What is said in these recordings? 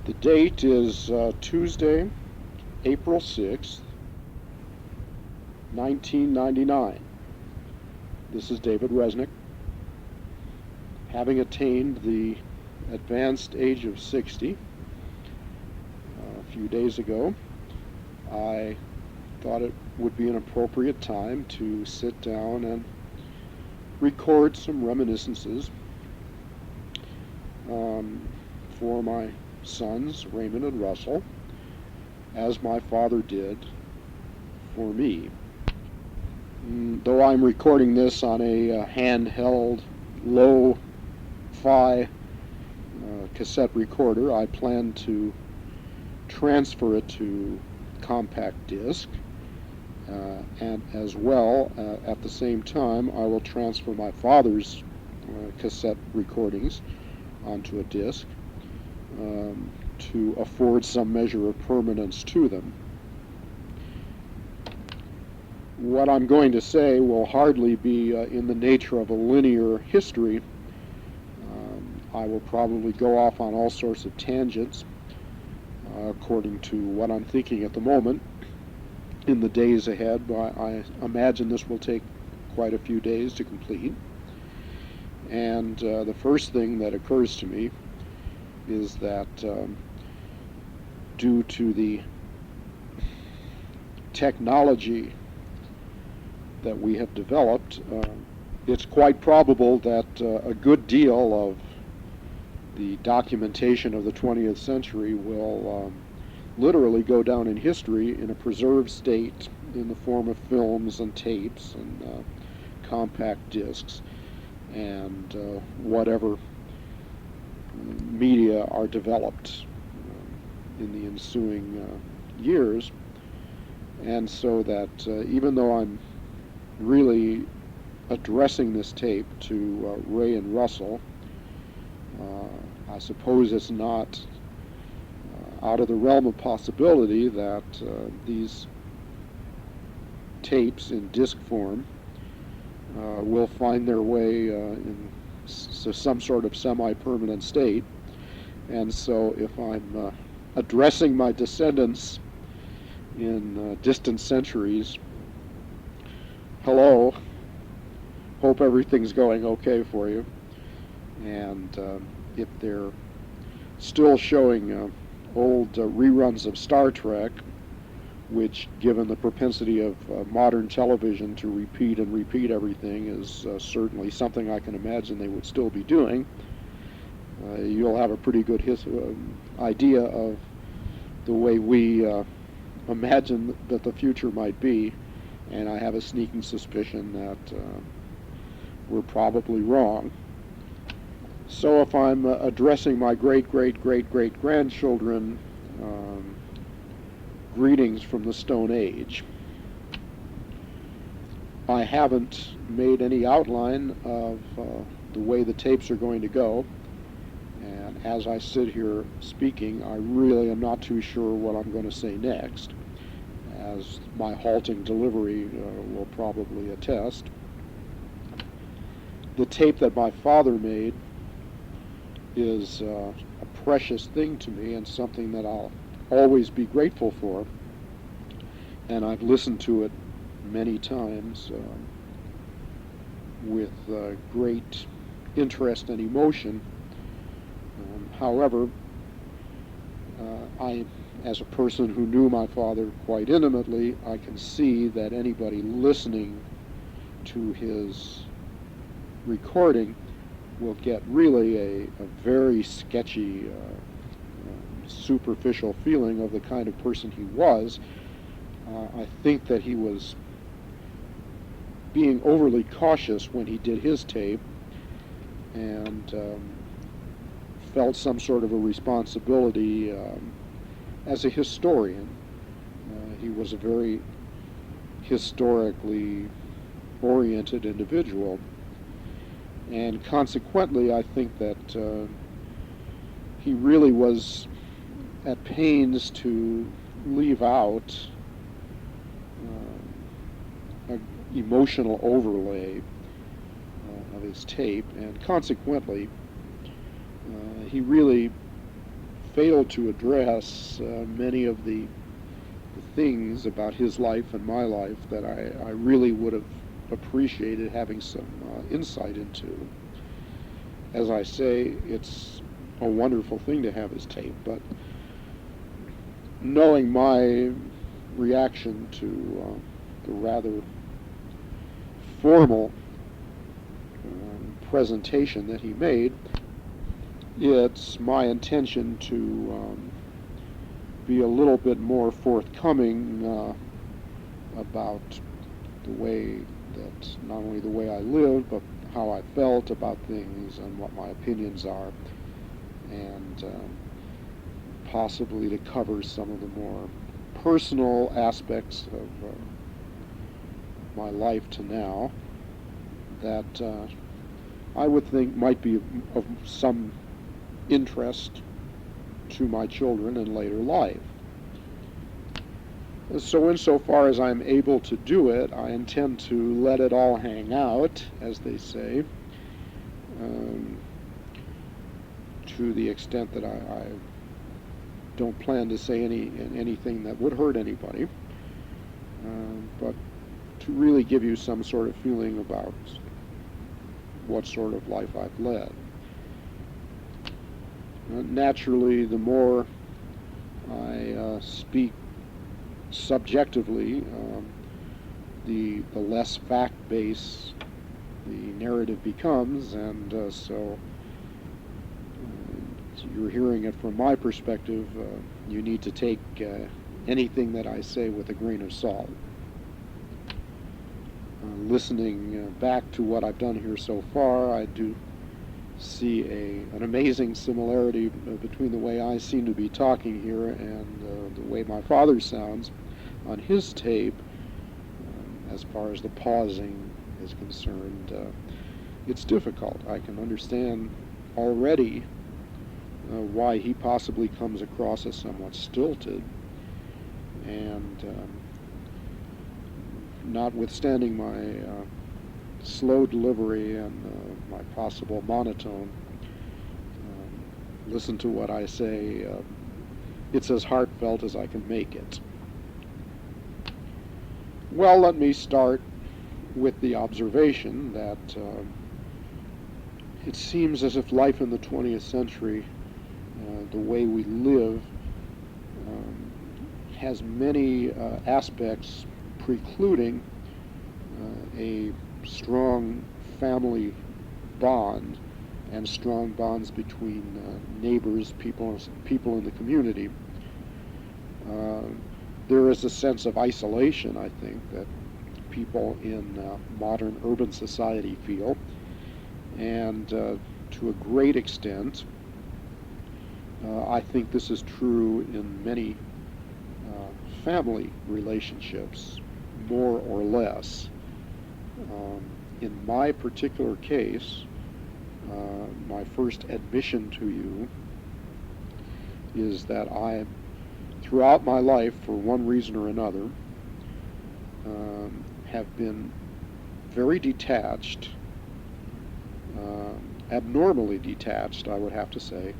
The date is Tuesday, April 6th, 1999. This is David Reznick. Having attained the advanced age of 60 a few days ago, I thought it would be an appropriate time to sit down and record some reminiscences for my sons, Raymond and Russell, as my father did for me. Though I'm recording this on a handheld, low-fi cassette recorder, I plan to transfer it to compact disc, and as well, at the same time, I will transfer my father's cassette recordings onto a disc to afford some measure of permanence to them. What I'm going to say will hardly be in the nature of a linear history. I will probably go off on all sorts of tangents according to what I'm thinking at the moment. In the days ahead, I imagine this will take quite a few days to complete. And the first thing that occurs to me is that due to the technology that we have developed, it's quite probable that a good deal of the documentation of the 20th century will literally go down in history in a preserved state in the form of films and tapes and compact discs and whatever media are developed in the ensuing years. And so that even though I'm really addressing this tape to Ray and Russell, I suppose it's not out of the realm of possibility that these tapes in disc form will find their way in some sort of semi-permanent state. And so if I'm addressing my descendants in distant centuries, hello, hope everything's going okay for you. And if they're still showing old reruns of Star Trek, which, given the propensity of modern television to repeat and repeat everything, is certainly something I can imagine they would still be doing, you'll have a pretty good idea of the way we imagine that the future might be, and I have a sneaking suspicion that we're probably wrong. So if I'm addressing my great-great-great-great-grandchildren, greetings from the Stone Age, I haven't made any outline of the way the tapes are going to go, and as I sit here speaking, I really am not too sure what I'm going to say next, as my halting delivery will probably attest. The tape that my father made is a precious thing to me and something that I'll always be grateful for, and I've listened to it many times with great interest and emotion. However, I, as a person who knew my father quite intimately, I can see that anybody listening to his recording will get really a very sketchy, superficial feeling of the kind of person he was. I think that he was being overly cautious when he did his tape, and felt some sort of a responsibility as a historian. He was a very historically oriented individual, and consequently I think that he really was at pains to leave out an emotional overlay of his tape, and consequently he really failed to address many of the things about his life and my life that I really would have appreciated having some insight into. As I say, it's a wonderful thing to have his tape, but knowing my reaction to the rather formal presentation that he made, it's my intention to be a little bit more forthcoming about the way that, not only the way I lived, but how I felt about things and what my opinions are, and possibly to cover some of the more personal aspects of my life to now that I would think might be of some interest to my children in later life. So insofar as I'm able to do it, I intend to let it all hang out, as they say, to the extent that I don't plan to say anything that would hurt anybody, but to really give you some sort of feeling about what sort of life I've led. Naturally, the more I speak subjectively, the less fact-based the narrative becomes, and so you're hearing it from my perspective. You need to take anything that I say with a grain of salt. Listening back to what I've done here so far, I do see an amazing similarity between the way I seem to be talking here and the way my father sounds on his tape. As far as the pausing is concerned, it's difficult. I can understand already why he possibly comes across as somewhat stilted, and notwithstanding my slow delivery and my possible monotone, listen to what I say. It's as heartfelt as I can make it. Well, let me start with the observation that it seems as if life in the 20th century, the way we live, has many aspects precluding a strong family bond and strong bonds between neighbors, people in the community. There is a sense of isolation, I think, that people in modern urban society feel, and to a great extent, I think this is true in many family relationships, more or less. In my particular case, my first admission to you is that I, throughout my life, for one reason or another, have been very detached, abnormally detached, I would have to say,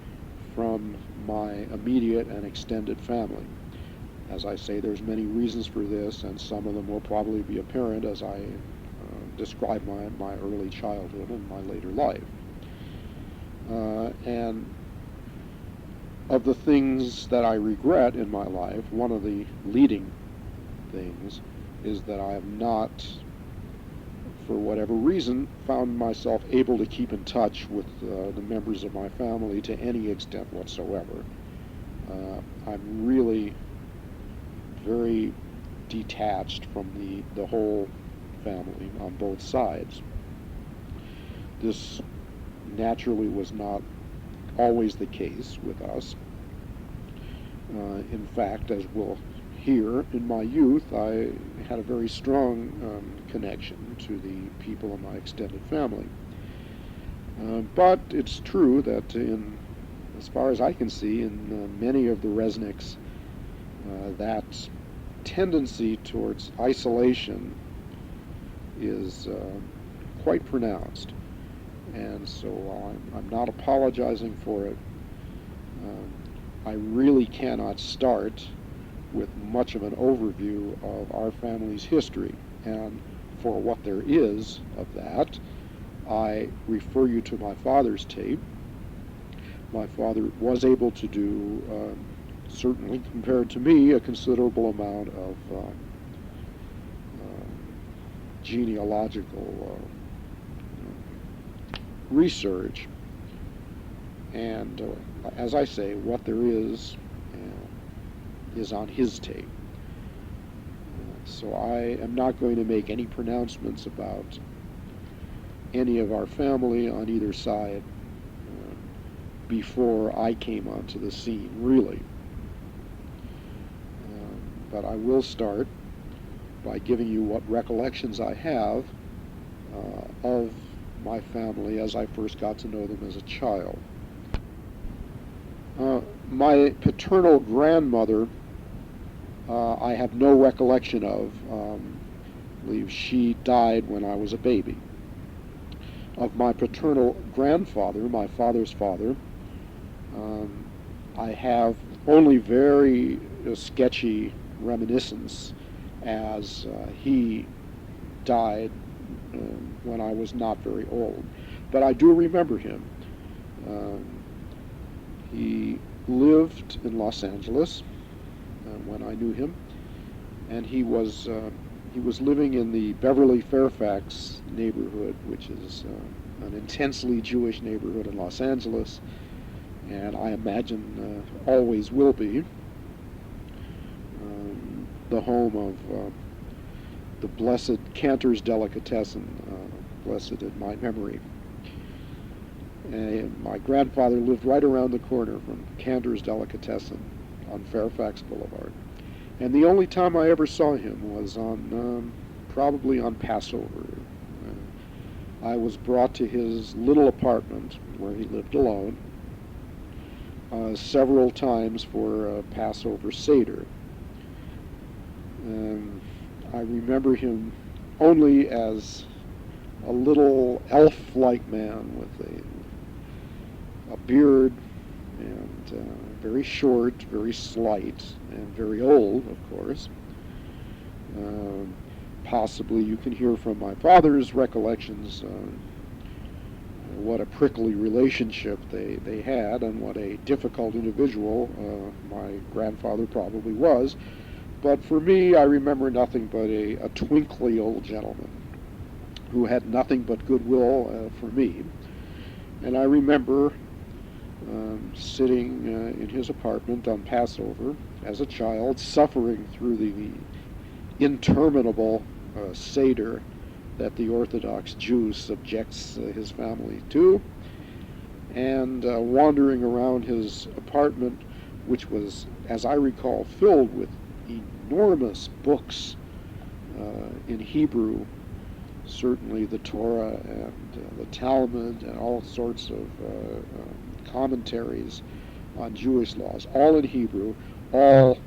from my immediate and extended family. As I say, there's many reasons for this, and some of them will probably be apparent as I describe my early childhood and my later life. And of the things that I regret in my life, one of the leading things is that I have not, for whatever reason, found myself able to keep in touch with the members of my family to any extent whatsoever. I'm really very detached from the whole family on both sides. This naturally was not always the case with us. In fact, as we'll hear, in my youth, I had a very strong connection to the people in my extended family. But it's true that as far as I can see, in many of the Reznicks, that tendency towards isolation is quite pronounced. And so I'm not apologizing for it. I really cannot start with much of an overview of our family's history. And for what there is of that, I refer you to my father's tape. My father was able to do, certainly compared to me, a considerable amount of genealogical research. And as I say, what there is on his tape. So I am not going to make any pronouncements about any of our family on either side before I came onto the scene, really. But I will start by giving you what recollections I have of my family as I first got to know them as a child. My paternal grandmother, I have no recollection of. I believe she died when I was a baby. Of my paternal grandfather, my father's father, I have only very sketchy reminiscence, as he died when I was not very old. But I do remember him. He lived in Los Angeles when I knew him, and he was living in the Beverly Fairfax neighborhood, which is an intensely Jewish neighborhood in Los Angeles, and I imagine always will be the home of the blessed Cantor's Delicatessen, blessed in my memory. And my grandfather lived right around the corner from Cantor's Delicatessen on Fairfax Boulevard. And the only time I ever saw him was on probably on Passover. I was brought to his little apartment where he lived alone several times for Passover Seder. I remember him only as a little elf-like man with a beard, and very short, very slight, and very old, of course. Possibly you can hear from my father's recollections what a prickly relationship they had, and what a difficult individual my grandfather probably was. But for me, I remember nothing but a twinkly old gentleman who had nothing but goodwill for me. And I remember sitting in his apartment on Passover as a child, suffering through the interminable Seder that the Orthodox Jew subjects his family to, and wandering around his apartment, which was, as I recall, filled with enormous books in Hebrew, certainly the Torah and the Talmud and all sorts of commentaries on Jewish laws, all in Hebrew, all,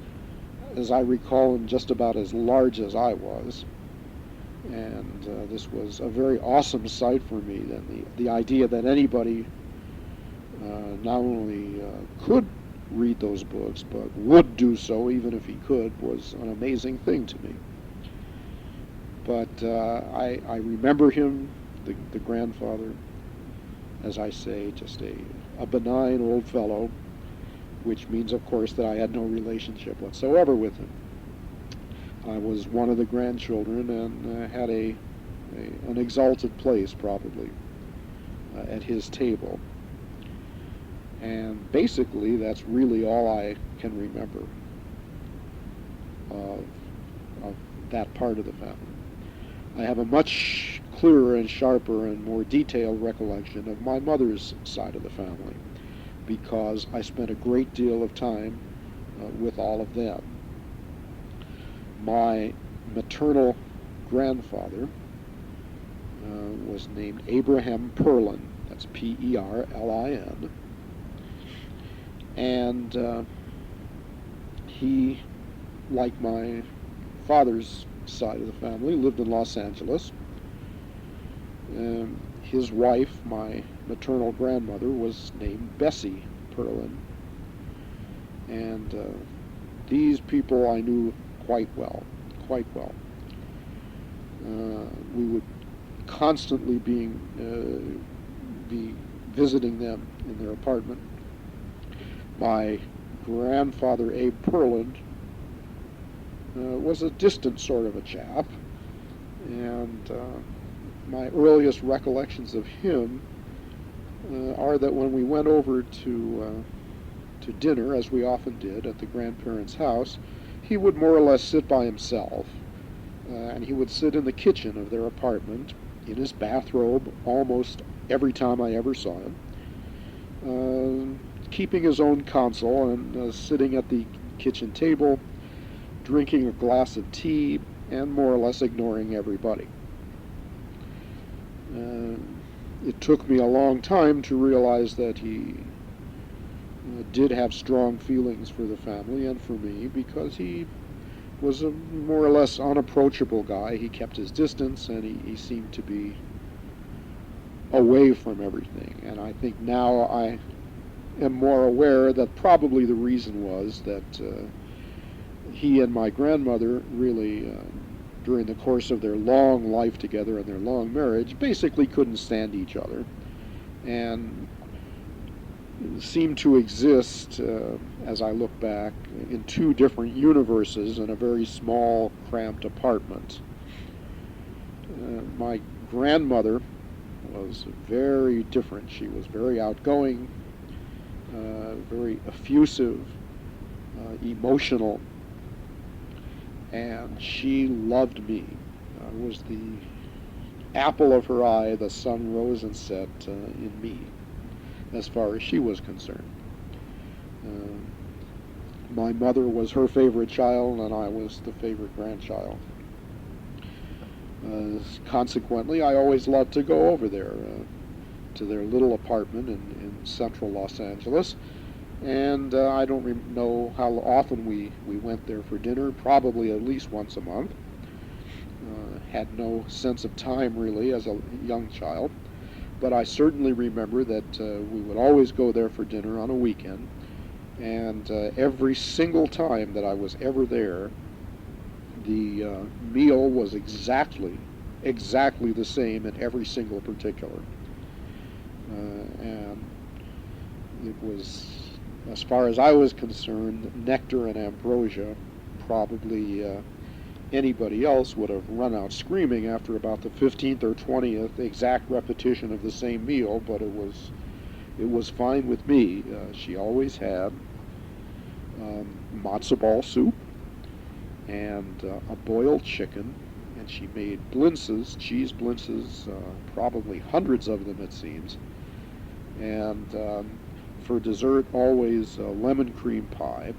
as I recall, just about as large as I was. And this was a very awesome sight for me. Then the idea that anybody not only could read those books, but would do so even if he could, was an amazing thing to me. But I remember him, the grandfather, as I say, just a benign old fellow, which means, of course, that I had no relationship whatsoever with him. I was one of the grandchildren and had an exalted place, probably, at his table. And basically, that's really all I can remember of that part of the family. I have a much clearer and sharper and more detailed recollection of my mother's side of the family, because I spent a great deal of time with all of them. My maternal grandfather was named Abraham Perlin. That's Perlin. And he, like my father's side of the family, lived in Los Angeles. His wife, my maternal grandmother, was named Bessie Perlin. And these people I knew quite well, quite well. We would constantly be visiting them in their apartment. My grandfather, Abe Perland, was a distant sort of a chap, and my earliest recollections of him are that when we went over to dinner, as we often did at the grandparents' house, he would more or less sit by himself, and he would sit in the kitchen of their apartment in his bathrobe almost every time I ever saw him, keeping his own console and sitting at the kitchen table, drinking a glass of tea, and more or less ignoring everybody. It took me a long time to realize that he did have strong feelings for the family and for me, because he was a more or less unapproachable guy. He kept his distance, and he seemed to be away from everything. And I think now I am more aware that probably the reason was that he and my grandmother really, during the course of their long life together and their long marriage, basically couldn't stand each other, and seemed to exist, as I look back, in two different universes in a very small, cramped apartment. My grandmother was very different. She was very outgoing, very effusive, emotional, and she loved me. I was the apple of her eye. The sun rose and set in me, as far as she was concerned. My mother was her favorite child, and I was the favorite grandchild. Consequently, I always loved to go over there to their little apartment in central Los Angeles. And I don't know how often we went there for dinner, probably at least once a month. Had no sense of time, really, as a young child. But I certainly remember that we would always go there for dinner on a weekend. And every single time that I was ever there, the meal was exactly the same in every single particular. And it was, as far as I was concerned, nectar and ambrosia. Probably anybody else would have run out screaming after about the 15th or 20th exact repetition of the same meal, but it was fine with me. She always had matzo ball soup and a boiled chicken, and she made blintzes, cheese blintzes, probably hundreds of them it seems, and for dessert always lemon cream pie,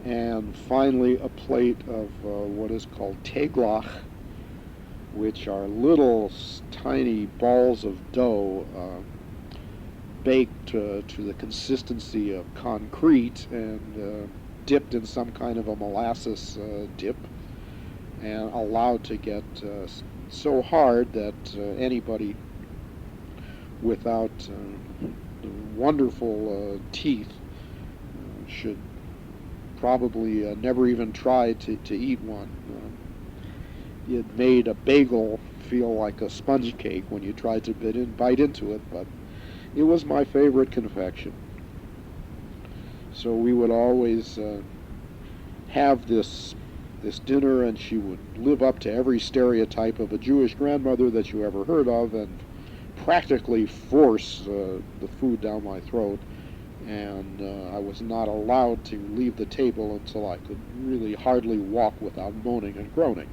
and finally a plate of what is called teglach, which are little tiny balls of dough baked to the consistency of concrete and dipped in some kind of a molasses dip and allowed to get so hard that anybody without wonderful teeth should probably never even try to eat one. It made a bagel feel like a sponge cake when you tried to bite into it, but it was my favorite confection. So we would always have this dinner, and she would live up to every stereotype of a Jewish grandmother that you ever heard of, and practically force the food down my throat, and I was not allowed to leave the table until I could really hardly walk without moaning and groaning.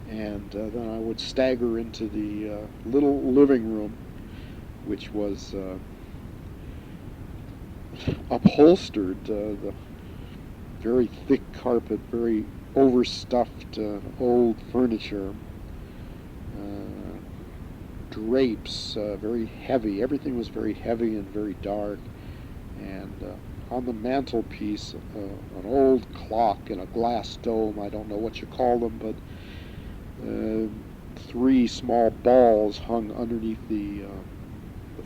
And then I would stagger into the little living room, which was upholstered, the very thick carpet, very overstuffed old furniture, drapes, very heavy. Everything was very heavy and very dark. And on the mantelpiece, an old clock in a glass dome. I don't know what you call them, but three small balls hung underneath the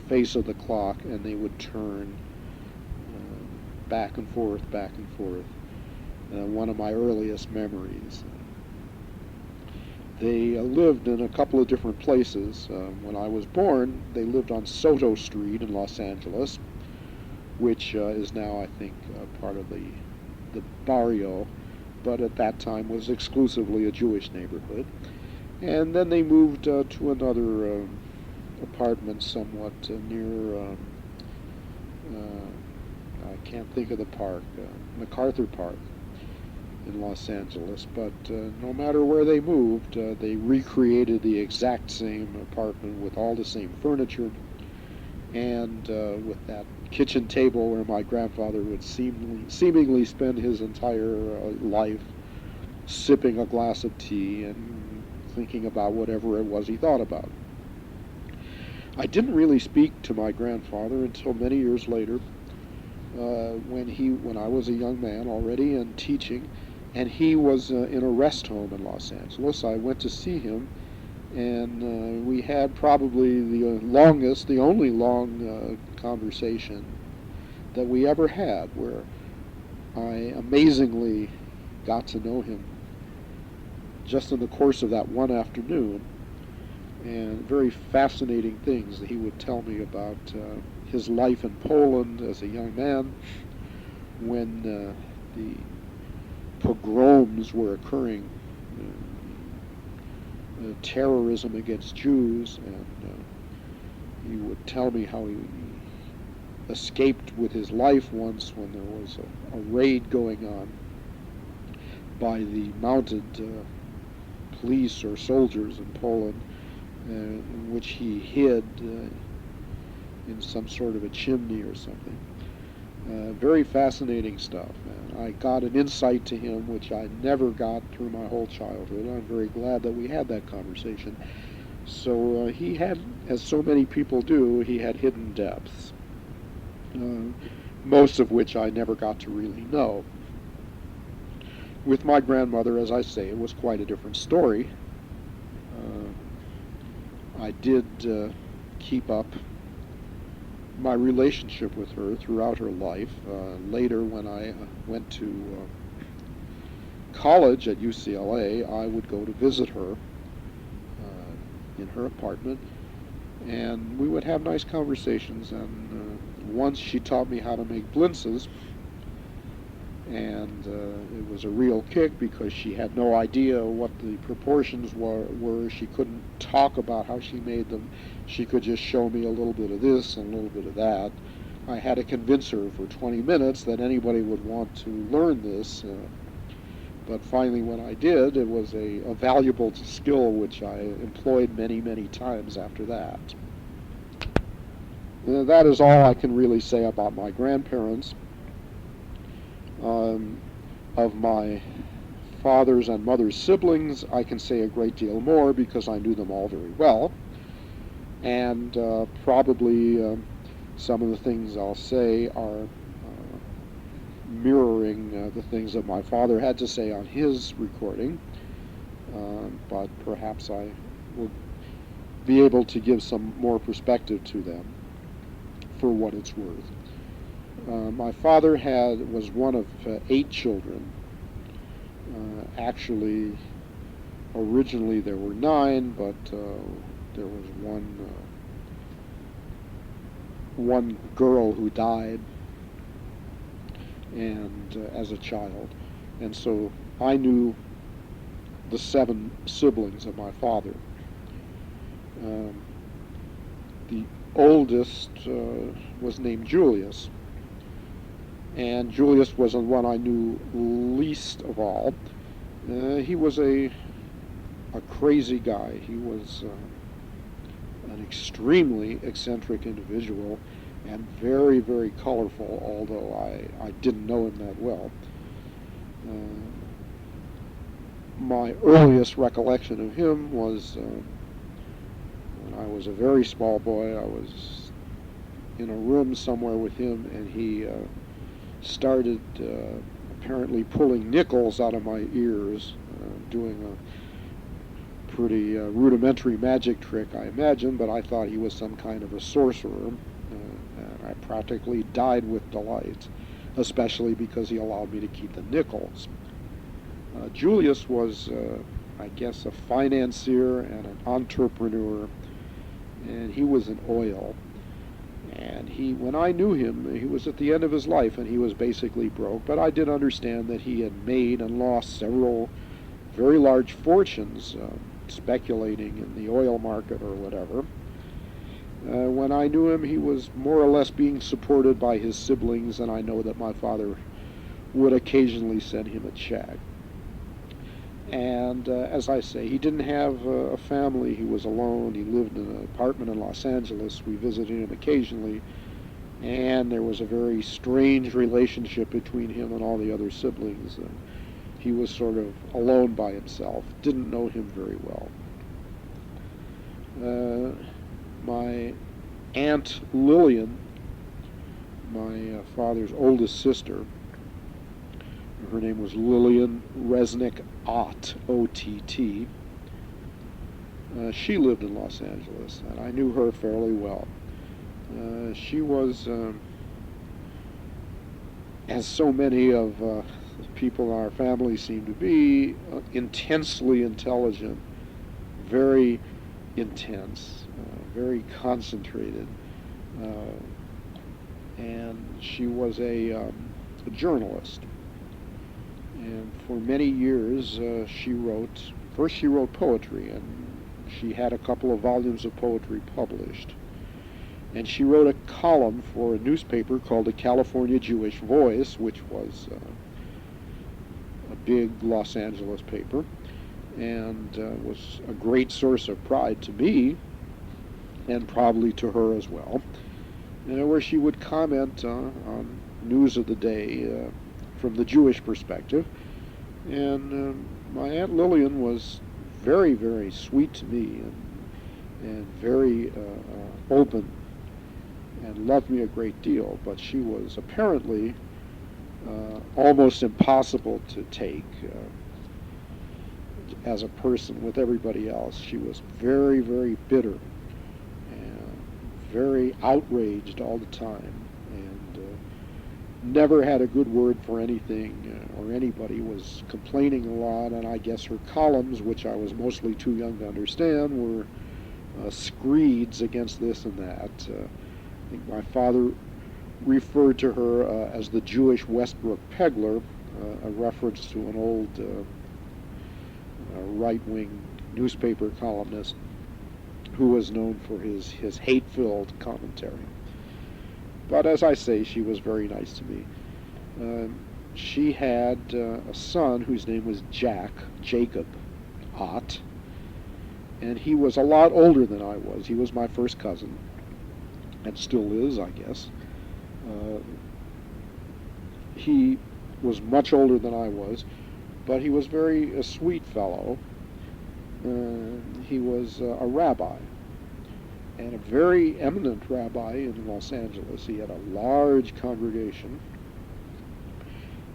face of the clock, and they would turn back and forth, back and forth. One of my earliest memories. They lived in a couple of different places. When I was born, they lived on Soto Street in Los Angeles, which is now, I think, part of the barrio, but at that time was exclusively a Jewish neighborhood. And then they moved to another apartment somewhat near, I can't think of the park, MacArthur Park in Los Angeles. But no matter where they moved, they recreated the exact same apartment with all the same furniture and with that kitchen table where my grandfather would seemingly spend his entire life sipping a glass of tea and thinking about whatever it was he thought about. I didn't really speak to my grandfather until many years later, when I was a young man already and teaching, and he was in a rest home in Los Angeles. I went to see him, and we had probably the only long conversation that we ever had, where I amazingly got to know him just in the course of that one afternoon, and very fascinating things that he would tell me about his life in Poland as a young man when the pogroms were occurring, terrorism against Jews, and he would tell me how he escaped with his life once when there was a raid going on by the mounted police or soldiers in Poland, in which he hid in some sort of a chimney or something. Very fascinating stuff. And I got an insight to him which I never got through my whole childhood. I'm very glad that we had that conversation. So he had, as so many people do, he had hidden depths, most of which I never got to really know. With my grandmother, as I say, it was quite a different story. I did keep up my relationship with her throughout her life. Later, when I went to college at UCLA, I would go to visit her in her apartment, and we would have nice conversations. And once she taught me how to make blintzes, and it was a real kick because she had no idea what the proportions were. She couldn't talk about how she made them. She could just show me a little bit of this and a little bit of that. I had to convince her for 20 minutes that anybody would want to learn this, but finally when I did, it was a valuable skill which I employed many, many times after that. That is all I can really say about my grandparents. Of my father's and mother's siblings, I can say a great deal more because I knew them all very well. And probably some of the things I'll say are mirroring the things that my father had to say on his recording. But perhaps I will be able to give some more perspective to them for what it's worth. My father was one of 8 children. Actually, originally there were 9, but there was one girl who died, and as a child, and so I knew the 7 siblings of my father. The oldest was named Julius. And Julius was the one I knew least of all. He was a crazy guy. He was an extremely eccentric individual and very, very colorful, although I didn't know him that well. My earliest recollection of him was when I was a very small boy. I was in a room somewhere with him, and he started apparently pulling nickels out of my ears, doing a pretty rudimentary magic trick, I imagine, but I thought he was some kind of a sorcerer, and I practically died with delight. especially because he allowed me to keep the nickels. Julius was, I guess, a financier and an entrepreneur, and he was in oil. And when I knew him, he was at the end of his life, and he was basically broke. But I did understand that he had made and lost several very large fortunes speculating in the oil market or whatever. When I knew him, he was more or less being supported by his siblings, and I know that my father would occasionally send him a check. And as I say, he didn't have a family. He was alone. He lived in an apartment in Los Angeles. We visited him occasionally, and there was a very strange relationship between him and all the other siblings. He was sort of alone by himself, didn't know him very well. My Aunt Lillian, my father's oldest sister, her name was Lillian Reznick Ott, O-T-T. She lived in Los Angeles, and I knew her fairly well. She was, as so many of the people in our family seem to be, intensely intelligent, very intense, very concentrated, and she was a journalist. And for many years, she wrote poetry, and she had a couple of volumes of poetry published. And she wrote a column for a newspaper called the California Jewish Voice, which was a big Los Angeles paper, and was a great source of pride to me, and probably to her as well, where she would comment on news of the day from the Jewish perspective. And my Aunt Lillian was very, very sweet to me, and very open, and loved me a great deal, but she was apparently almost impossible to take as a person with everybody else. She was very, very bitter and very outraged all the time, and never had a good word for anything or anybody, was complaining a lot, and I guess her columns, which I was mostly too young to understand, were screeds against this and that. I think my father referred to her as the Jewish Westbrook Pegler, a reference to an old right-wing newspaper columnist who was known for his hate-filled commentary. But as I say, she was very nice to me. She had a son whose name was Jacob Ott, and he was a lot older than I was. He was my first cousin, and still is, I guess. He was much older than I was, but he was a sweet fellow. He was a rabbi, and a very eminent rabbi in Los Angeles. He had a large congregation,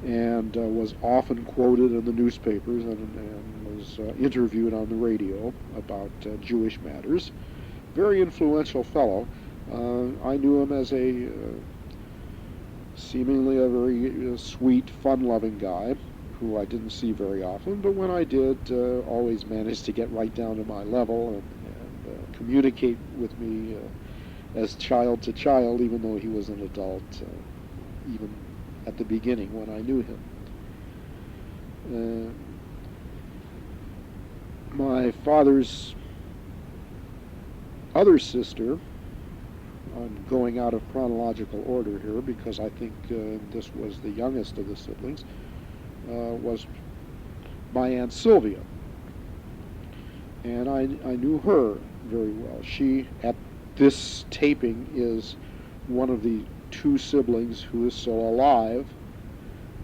and was often quoted in the newspapers, and was interviewed on the radio about Jewish matters. Very influential fellow. I knew him as seemingly a very sweet, fun-loving guy who I didn't see very often, but when I did, always managed to get right down to my level and communicate with me as child to child, even though he was an adult, even at the beginning when I knew him. My father's other sister, I'm going out of chronological order here because I think this was the youngest of the siblings, was my Aunt Sylvia. And I knew her very well. She, at this taping, is one of the two siblings who is still alive.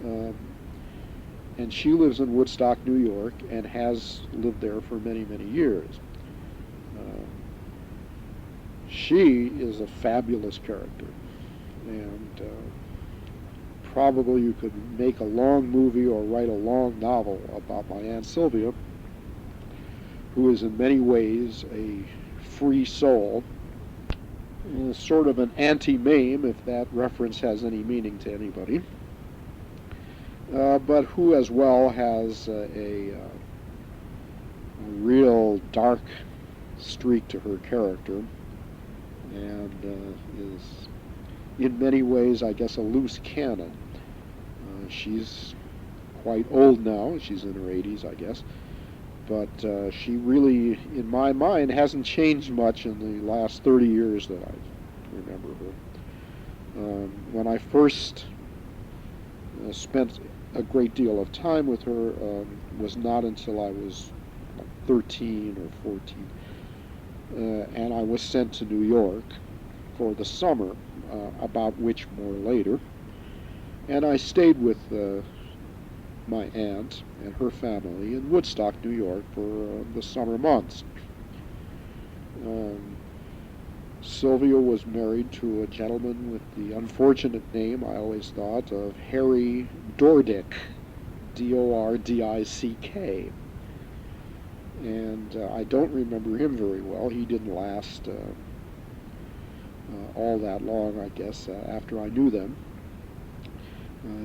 And she lives in Woodstock, New York, and has lived there for many, many years. She is a fabulous character, and probably you could make a long movie or write a long novel about my Aunt Sylvia, who is in many ways a free soul, sort of an anti-Mame, if that reference has any meaning to anybody. but who as well has a real dark streak to her character, and is in many ways, I guess, a loose cannon. She's quite old now. She's in her 80s, I guess. But she really, in my mind, hasn't changed much in the last 30 years that I remember her. When I first spent a great deal of time with her was not until I was like 13 or 14. And I was sent to New York for the summer, about which more later. And I stayed with my aunt and her family in Woodstock, New York, for the summer months. Um, Sylvia was married to a gentleman with the unfortunate name, I always thought, of Harry Dordick, Dordick. And I don't remember him very well. He didn't last all that long, I guess, after I knew them.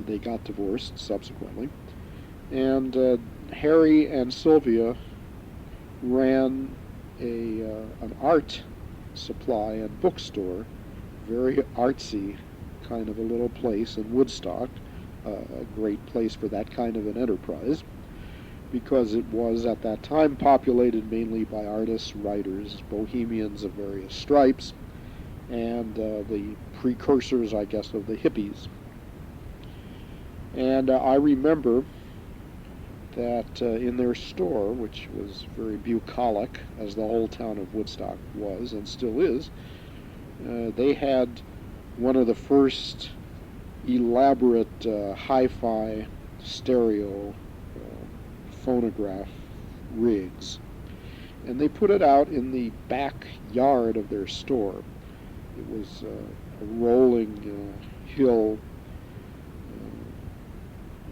They got divorced subsequently. And Harry and Sylvia ran an art supply and bookstore, very artsy kind of a little place in Woodstock, a great place for that kind of an enterprise, because it was at that time populated mainly by artists, writers, bohemians of various stripes, and the precursors, I guess, of the hippies. And I remember that in their store, which was very bucolic, as the whole town of Woodstock was and still is, they had one of the first elaborate hi-fi stereo phonograph rigs. And they put it out in the backyard of their store. It was a rolling hill,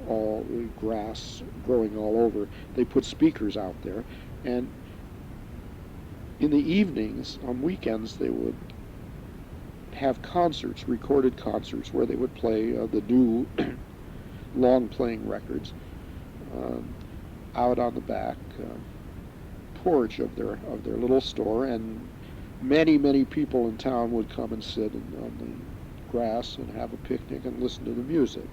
all grass growing all over. They put speakers out there, and in the evenings, on weekends, they would have concerts, recorded concerts, where they would play the new long-playing records out on the back porch of their little store, and many people in town would come and sit on the grass and have a picnic and listen to the music.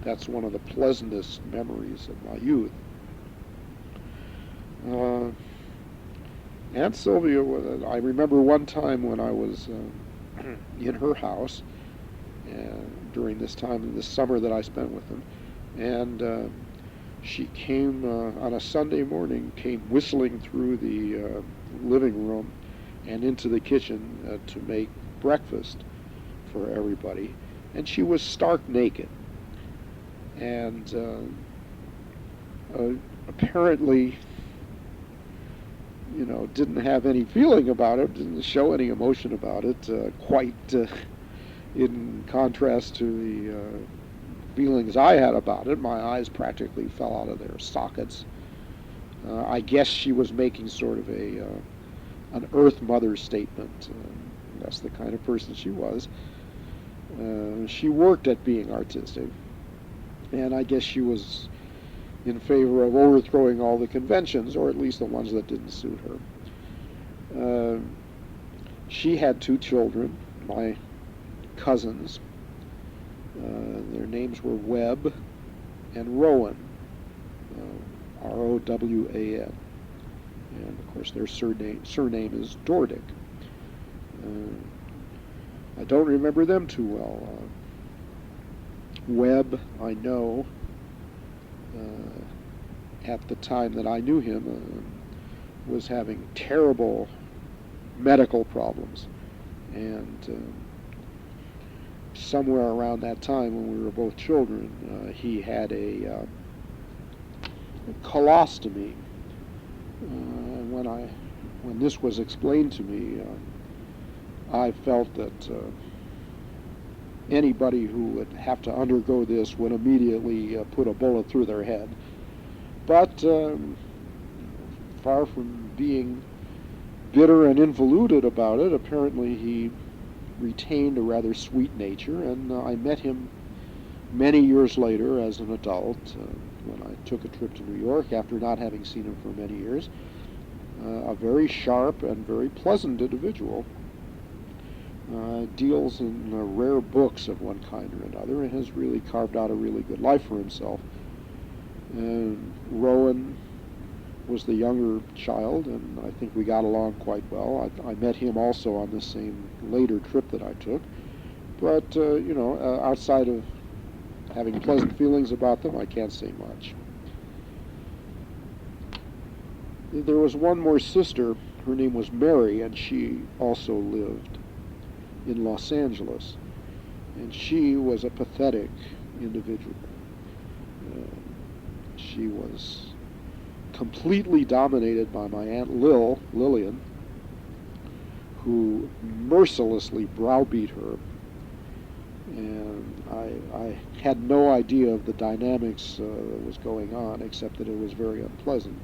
That's one of the pleasantest memories of my youth. Aunt Sylvia, I remember one time when I was in her house during this time, this summer that I spent with them, and she came on a Sunday morning, came whistling through the living room and into the kitchen to make breakfast for everybody, and she was stark naked. And apparently, didn't have any feeling about it, didn't show any emotion about it, quite in contrast to the feelings I had about it. My eyes practically fell out of their sockets. I guess she was making sort of an Earth Mother statement. That's the kind of person she was. She worked at being artistic. And I guess she was in favor of overthrowing all the conventions, or at least the ones that didn't suit her. She had two children, my cousins. Their names were Webb and Rowan, Rowan. And, of course, their surname is Dordick. I don't remember them too well. Webb, I know, at the time that I knew him, was having terrible medical problems. And somewhere around that time, when we were both children, he had a colostomy. When this was explained to me, I felt that anybody who would have to undergo this would immediately put a bullet through their head. But far from being bitter and involuted about it, apparently he retained a rather sweet nature, and I met him Many years later, as an adult, when I took a trip to New York after not having seen him for many years, a very sharp and very pleasant individual, deals in rare books of one kind or another, and has really carved out a really good life for himself. And Rowan was the younger child, and I think we got along quite well. I met him also on the same later trip that I took. But, outside of having pleasant feelings about them, I can't say much. There was one more sister. Her name was Mary, and she also lived in Los Angeles. And she was a pathetic individual. She was completely dominated by my Aunt Lillian, who mercilessly browbeat her. And I had no idea of the dynamics that was going on, except that it was very unpleasant.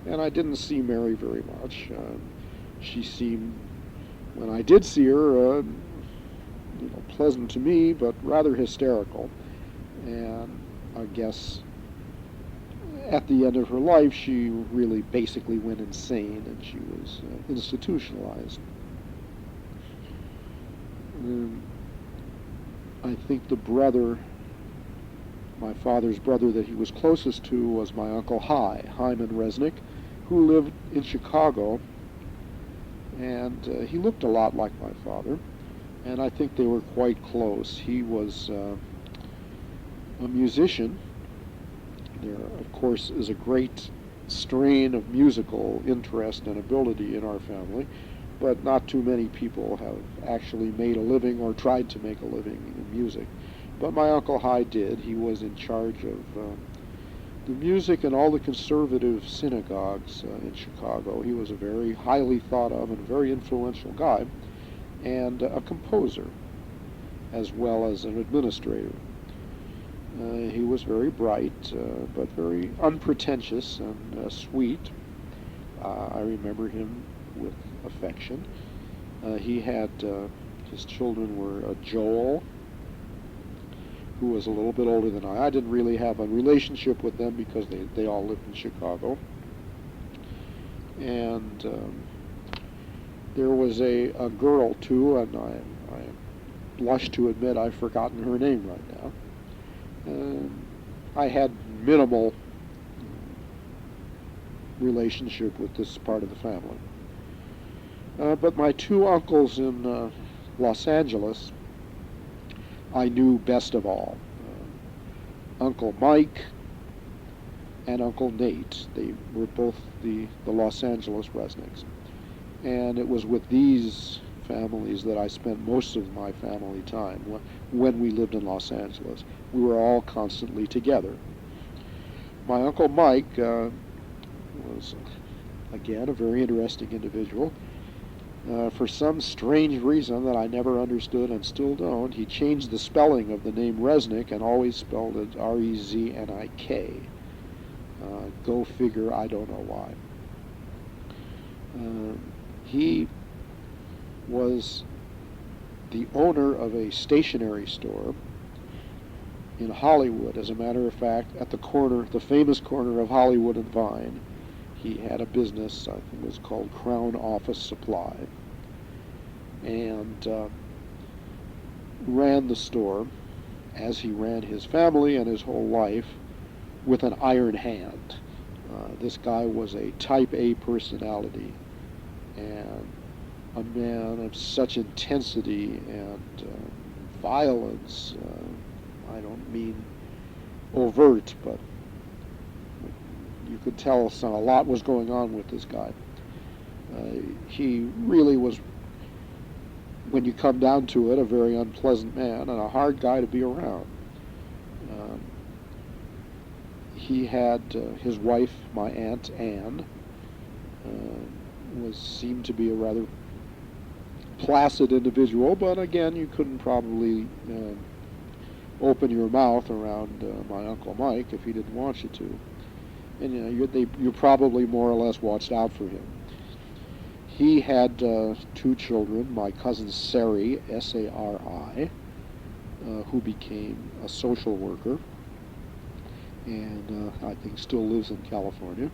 And I didn't see Mary very much. She seemed, when I did see her, pleasant to me, but rather hysterical. And I guess at the end of her life, she really basically went insane, and she was institutionalized. I think the brother, my father's brother that he was closest to, was my Uncle Hyman Reznick, who lived in Chicago, and he looked a lot like my father, and I think they were quite close. He was a musician. There, of course, is a great strain of musical interest and ability in our family, but not too many people have actually made a living or tried to make a living in music. But my Uncle Hy did. He was in charge of the music in all the conservative synagogues in Chicago. He was a very highly thought of and very influential guy, and a composer, as well as an administrator. He was very bright, but very unpretentious and sweet. I remember him with affection. He had, his children were Joel, who was a little bit older than I. I didn't really have a relationship with them because they all lived in Chicago. And there was a girl, too, and I blush to admit I've forgotten her name right now. I had minimal relationship with this part of the family. But my two uncles in Los Angeles, I knew best of all. Uncle Mike and Uncle Nate. They were both the Los Angeles Reznicks. And it was with these families that I spent most of my family time when we lived in Los Angeles. We were all constantly together. My Uncle Mike was, again, a very interesting individual. For some strange reason that I never understood and still don't, he changed the spelling of the name Reznick and always spelled it R-E-Z-N-I-K. Go figure, I don't know why. He was the owner of a stationery store in Hollywood. As a matter of fact, at the corner, the famous corner of Hollywood and Vine, he had a business, I think it was called Crown Office Supply, and ran the store, as he ran his family and his whole life, with an iron hand. This guy was a type A personality, and a man of such intensity and violence. I don't mean overt, but you could tell a lot was going on with this guy. He really was, when you come down to it, a very unpleasant man and a hard guy to be around. He had his wife, my Aunt Anne, seemed to be a rather placid individual, but again, you couldn't probably open your mouth around my Uncle Mike if he didn't want you to. And you probably more or less watched out for him. He had two children, my cousin Sari, S-A-R-I, who became a social worker and I think still lives in California,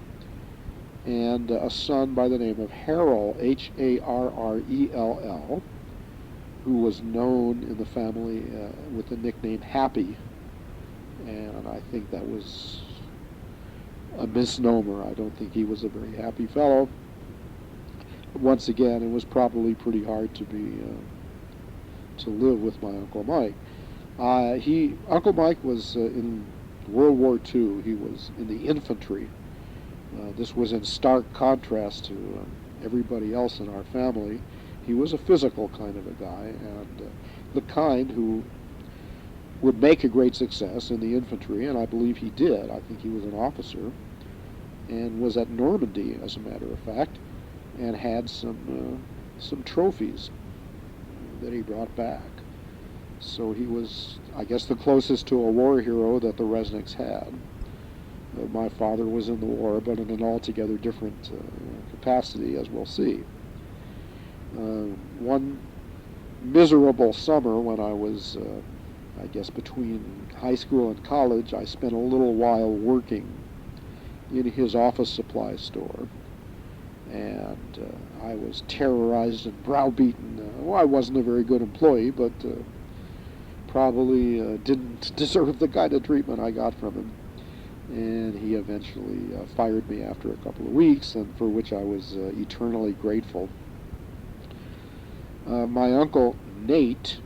and a son by the name of Harold, Harrell, who was known in the family with the nickname Happy, and I think that was a misnomer. I don't think he was a very happy fellow. Once again, it was probably pretty hard to live with my Uncle Mike. Uncle Mike was in World War II. He was in the infantry. This was in stark contrast to everybody else in our family. He was a physical kind of a guy, and the kind who would make a great success in the infantry, and I believe he did. I think he was an officer, and was at Normandy, as a matter of fact, and had some trophies that he brought back. So he was, I guess, the closest to a war hero that the Reznicks had. My father was in the war, but in an altogether different capacity, as we'll see. One miserable summer when I was, I guess, between high school and college, I spent a little while working in his office supply store. And I was terrorized and browbeaten. Well, I wasn't a very good employee, but probably didn't deserve the kind of treatment I got from him. And he eventually fired me after a couple of weeks, and for which I was eternally grateful. My uncle Nate,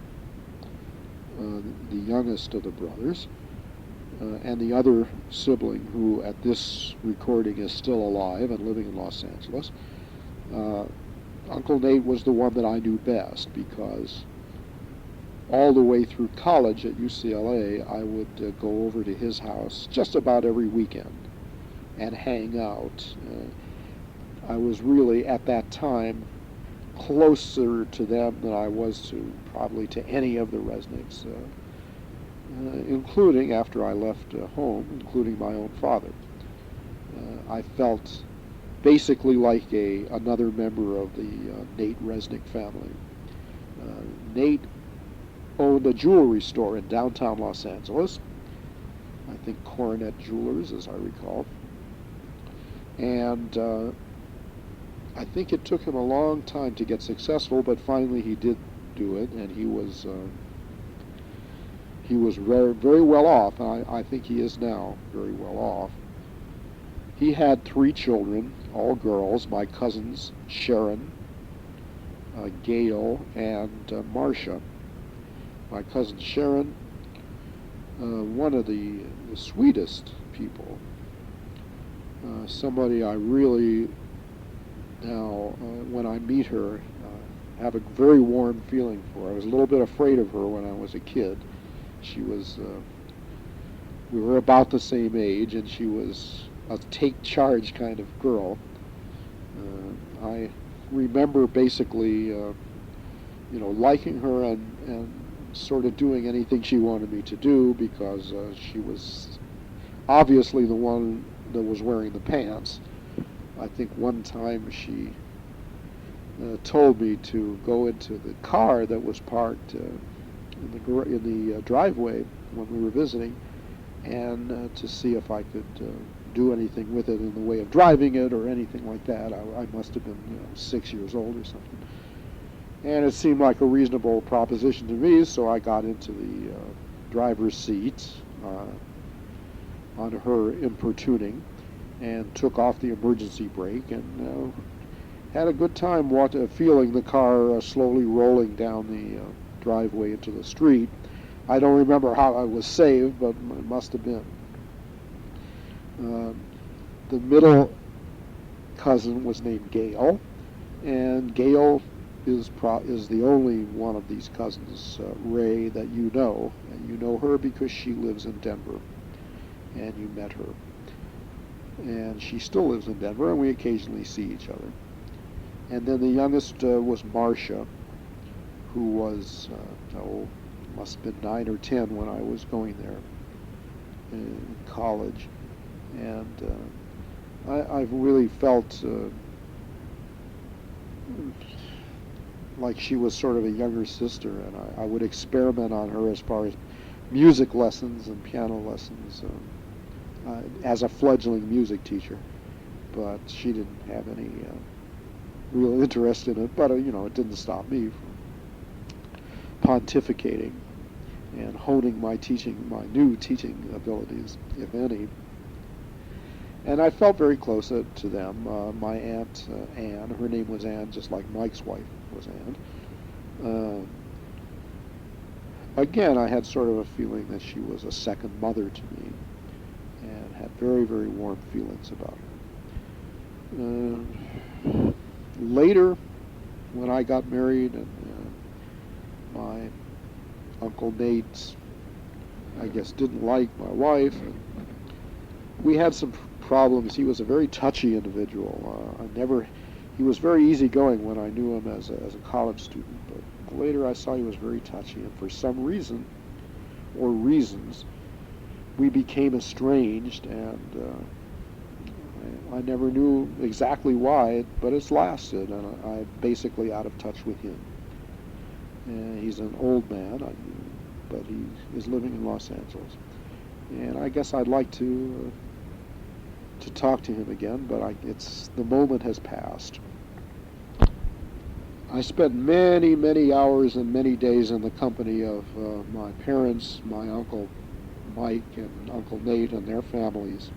the youngest of the brothers, and the other sibling who at this recording is still alive and living in Los Angeles, Uncle Nate was the one that I knew best, because all the way through college at UCLA, I would go over to his house just about every weekend and hang out. I was really, at that time, closer to them than I was to probably to any of the Reznicks, including, after I left home, including my own father. I felt basically like another member of the Nate Reznick family. Nate owned a jewelry store in downtown Los Angeles. I think Coronet Jewelers, as I recall. And I think it took him a long time to get successful, but finally he did do it, and he was very, very well off, and I think he is now very well off. He had 3 children, all girls, my cousins Sharon, Gail, and Marcia. My cousin Sharon, one of the sweetest people, somebody I really now, when I meet her, have a very warm feeling for. I was a little bit afraid of her when I was a kid. She was, we were about the same age, and she was a take charge kind of girl. I remember basically, liking her and sort of doing anything she wanted me to do, because she was obviously the one that was wearing the pants. I think one time she told me to go into the car that was parked in the driveway when we were visiting, and to see if I could do anything with it in the way of driving it or anything like that. I must have been 6 years old or something. And it seemed like a reasonable proposition to me, so I got into the driver's seat on her importuning, and took off the emergency brake, and had a good time feeling the car slowly rolling down the driveway into the street. I don't remember how I was saved, but it must have been. The middle cousin was named Gail, and Gail is the only one of these cousins, Ray, that you know. And you know her because she lives in Denver, and you met her. And she still lives in Denver, and we occasionally see each other. And then the youngest was Marcia, who was, must have been 9 or 10 when I was going there in college. And I've really felt like she was sort of a younger sister, and I would experiment on her as far as music lessons and piano lessons as a fledgling music teacher. But she didn't have any real interest in it. But it didn't stop me from pontificating and honing my new teaching abilities, if any. And I felt very close to them. My aunt Anne, her name was Anne, just like Mike's wife was Anne. Again, I had sort of a feeling that she was a second mother to me, and had very, very warm feelings about her. Later, when I got married, and my Uncle Nate, I guess, didn't like my wife, and we had some problems. He was a very touchy individual. He was very easygoing when I knew him as a college student, but later I saw he was very touchy, and for some reason, or reasons, we became estranged, and I never knew exactly why, but it's lasted, and I'm basically out of touch with him. He's an old man, but he is living in Los Angeles, and I guess I'd like to talk to him again, but the moment has passed. I spent many, many hours and many days in the company of my parents, my Uncle Mike and Uncle Nate and their families,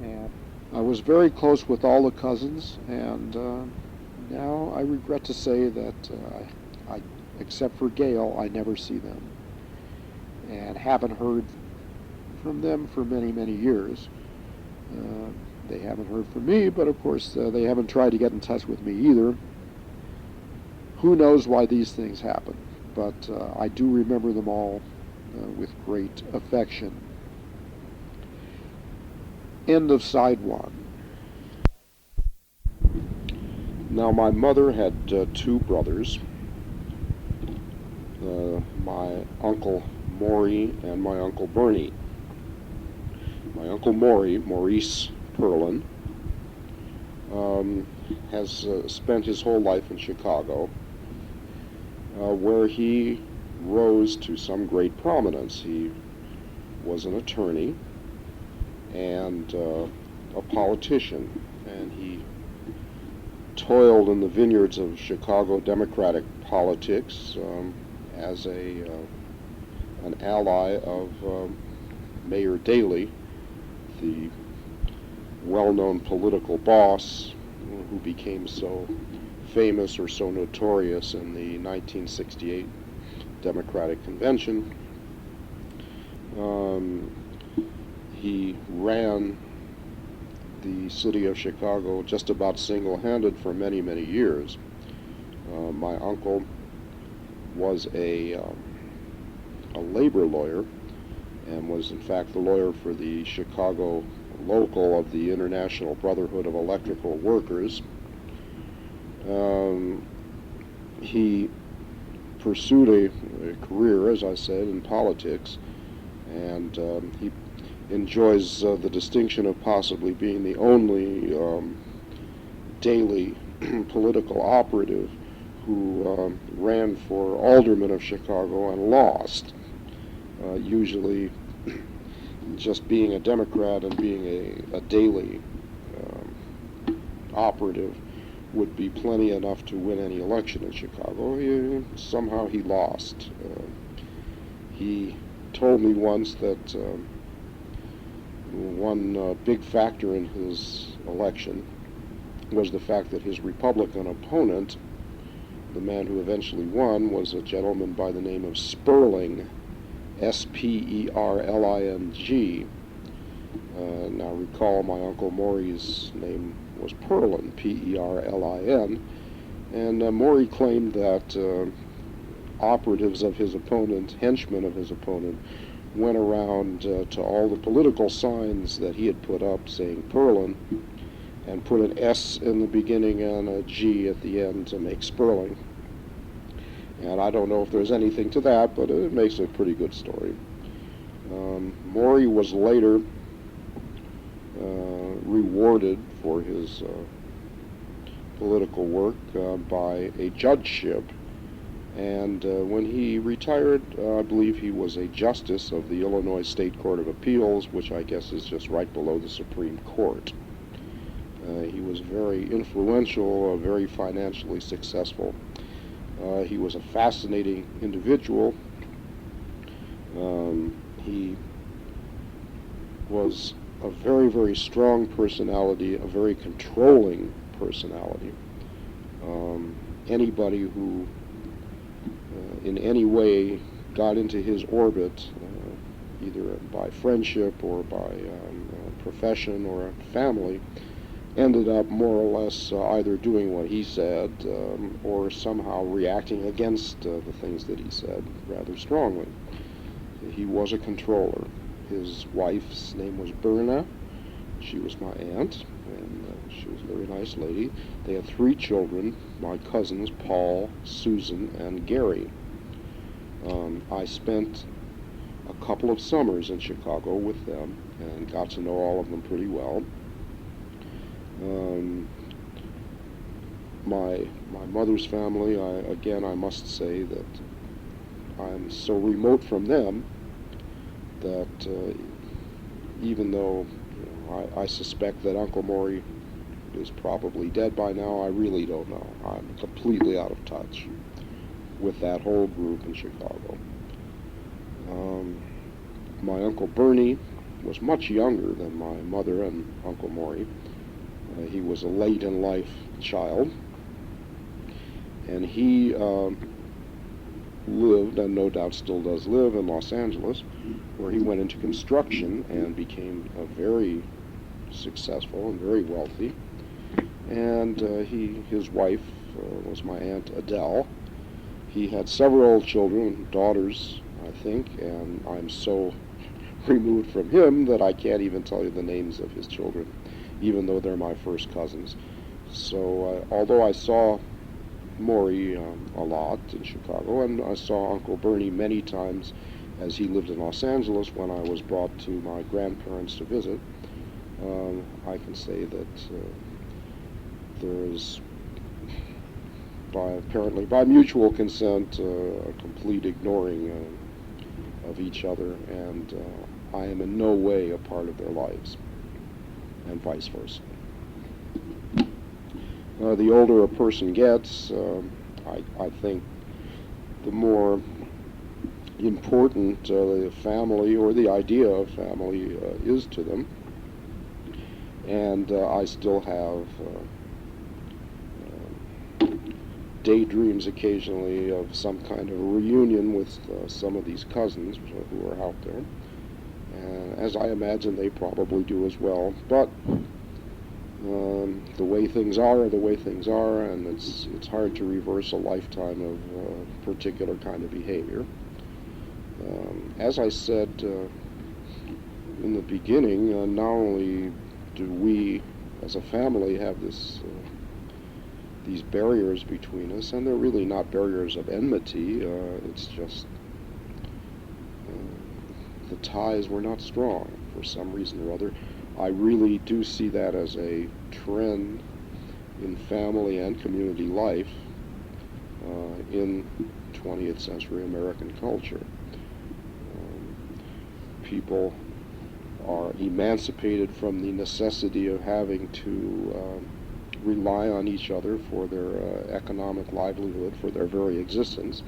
and I was very close with all the cousins, and now I regret to say that except for Gail, I never see them, and haven't heard from them for many, many years. They haven't heard from me, but of course they haven't tried to get in touch with me either. Who knows why these things happen, but I do remember them all with great affection. End of side one. Now, my mother had two brothers, my Uncle Maury and my Uncle Bernie. My Uncle Maury, Maurice Perlin, has spent his whole life in Chicago, where he rose to some great prominence. He was an attorney and a politician, and he toiled in the vineyards of Chicago Democratic politics as an ally of Mayor Daley, the well-known political boss who became so famous or so notorious in the 1968 Democratic Convention. He ran the city of Chicago just about single-handed for many, many years. My uncle was a labor lawyer, and was in fact the lawyer for the Chicago local of the International Brotherhood of Electrical Workers. He pursued a career, as I said, in politics, and he enjoys the distinction of possibly being the only daily political operative who ran for alderman of Chicago and lost. Usually just being a Democrat and being a daily operative would be plenty enough to win any election in Chicago. Somehow he lost. He told me once that one big factor in his election was the fact that his Republican opponent, the man who eventually won, was a gentleman by the name of Sperling, S-P-E-R-L-I-N-G. Now recall my Uncle Maury's name was Perlin, P-E-R-L-I-N, and Maury claimed that operatives of his opponent, henchmen of his opponent, went around to all the political signs that he had put up saying Perlin, and put an S in the beginning and a G at the end to make Sperling. And I don't know if there's anything to that, but it makes a pretty good story. Maury was later rewarded for his political work by a judgeship And when he retired, I believe he was a justice of the Illinois State Court of Appeals, which I guess is just right below the Supreme Court. He was very influential, very financially successful. He was a fascinating individual. He was a very, very strong personality, a very controlling personality. Anybody who in any way got into his orbit, either by friendship or by profession or family, ended up more or less either doing what he said or somehow reacting against the things that he said rather strongly. He was a controller. His wife's name was Berna. She was my aunt, and she was a very nice lady. They had 3 children, my cousins, Paul, Susan, and Gary. I spent a couple of summers in Chicago with them and got to know all of them pretty well. My mother's family, I must say that I'm so remote from them that even though I suspect that Uncle Maury is probably dead by now, I really don't know. I'm completely out of touch with that whole group in Chicago. My Uncle Bernie was much younger than my mother and Uncle Maury. He was a late-in-life child, and he lived, and no doubt still does live, in Los Angeles, where he went into construction and became very successful and very wealthy. And his wife was my Aunt Adele. He had several children, daughters, I think, and I'm so removed from him that I can't even tell you the names of his children, even though they're my first cousins. So although I saw Maury a lot in Chicago, and I saw Uncle Bernie many times as he lived in Los Angeles when I was brought to my grandparents to visit, I can say that there is, apparently by mutual consent, a complete ignoring of each other, and I am in no way a part of their lives, and vice versa. The older a person gets, I think the more important the family or the idea of family is to them. And I still have daydreams occasionally of some kind of a reunion with some of these cousins who are out there. And as I imagine they probably do as well. But the way things are the way things are, and it's hard to reverse a lifetime of particular kind of behavior. As I said in the beginning, not only do we as a family have these barriers between us, and they're really not barriers of enmity, it's just the ties were not strong for some reason or other. I really do see that as a trend in family and community life in 20th century American culture. People are emancipated from the necessity of having to rely on each other for their economic livelihood, for their very existence.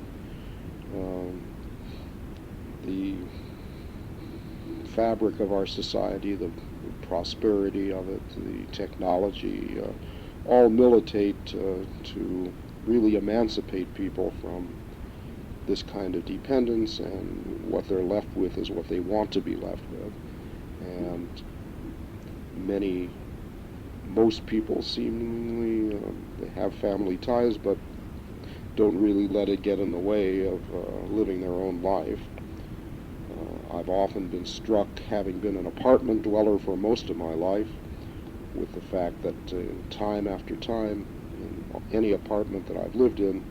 The fabric of our society, the prosperity of it, the technology, all militate to really emancipate people from this kind of dependence, and what they're left with is what they want to be left with. And most people seemingly have family ties, but don't really let it get in the way of living their own life. I've often been struck, having been an apartment dweller for most of my life, with the fact that time after time, in any apartment that I've lived in,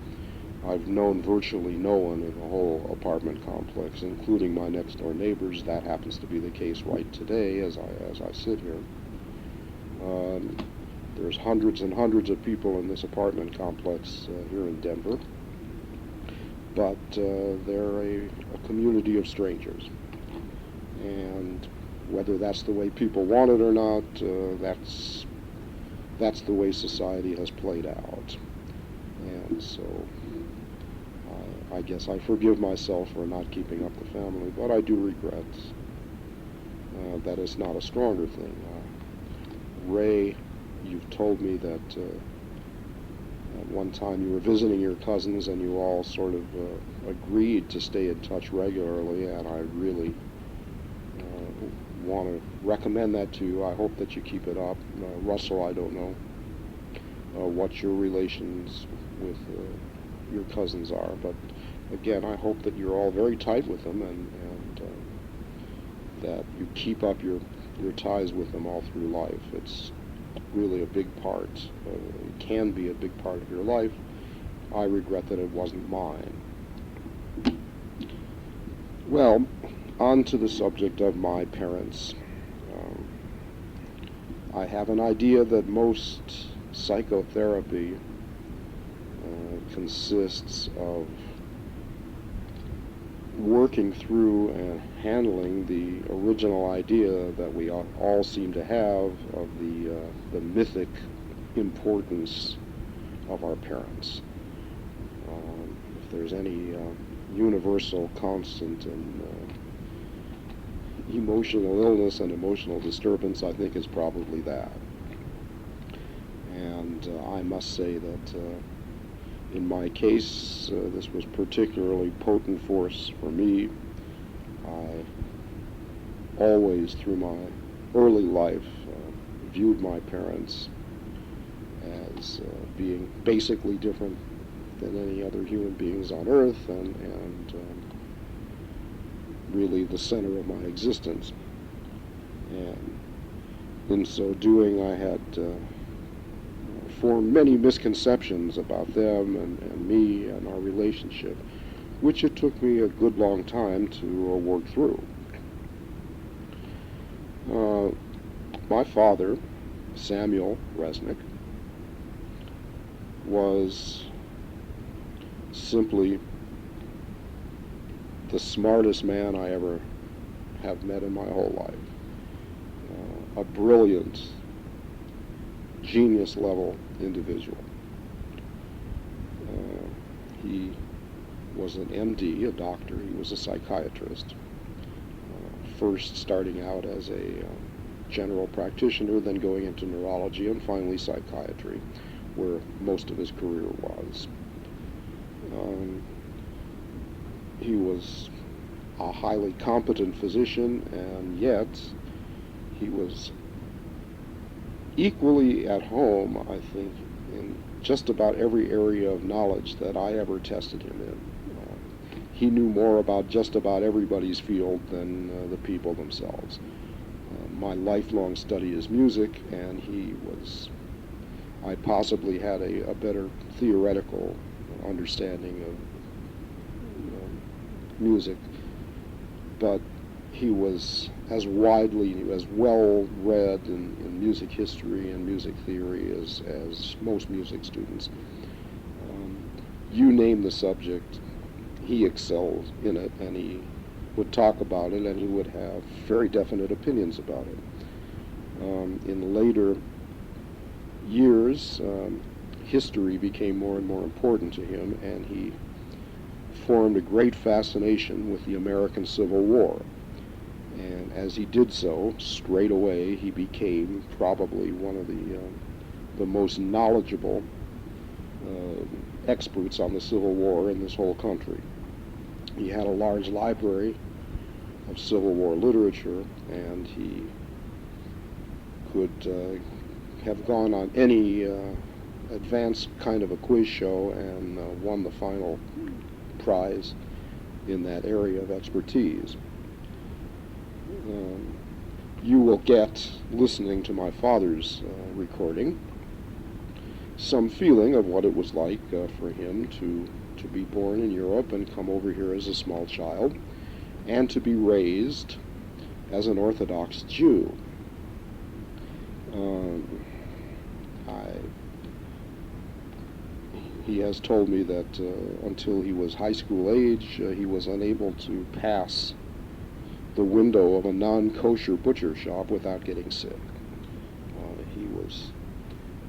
I've known virtually no one in the whole apartment complex, including my next-door neighbors. That happens to be the case right today as I sit here. There's hundreds and hundreds of people in this apartment complex here in Denver. but they're a community of strangers. And whether that's the way people want it or not, that's the way society has played out. And so I guess I forgive myself for not keeping up the family, but I do regret that it's not a stronger thing. Ray, you've told me that at one time you were visiting your cousins and you all sort of agreed to stay in touch regularly, and I really want to recommend that to you. I hope that you keep it up. Russell, I don't know what your relations with your cousins are, but again, I hope that you're all very tight with them and that you keep up your ties with them all through life. It's really a big part. It can be a big part of your life. I regret that it wasn't mine. Well, on to the subject of my parents. I have an idea that most psychotherapy consists of working through and handling the original idea that we all seem to have of the mythic importance of our parents. If there's any universal constant in emotional illness and emotional disturbance, I think it's probably that. And I must say that in my case, this was particularly potent force for me. I always, through my early life, viewed my parents as being basically different than any other human beings on earth, and really the center of my existence. And in so doing, I had formed many misconceptions about them and me and our relationship, which it took me a good long time to work through. My father, Samuel Reznick, was simply the smartest man I ever have met in my whole life. A brilliant, genius-level individual. He was an MD, a doctor. He was a psychiatrist. First starting out as a general practitioner, then going into neurology, and finally psychiatry, where most of his career was. He was a highly competent physician, and yet he was equally at home, I think, in just about every area of knowledge that I ever tested him in. He knew more about just about everybody's field than the people themselves. My lifelong study is music, and I possibly had a better theoretical understanding of music, but he was as well read in music history and music theory as most music students. You name the subject, he excelled in it, and he would talk about it, and he would have very definite opinions about it. In later years, history became more and more important to him, and he formed a great fascination with the American Civil War. And as he did so, straight away, he became probably one of the most knowledgeable experts on the Civil War in this whole country. He had a large library of Civil War literature, and he could have gone on any advanced kind of a quiz show and won the final prize in that area of expertise. You will get, listening to my father's recording, some feeling of what it was like for him to be born in Europe and come over here as a small child, and to be raised as an Orthodox Jew. he has told me that until he was high school age, he was unable to pass the window of a non-kosher butcher shop without getting sick. He was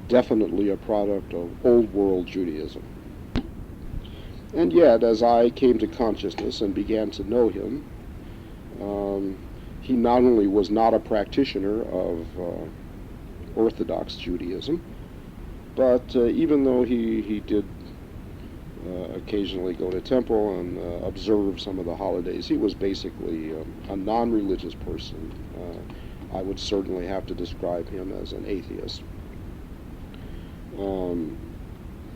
definitely a product of old world Judaism. And yet, as I came to consciousness and began to know him, he not only was not a practitioner of Orthodox Judaism, but even though he did occasionally go to temple and observe some of the holidays, he was basically a non-religious person. I would certainly have to describe him as an atheist.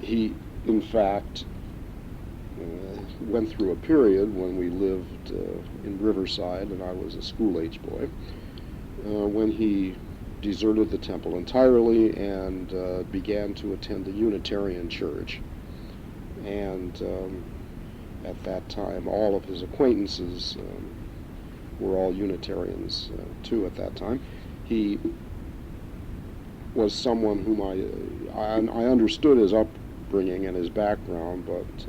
He, in fact, went through a period when we lived in Riverside and I was a school-age boy, when he deserted the temple entirely and began to attend the Unitarian Church. And at that time, all of his acquaintances were all Unitarians too at that time. He was someone whom I understood his upbringing and his background, but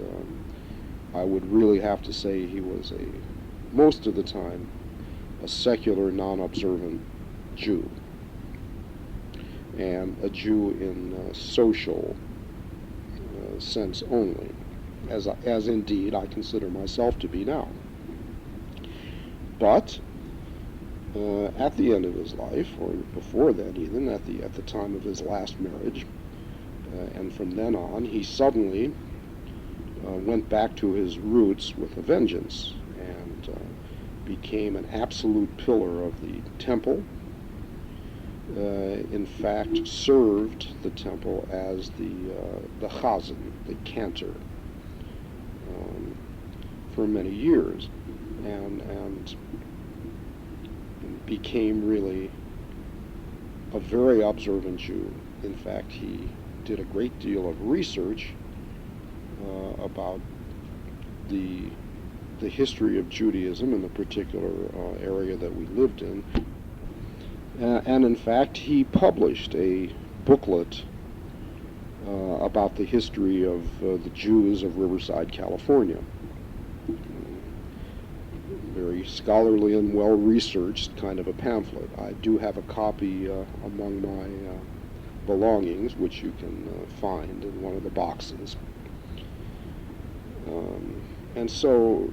I would really have to say he was most of the time, a secular, non-observant Jew, and a Jew in social sense only, as indeed I consider myself to be now. But at the end of his life, or before then even, at the time of his last marriage, and from then on, he suddenly went back to his roots with a vengeance and became an absolute pillar of the temple. In fact, served the temple as the chazan, the cantor, for many years, and became really a very observant Jew. In fact, he did a great deal of research about the history of Judaism in the particular area that we lived in. And in fact, he published a booklet about the history of the Jews of Riverside, California. Very scholarly and well-researched kind of a pamphlet. I do have a copy among my belongings, which you can find in one of the boxes. And so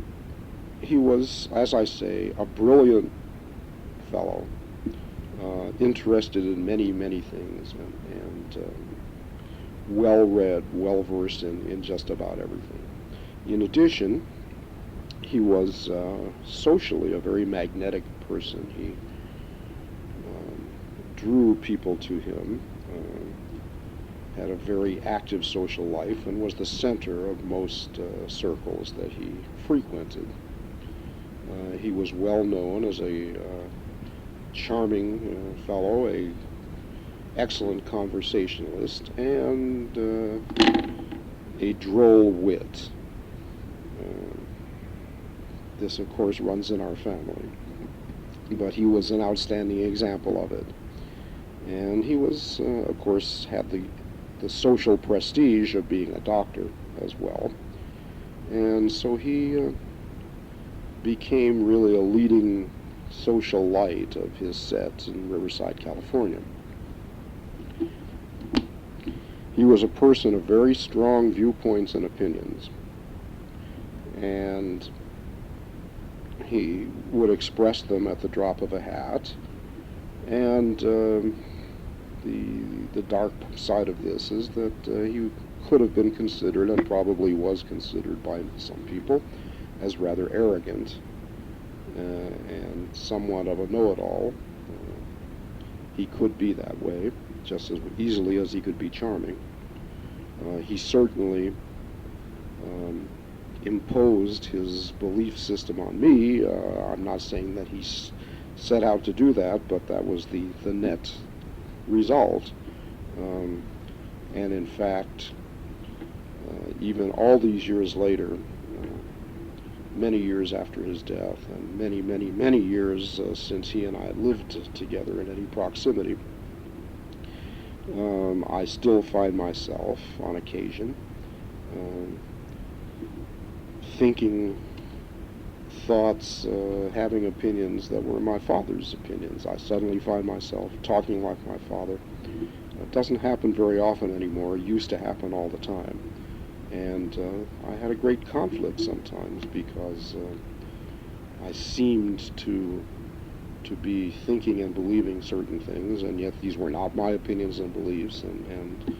he was, as I say, a brilliant fellow, interested in many, many things, and well-read, well-versed in just about everything. In addition, he was socially a very magnetic person. He drew people to him, had a very active social life, and was the center of most circles that he frequented. He was well known as a charming fellow, a excellent conversationalist, and a droll wit. This, of course, runs in our family, but he was an outstanding example of it. And he was, of course, had the social prestige of being a doctor as well. And so he became really a leading social light of his set in Riverside, California. He was a person of very strong viewpoints and opinions, and he would express them at the drop of a hat. And the dark side of this is that he could have been considered, and probably was considered by some people, as rather arrogant and somewhat of a know-it-all. He could be that way just as easily as he could be charming. He certainly imposed his belief system on me. I'm not saying that he set out to do that, but that was the net result. And in fact, even all these years later, many years after his death, and many, many, many years since he and I lived together in any proximity, I still find myself, on occasion, um, thinking thoughts, having opinions that were my father's opinions. I suddenly find myself talking like my father. It doesn't happen very often anymore. It used to happen all the time. And I had a great conflict sometimes because I seemed to be thinking and believing certain things, and yet these were not my opinions and beliefs, and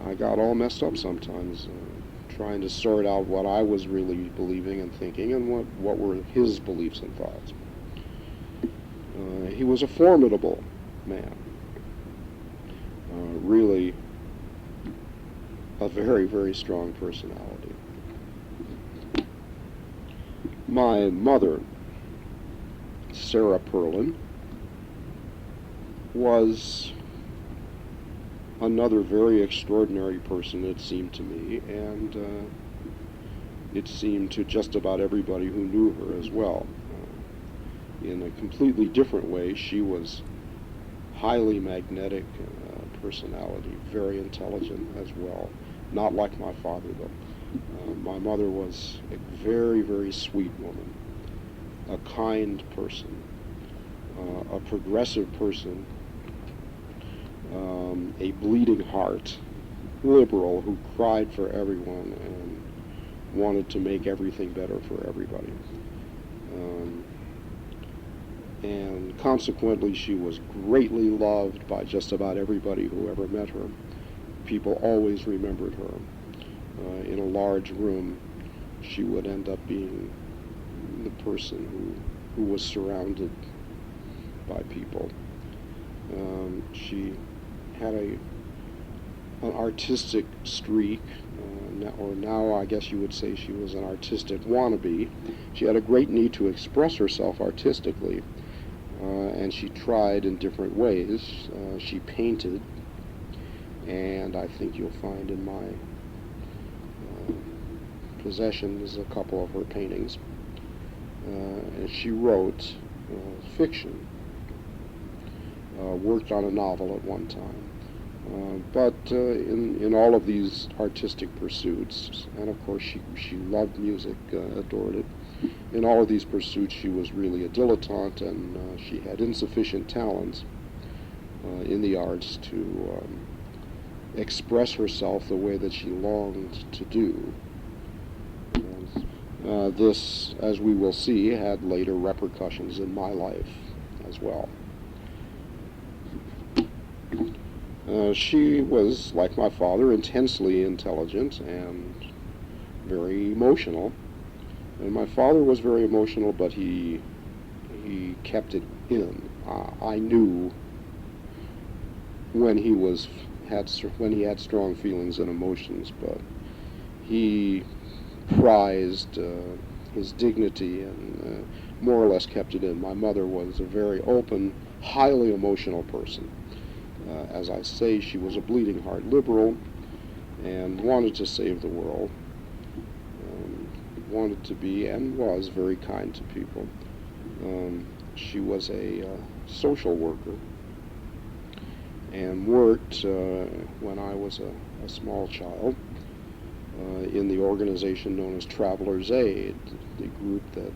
I got all messed up sometimes, trying to sort out what I was really believing and thinking and what were his beliefs and thoughts. He was a formidable man, really a very, very strong personality. My mother, Sarah Perlin, was another very extraordinary person, it seemed to me, and it seemed to just about everybody who knew her as well. In a completely different way, she was highly magnetic personality, very intelligent as well. Not like my father, though. My mother was a very, very sweet woman, a kind person, a progressive person, a bleeding heart, liberal who cried for everyone and wanted to make everything better for everybody. And consequently, she was greatly loved by just about everybody who ever met her. People always remembered her. In a large room, she would end up being the person who was surrounded by people. She had an artistic streak, or now I guess you would say she was an artistic wannabe. She had a great need to express herself artistically, and she tried in different ways. She painted, and I think you'll find in my possession is a couple of her paintings. And she wrote fiction, worked on a novel at one time. But in all of these artistic pursuits, and of course she loved music, adored it, in all of these pursuits she was really a dilettante, and she had insufficient talent in the arts to express herself the way that she longed to do. This, as we will see, had later repercussions in my life as well. She was, like my father, intensely intelligent and very emotional. And my father was very emotional, but he kept it in. I knew when he had strong feelings and emotions, but he prized his dignity and more or less kept it in. My mother was a very open, highly emotional person. As I say, she was a bleeding heart liberal and wanted to save the world, wanted to be and was very kind to people. She was a social worker and worked when I was a small child in the organization known as Travelers Aid, the group that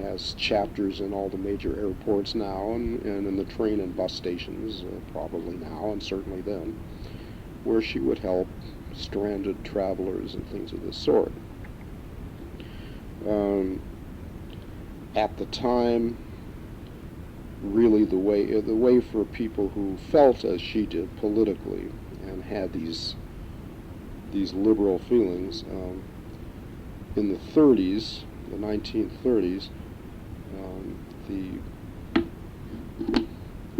has chapters in all the major airports now and in the train and bus stations, probably now and certainly then, where she would help stranded travelers and things of this sort. At the time, really the way for people who felt as she did politically and had these liberal feelings, in the 30s, the 1930s,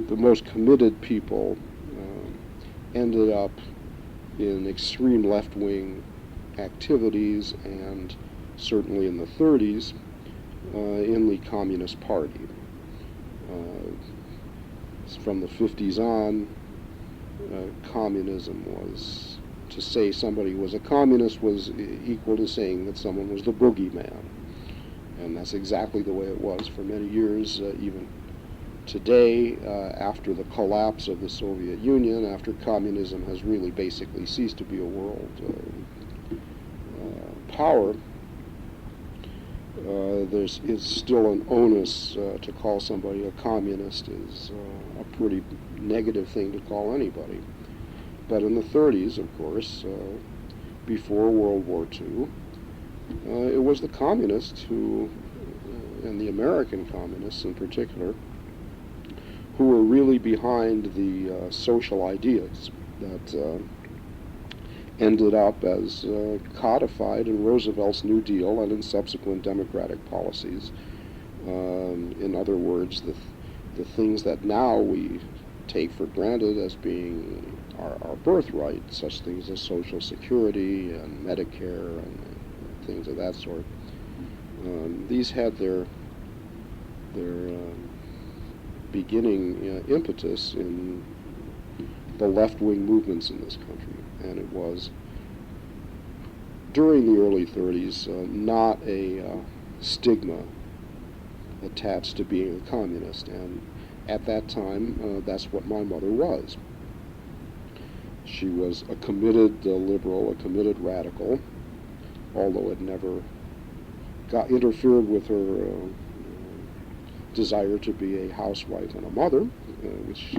the most committed people ended up in extreme left-wing activities, and certainly in the 30s, in the Communist Party. From the 50s on, communism was, to say somebody was a communist was equal to saying that someone was the boogeyman. And that's exactly the way it was for many years, even today, after the collapse of the Soviet Union, after communism has really basically ceased to be a world power, there's is still an onus to call somebody a communist is a pretty negative thing to call anybody. But in the 30s, of course, before World War II, it was the communists who, and the American communists in particular, who were really behind the social ideas that ended up as codified in Roosevelt's New Deal and in subsequent democratic policies. In other words, the things that now we take for granted as being our birthright, such things as Social Security and Medicare and things of that sort. These had their beginning impetus in the left-wing movements in this country, and it was during the early 30s not a stigma attached to being a communist, and at that time that's what my mother was. She was a committed liberal, a committed radical, although it never got interfered with her desire to be a housewife and a mother, which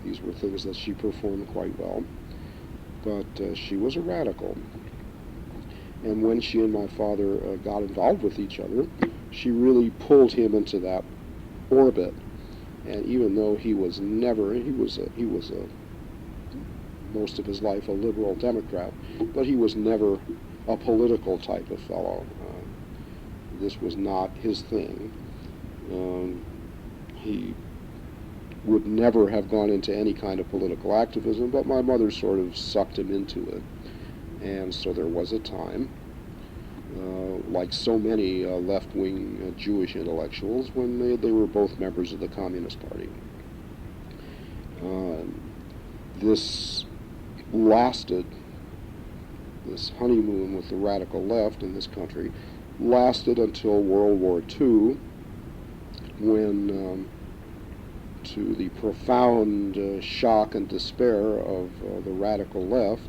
these were things that she performed quite well. But she was a radical. And when she and my father got involved with each other, she really pulled him into that orbit. And even though he was most of his life a liberal Democrat, but he was never a political type of fellow. This was not his thing. He would never have gone into any kind of political activism, but my mother sort of sucked him into it. And so there was a time, like so many left-wing Jewish intellectuals, when they were both members of the Communist Party. This honeymoon with the radical left in this country lasted until World War II, when, to the profound shock and despair of the radical left,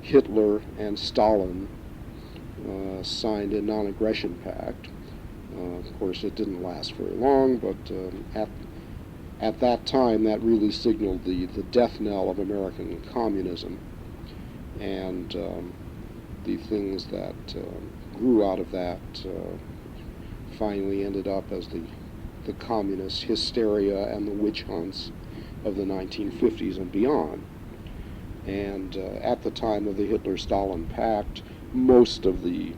Hitler and Stalin signed a non-aggression pact. Of course, it didn't last very long, but at that time, that really signaled the death knell of American communism, and the things that grew out of that finally ended up as the communist hysteria and the witch hunts of the 1950s and beyond. And at the time of the Hitler-Stalin pact, most of the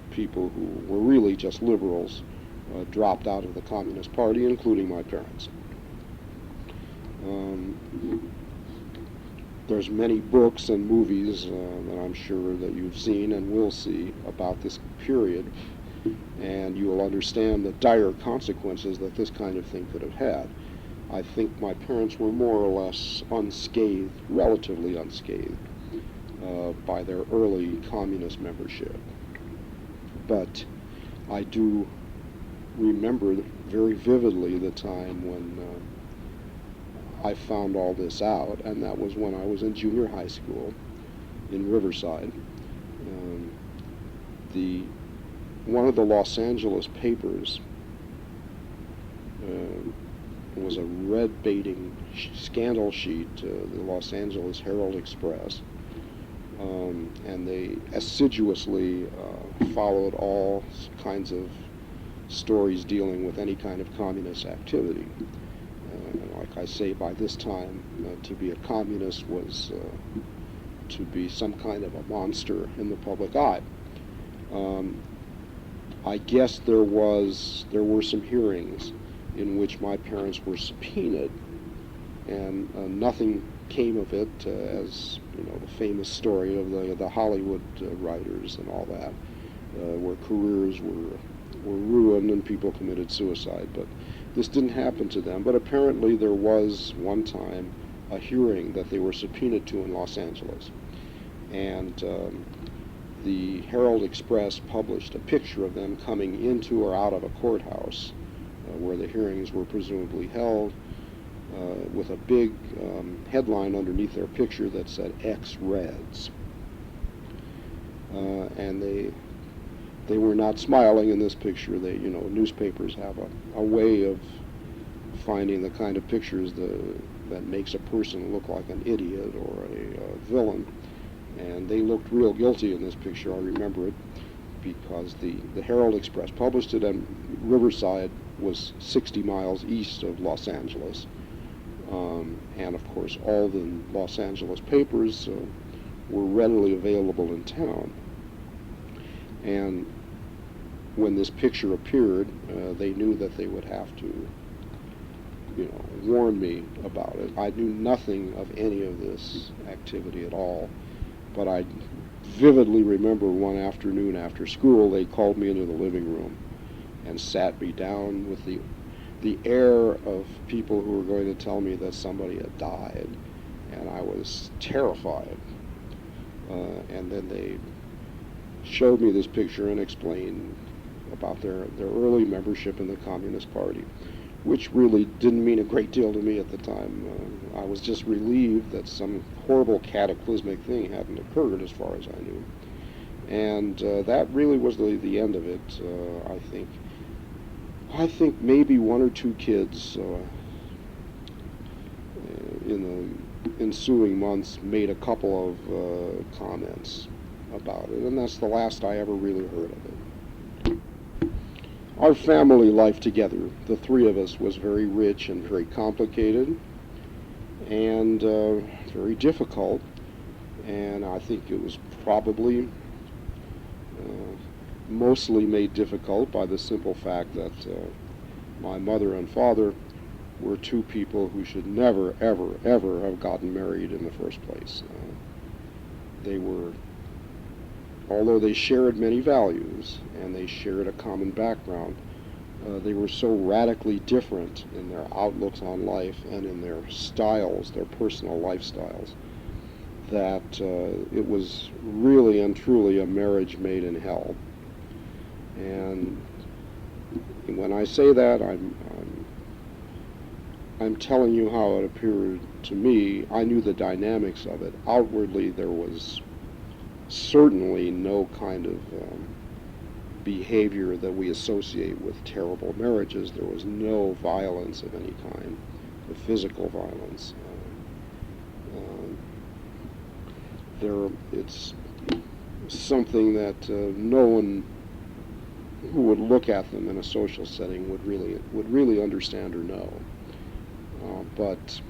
people who were really just liberals dropped out of the Communist Party, including my parents. There's many books and movies that I'm sure that you've seen and will see about this period, and you will understand the dire consequences that this kind of thing could have had. I think my parents were more or less unscathed, relatively unscathed, by their early communist membership. But I do remember very vividly the time when I found all this out, and that was when I was in junior high school in Riverside. One of the Los Angeles papers was a red baiting scandal sheet, the Los Angeles Herald-Express, and they assiduously followed all kinds of stories dealing with any kind of communist activity. Like I say, by this time, to be a communist was to be some kind of a monster in the public eye. I guess there were some hearings in which my parents were subpoenaed, and nothing came of it, as you know, the famous story of the Hollywood writers and all that, where careers were ruined and people committed suicide. But this didn't happen to them. But apparently there was one time a hearing that they were subpoenaed to in Los Angeles, and the Herald-Express published a picture of them coming into or out of a courthouse where the hearings were presumably held, with a big headline underneath their picture that said "Ex-Reds." and they were not smiling in this picture. They, newspapers have a way of finding the kind of pictures that makes a person look like an idiot or a villain. And they looked real guilty in this picture. I remember it because the Herald Express published it, and Riverside was 60 miles east of Los Angeles. And of course, all the Los Angeles papers were readily available in town. And when this picture appeared, they knew that they would have to, warn me about it. I knew nothing of any of this activity at all, but I vividly remember one afternoon after school, they called me into the living room and sat me down with the air of people who were going to tell me that somebody had died, and I was terrified. And then they showed me this picture and explained about their early membership in the Communist Party, which really didn't mean a great deal to me at the time. I was just relieved that some horrible cataclysmic thing hadn't occurred as far as I knew. And that really was the end of it, I think. I think maybe one or two kids in the ensuing months made a couple of comments about it, and that's the last I ever really heard of it. Our family life together, the three of us, was very rich and very complicated and very difficult, and I think it was probably mostly made difficult by the simple fact that my mother and father were two people who should never, ever, ever have gotten married in the first place. They were, although they shared many values and they shared a common background, they were so radically different in their outlooks on life and in their styles, their personal lifestyles, that it was really and truly a marriage made in hell. And when I say that, I'm telling you how it appeared to me. I knew the dynamics of it. Outwardly, there was certainly no kind of behavior that we associate with terrible marriages. There was no violence of any kind, the physical violence. It's something that no one who would look at them in a social setting would really understand or know. But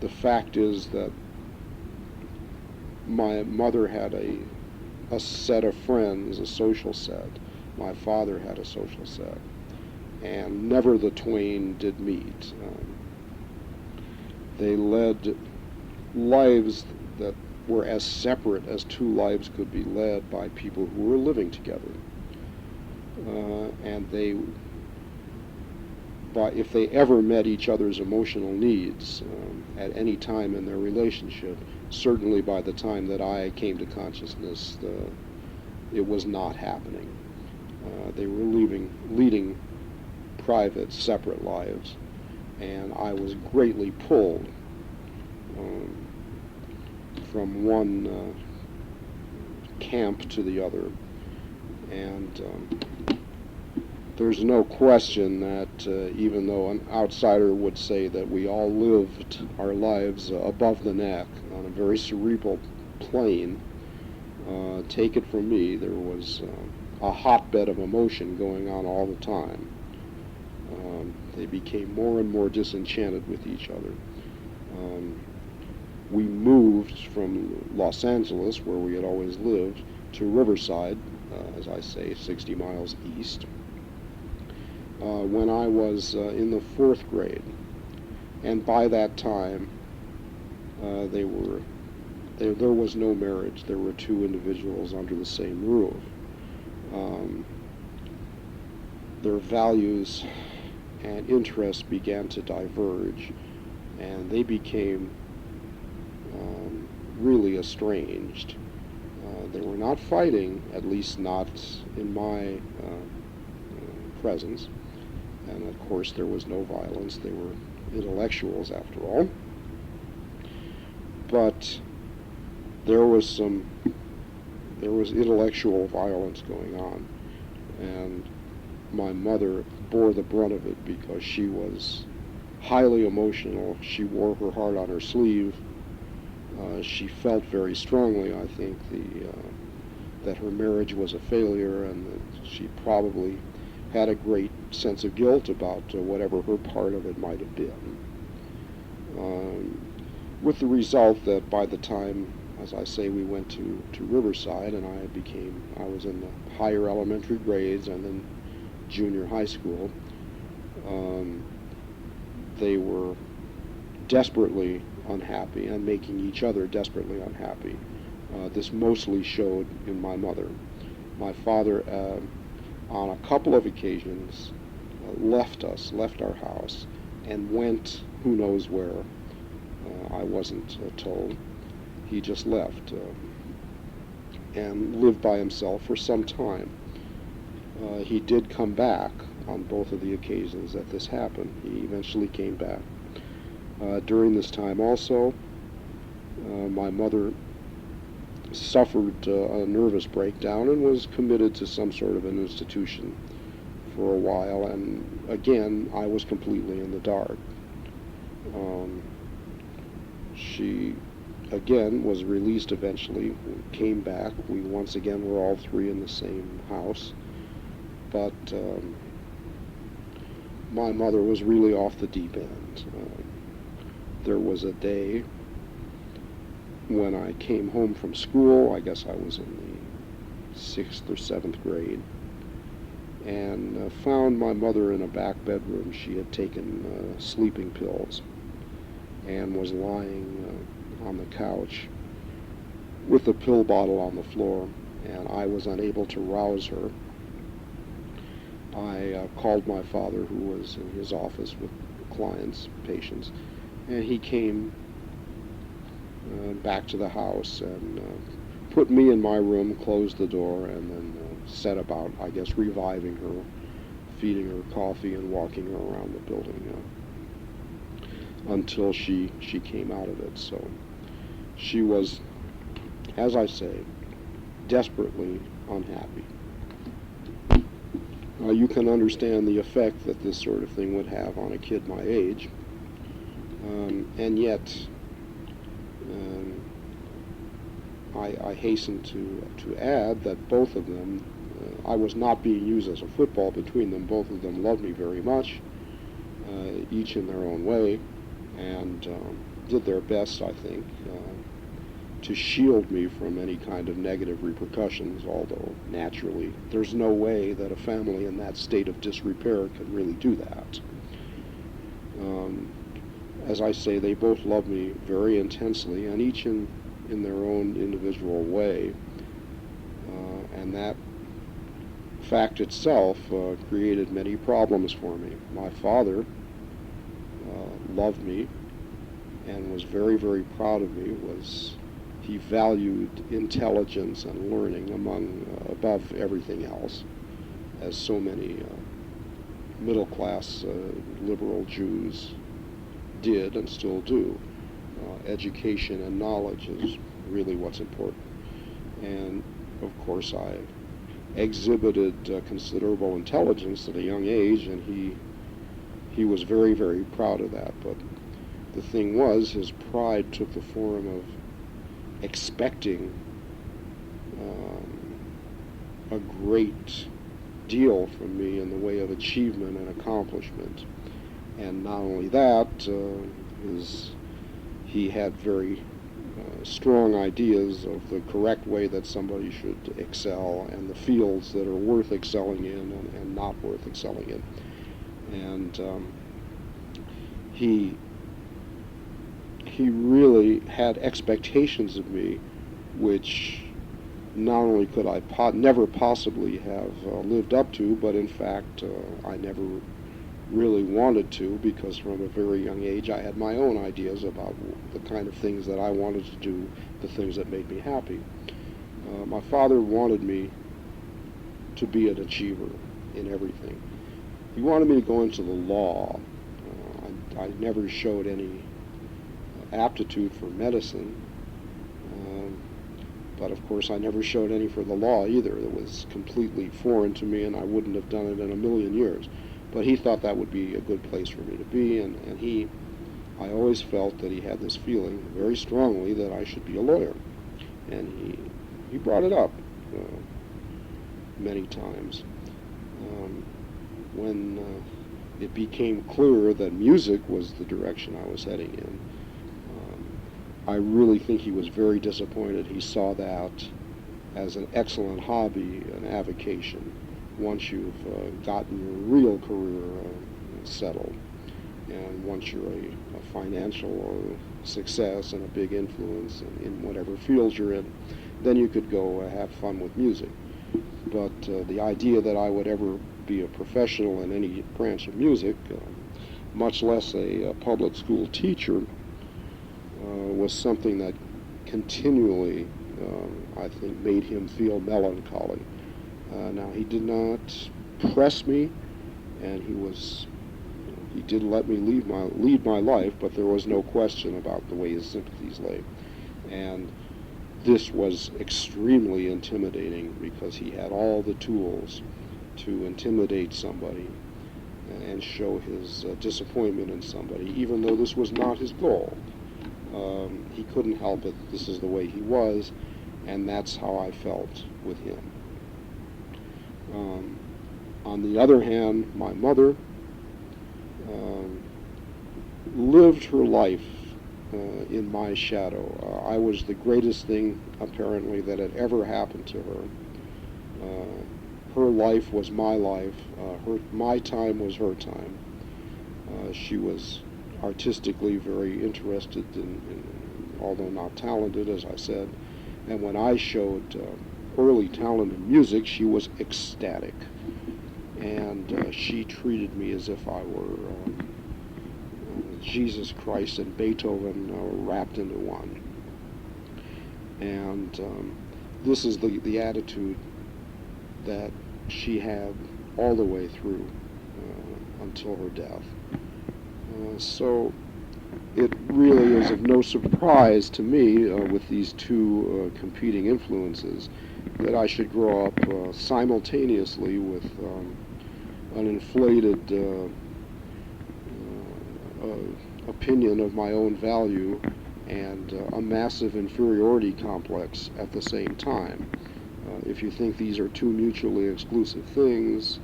the fact is that my mother had a set of friends, a social set. My father had a social set, and never the twain did meet. They led lives that were as separate as two lives could be led by people who were living together. And if they ever met each other's emotional needs at any time in their relationship, certainly by the time that I came to consciousness, it was not happening. They were leading private, separate lives, and I was greatly pulled from one camp to the other. And there's no question that even though an outsider would say that we all lived our lives above the neck on a very cerebral plane, take it from me, there was a hotbed of emotion going on all the time. They became more and more disenchanted with each other. We moved from Los Angeles, where we had always lived, to Riverside, as I say, 60 miles east, when I was in the 4th grade. And by that time, there was no marriage. There were two individuals under the same roof. Their values and interests began to diverge, and they became really estranged. They were not fighting, at least not in my presence, and of course there was no violence. They were intellectuals after all. But there was some there was intellectual violence going on, and my mother bore the brunt of it because she was highly emotional. She wore her heart on her sleeve. She felt very strongly, I think, that her marriage was a failure, and that she probably had a great sense of guilt about whatever her part of it might have been. With the result that by the time, as I say, we went to Riverside, and I was in the higher elementary grades and then junior high school, they were desperately unhappy and making each other desperately unhappy. This mostly showed in my mother. My father, on a couple of occasions, left our house, and went who knows where. I wasn't told. He just left and lived by himself for some time. He did come back on both of the occasions that this happened. He eventually came back. During this time also, my mother suffered a nervous breakdown and was committed to some sort of an institution for a while, and again, I was completely in the dark. She, again, was released eventually, came back. We once again were all three in the same house, but my mother was really off the deep end. There was a day when I came home from school. I guess I was in the 6th or 7th grade, and found my mother in a back bedroom. She had taken sleeping pills and was lying on the couch with the pill bottle on the floor, and I was unable to rouse her. I called my father, who was in his office with clients, patients, and he came back to the house and put me in my room, closed the door, and then set about, I guess, reviving her, feeding her coffee and walking her around the building until she came out of it. So she was, as I say, desperately unhappy. You can understand the effect that this sort of thing would have on a kid my age, and yet I hasten to add that both of them, I was not being used as a football between them. Both of them loved me very much, each in their own way, and did their best, I think, to shield me from any kind of negative repercussions, although naturally there's no way that a family in that state of disrepair can really do that. As I say, they both loved me very intensely, and each in their own individual way, and that fact itself created many problems for me. My father loved me and was very, very proud of me. He valued intelligence and learning above everything else, as so many middle-class liberal Jews did and still do. Education and knowledge is really what's important. And of course I exhibited considerable intelligence at a young age, and he was very, very proud of that. But the thing was, his pride took the form of expecting a great deal from me in the way of achievement and accomplishment. And not only that, he had very strong ideas of the correct way that somebody should excel, and the fields that are worth excelling in and not worth excelling in. And he really had expectations of me which not only could I never possibly have lived up to, but in fact I never really wanted to, because from a very young age I had my own ideas about the kind of things that I wanted to do, the things that made me happy. My father wanted me to be an achiever in everything. He wanted me to go into the law. I never showed any aptitude for medicine, But of course, I never showed any for the law either. It was completely foreign to me, and I wouldn't have done it in a million years. But he thought that would be a good place for me to be, and I always felt that he had this feeling very strongly that I should be a lawyer. And he brought it up many times. When it became clear that music was the direction I was heading in, I really think he was very disappointed. He saw that as an excellent hobby, an avocation, once you've gotten your real career settled, and once you're a financial success and a big influence in whatever field you're in, then you could go have fun with music. But the idea that I would ever be a professional in any branch of music, much less a public school teacher, was something that continually, I think, made him feel melancholy. Now, he did not press me, and he did let me lead my life, but there was no question about the way his sympathies lay. And this was extremely intimidating because he had all the tools to intimidate somebody and show his disappointment in somebody, even though this was not his goal. He couldn't help it. This is the way he was, and that's how I felt with him. On the other hand, my mother lived her life in my shadow. I was the greatest thing, apparently, that had ever happened to her. Her life was my life. My time was her time. She was artistically very interested in, although not talented, as I said. And when I showed early talent in music, she was ecstatic. And she treated me as if I were Jesus Christ and Beethoven wrapped into one. And this is the attitude that she had all the way through until her death. So it really is of no surprise to me, with these two competing influences, that I should grow up simultaneously with an inflated opinion of my own value and a massive inferiority complex at the same time. If you think these are two mutually exclusive things,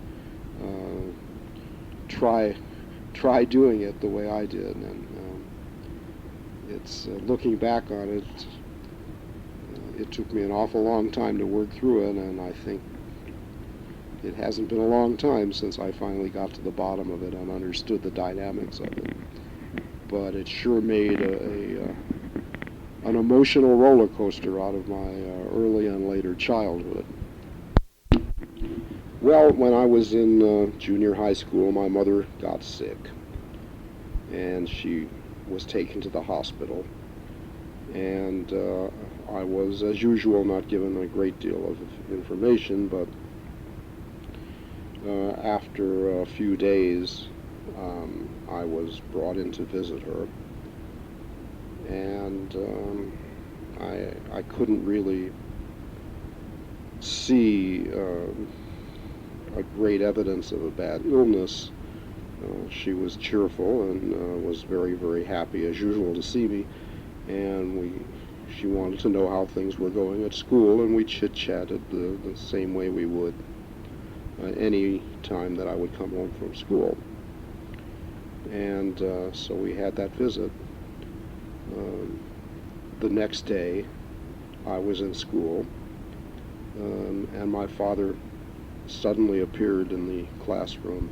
try doing it the way I did. And it's looking back on it, it took me an awful long time to work through it, and I think it hasn't been a long time since I finally got to the bottom of it and understood the dynamics of it. But it sure made an emotional roller coaster out of my early and later childhood. Well, when I was in junior high school, my mother got sick, and she was taken to the hospital. And I was, as usual, not given a great deal of information, but after a few days, I was brought in to visit her, and I couldn't really see a great evidence of a bad illness. She was cheerful and was very, very happy as usual to see me, and she wanted to know how things were going at school, and we chit-chatted the same way we would any time that I would come home from school. And so we had that visit. The next day, I was in school, and my father suddenly appeared in the classroom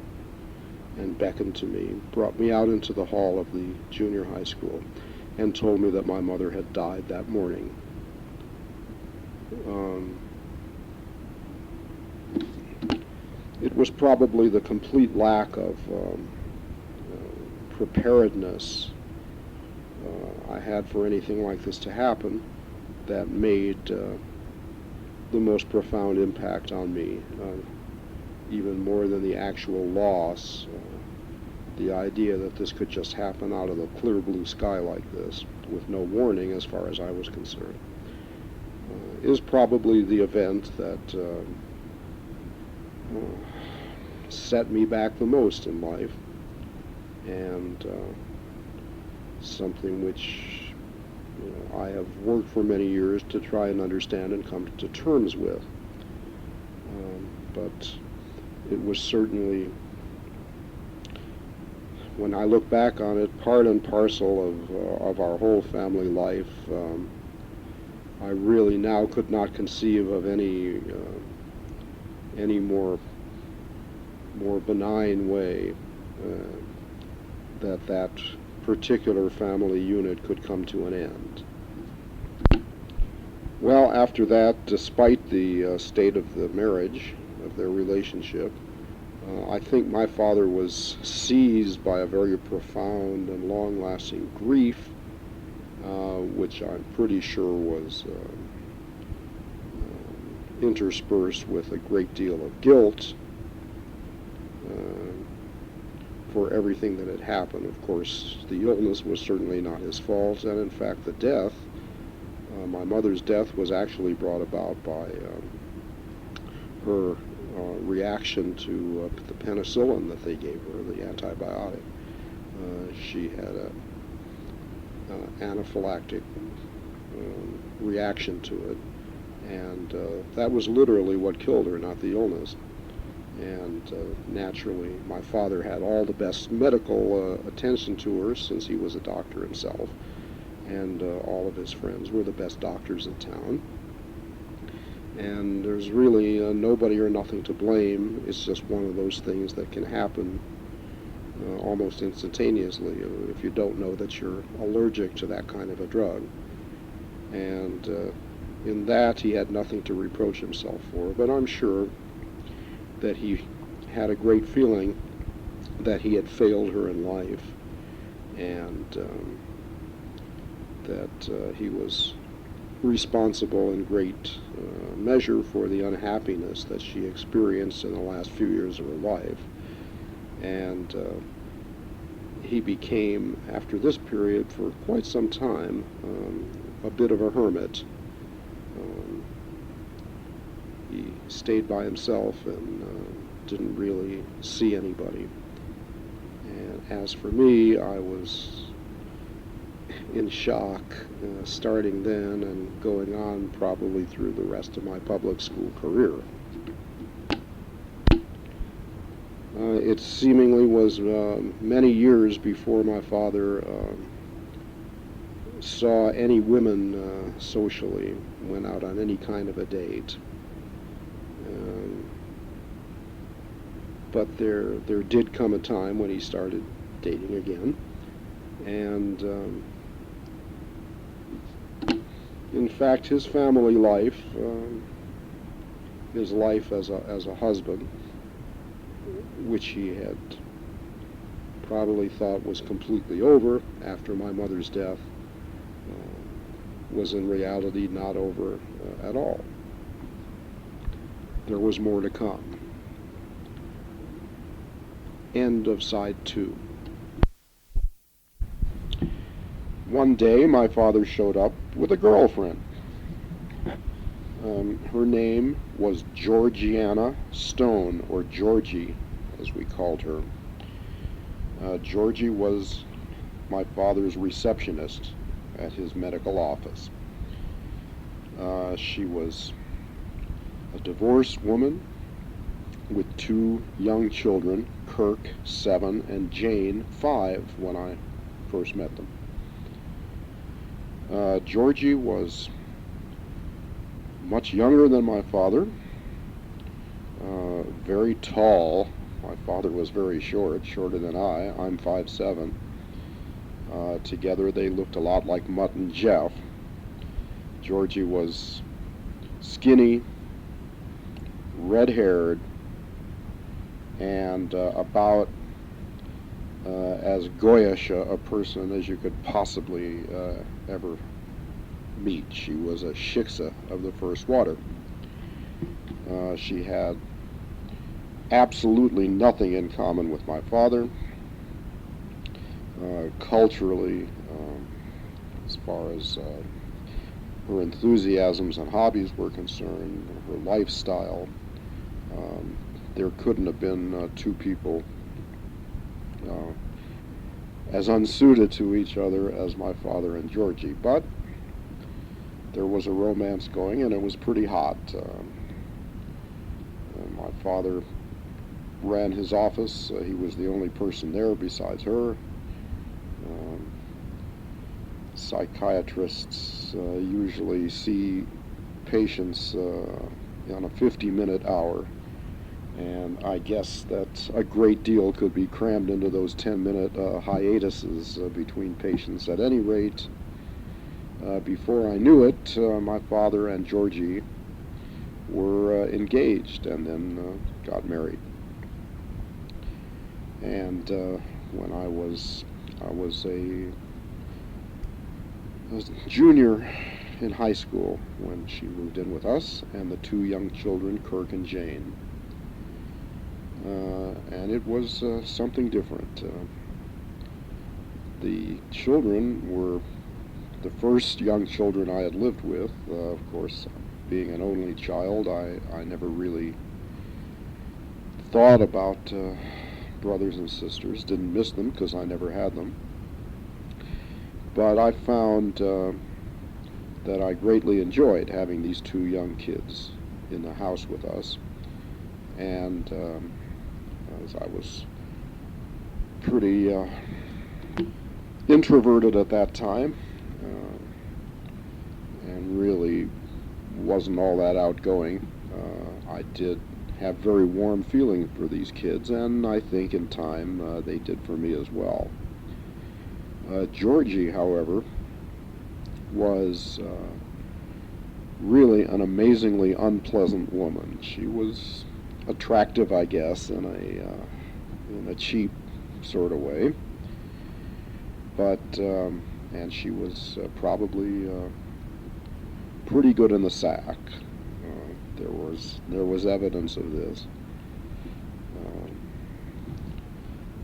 and beckoned to me, brought me out into the hall of the junior high school, and told me that my mother had died that morning. It was probably the complete lack of preparedness I had for anything like this to happen that made the most profound impact on me, even more than the actual loss. The idea that this could just happen out of the clear blue sky like this, with no warning as far as I was concerned. is probably the event that set me back the most in life, and something which I have worked for many years to try and understand and come to terms with. But it was certainly, when I look back on it, part and parcel of our whole family life. I really now could not conceive of any more benign way that particular family unit could come to an end. Well, after that, despite the state of the marriage, of their relationship, I think my father was seized by a very profound and long-lasting grief, which I'm pretty sure was interspersed with a great deal of guilt for everything that had happened. Of course, the illness was certainly not his fault, and in fact the death, my mother's death, was actually brought about by her reaction to the penicillin that they gave her, the antibiotic. She had an anaphylactic reaction to it, and that was literally what killed her, not the illness. And naturally, my father had all the best medical attention to her, since he was a doctor himself, and all of his friends were the best doctors in town. And there's really nobody or nothing to blame. It's just one of those things that can happen almost instantaneously if you don't know that you're allergic to that kind of a drug. And in that, he had nothing to reproach himself for, but I'm sure that he had a great feeling that he had failed her in life, and that he was responsible in great measure for the unhappiness that she experienced in the last few years of her life. And he became, after this period, for quite some time, a bit of a hermit. He stayed by himself and didn't really see anybody. And as for me, I was in shock starting then and going on probably through the rest of my public school career. It seemingly was many years before my father saw any women socially, went out on any kind of a date. But there did come a time when he started dating again, and in fact, his family life, his life as a husband, which he had probably thought was completely over after my mother's death, was in reality not over at all. There was more to come. End of side 2. One day, my father showed up with a girlfriend. Her name was Georgiana Stone, or Georgie, as we called her. Georgie was my father's receptionist at his medical office. She was a divorced woman with 2 young children, Kirk, 7, and Jane, 5, when I first met them. Georgie was much younger than my father, very tall. My father was very short, shorter than I'm 5'7". Together they looked a lot like Mutt and Jeff. Georgie was skinny, red-haired, and about as goyish a person as you could possibly ever meet. She was a shiksa of the first water. She had absolutely nothing in common with my father. Culturally, as far as her enthusiasms and hobbies were concerned, her lifestyle. Um, there couldn't have been two people uh, as unsuited to each other as my father and Georgie. But there was a romance going, and it was pretty hot. My father ran his office. He was the only person there besides her. Psychiatrists usually see patients on a 50-minute hour, and I guess that a great deal could be crammed into those 10-minute hiatuses between patients. At any rate, before I knew it, my father and Georgie were engaged and then got married. And when I was a junior in high school when she moved in with us and the two young children, Kirk and Jane. And it was something different. The children were the first young children I had lived with. Of course, being an only child, I never really thought about brothers and sisters. Didn't miss them because I never had them. But I found that I greatly enjoyed having these two young kids in the house with us. And as I was pretty introverted at that time, and really wasn't all that outgoing, I did have very warm feeling for these kids, and I think in time they did for me as well. Georgie, however, was really an amazingly unpleasant woman. She was attractive, I guess, in a cheap sort of way, but and she was probably pretty good in the sack. There was evidence of this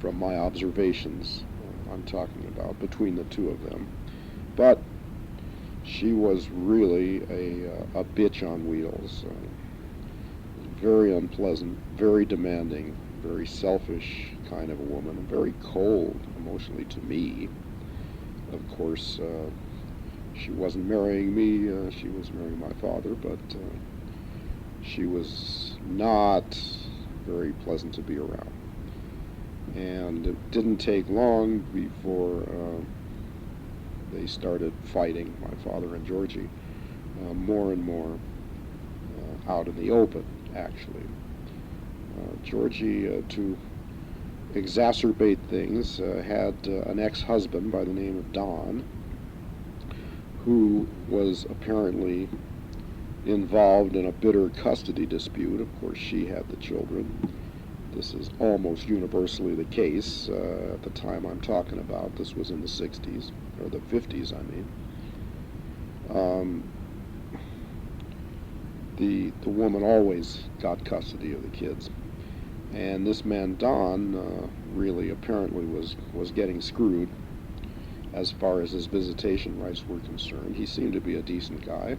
from my observations. I'm talking about between the two of them, but she was really a bitch on wheels. Very unpleasant, very demanding, very selfish kind of a woman, very cold emotionally to me. Of course, she wasn't marrying me, she was marrying my father, but she was not very pleasant to be around. And it didn't take long before they started fighting, my father and Georgie, more and more out in the open, actually. Georgie, to exacerbate things, had an ex-husband by the name of Don, who was apparently involved in a bitter custody dispute. Of course, she had the children. This is almost universally the case at the time I'm talking about. This was in the 60s, or the 50s, I mean. The woman always got custody of the kids. And this man, Don, really apparently was getting screwed as far as his visitation rights were concerned. He seemed to be a decent guy,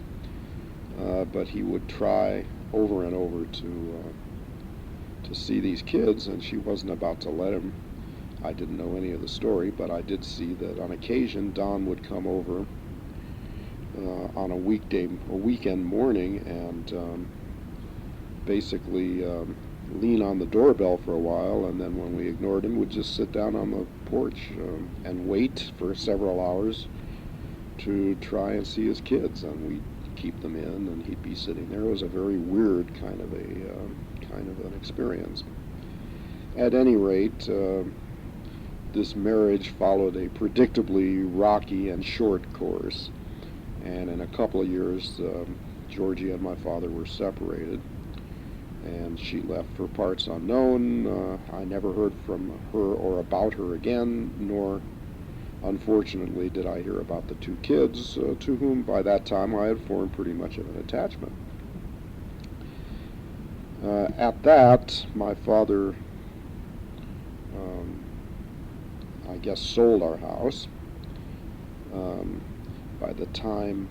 but he would try over and over to see these kids, and she wasn't about to let him. I didn't know any of the story, but I did see that on occasion Don would come over on a weekend morning and basically lean on the doorbell for a while, and then when we ignored him, would just sit down on the porch and wait for several hours to try and see his kids, and we'd keep them in, and he'd be sitting there. It was a very weird kind of an experience. At any rate, this marriage followed a predictably rocky and short course, and in a couple of years, Georgie and my father were separated, and she left for parts unknown. I never heard from her or about her again, nor, unfortunately, did I hear about the two kids, to whom by that time I had formed pretty much of an attachment. At that, my father, I guess, sold our house. By the time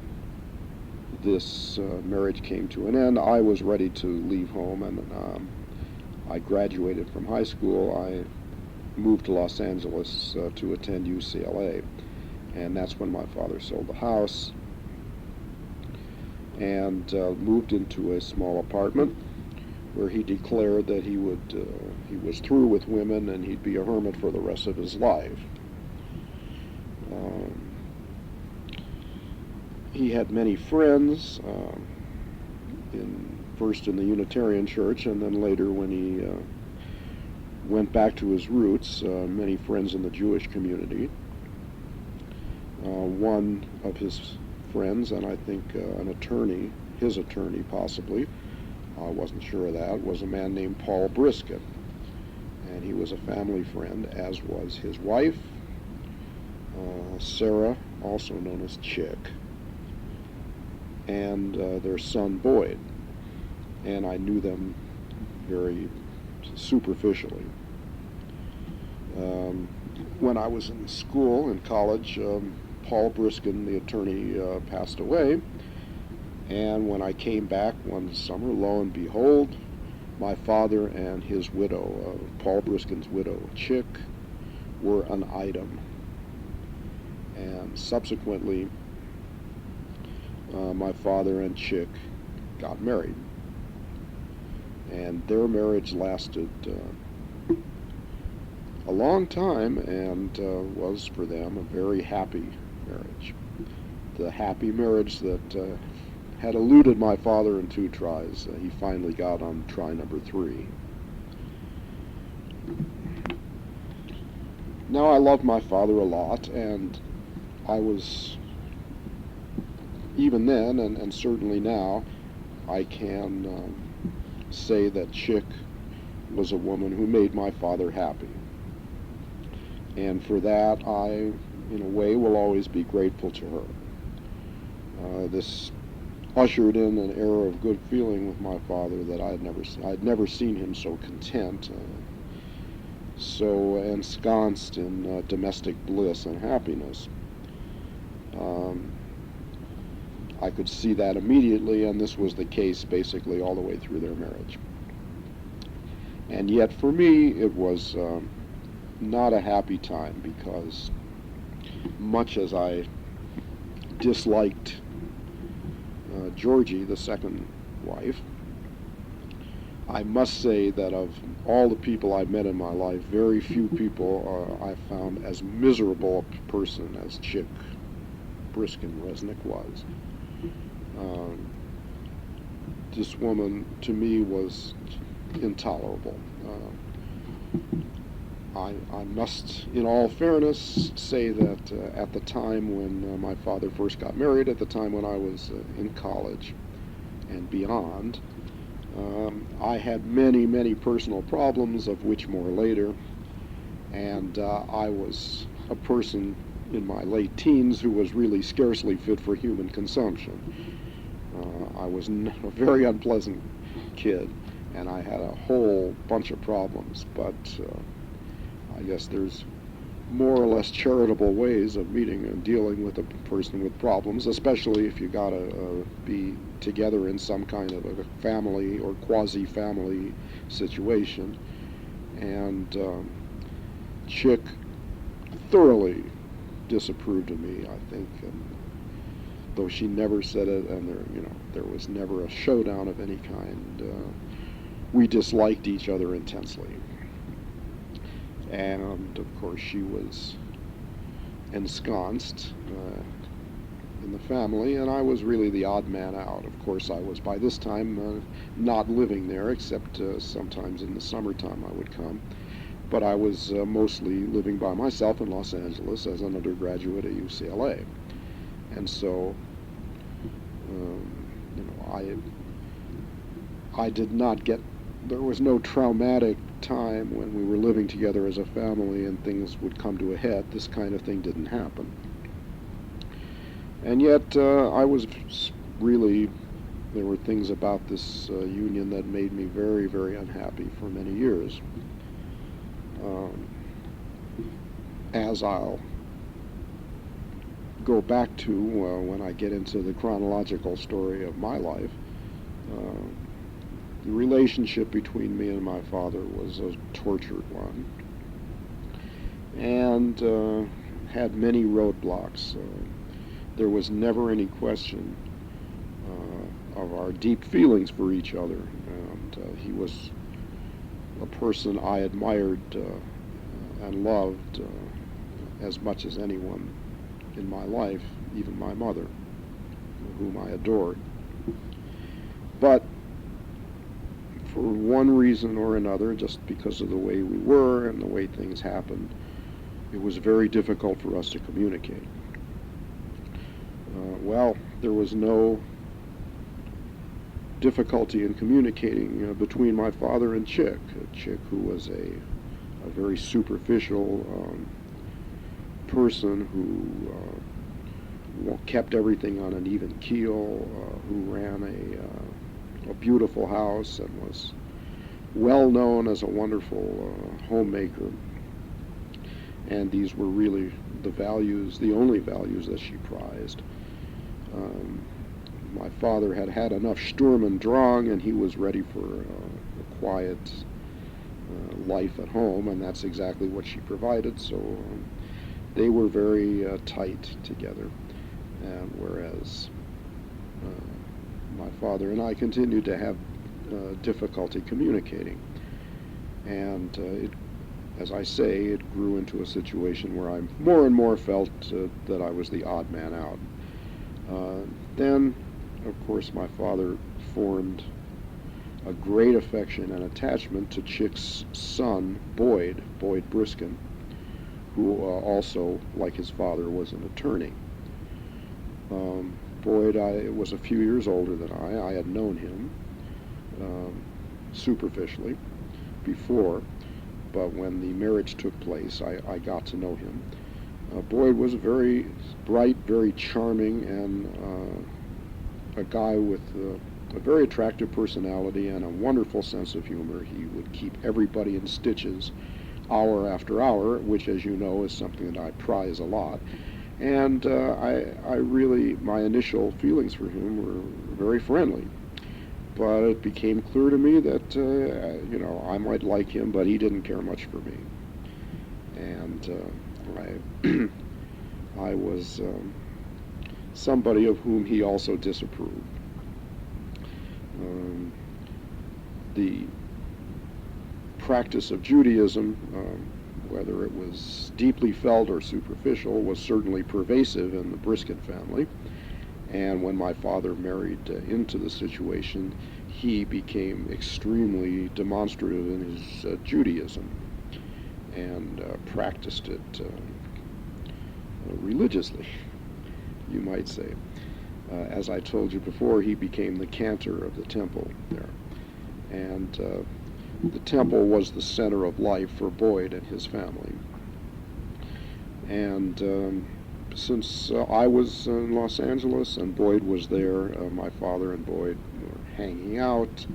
this marriage came to an end, I was ready to leave home, and I graduated from high school. I moved to Los Angeles to attend UCLA, and that's when my father sold the house and moved into a small apartment where he declared that he was through with women and he'd be a hermit for the rest of his life. He had many friends, first in the Unitarian Church, and then later when he went back to his roots, many friends in the Jewish community. One of his friends, and I think an attorney, his attorney possibly, I wasn't sure of that, was a man named Paul Brisket. And he was a family friend, as was his wife, Sarah, also known as Chick, and their son Boyd. And I knew them very superficially. When I was in school, in college, Paul Briskin, the attorney, passed away. And when I came back one summer, lo and behold, my father and his widow, Paul Briskin's widow, Chick, were an item. And subsequently, my father and Chick got married. And their marriage lasted a long time and was for them a very happy marriage. The happy marriage that had eluded my father in 2 tries. He finally got on try number 3. Now, I love my father a lot, and I was, even then, and certainly now, I can say that Chick was a woman who made my father happy. And for that, I, in a way, will always be grateful to her. This ushered in an era of good feeling with my father that I'd never seen him so content, so ensconced in domestic bliss and happiness. I could see that immediately, and this was the case basically all the way through their marriage. And yet for me, it was not a happy time, because much as I disliked Georgie, the second wife, I must say that of all the people I've met in my life, very few people I found as miserable a person as Chick Briskin Reznick was. This woman, to me, was intolerable. I must, in all fairness, say that at the time when my father first got married, at the time when I was in college and beyond, I had many, many personal problems, of which more later, and I was a person in my late teens who was really scarcely fit for human consumption. I was a very unpleasant kid, and I had a whole bunch of problems, but I guess there's more or less charitable ways of meeting and dealing with a person with problems, especially if you gotta be together in some kind of a family or quasi-family situation. And Chick thoroughly disapproved of me, I think, and though she never said it, and there was never a showdown of any kind, we disliked each other intensely. And of course she was ensconced in the family, and I was really the odd man out. Of course, I was by this time not living there, except sometimes in the summertime I would come. But I was mostly living by myself in Los Angeles as an undergraduate at UCLA. And so, I did not get, there was no traumatic time when we were living together as a family and things would come to a head. This kind of thing didn't happen. And yet, I was really, there were things about this union that made me very, very unhappy for many years. As I'll go back to when I get into the chronological story of my life. Uh, the relationship between me and my father was a tortured one, and had many roadblocks. There was never any question of our deep feelings for each other, and he was a person I admired and loved as much as anyone in my life, even my mother, whom I adored. But for one reason or another, just because of the way we were and the way things happened, it was very difficult for us to communicate. Well, there was no difficulty in communicating between my father and Chick. Chick, who was a very superficial person who kept everything on an even keel, who ran a beautiful house and was well known as a wonderful homemaker. And these were really the values, the only values that she prized. My father had had enough Sturm und Drang, and he was ready for a quiet life at home, and that's exactly what she provided. So they were very tight together, and whereas my father and I continued to have difficulty communicating, and as I say, it grew into a situation where I more and more felt that I was the odd man out. Then, of course, my father formed a great affection and attachment to Chick's son, Boyd Briskin, who also, like his father, was an attorney. Boyd was a few years older than I. I had known him superficially before, but when the marriage took place, I got to know him. Boyd was very bright, very charming, and a guy with a very attractive personality and a wonderful sense of humor. He would keep everybody in stitches hour after hour, which, as you know, is something that I prize a lot. And I really, my initial feelings for him were very friendly. But it became clear to me that, I might like him, but he didn't care much for me. And I was somebody of whom he also disapproved. The practice of Judaism, whether it was deeply felt or superficial, was certainly pervasive in the Briskin family. And when my father married into the situation, he became extremely demonstrative in his Judaism and practiced it religiously, you might say. As I told you before, he became the cantor of the temple there. And the temple was the center of life for Boyd and his family. And since I was in Los Angeles and Boyd was there, my father and Boyd were hanging out,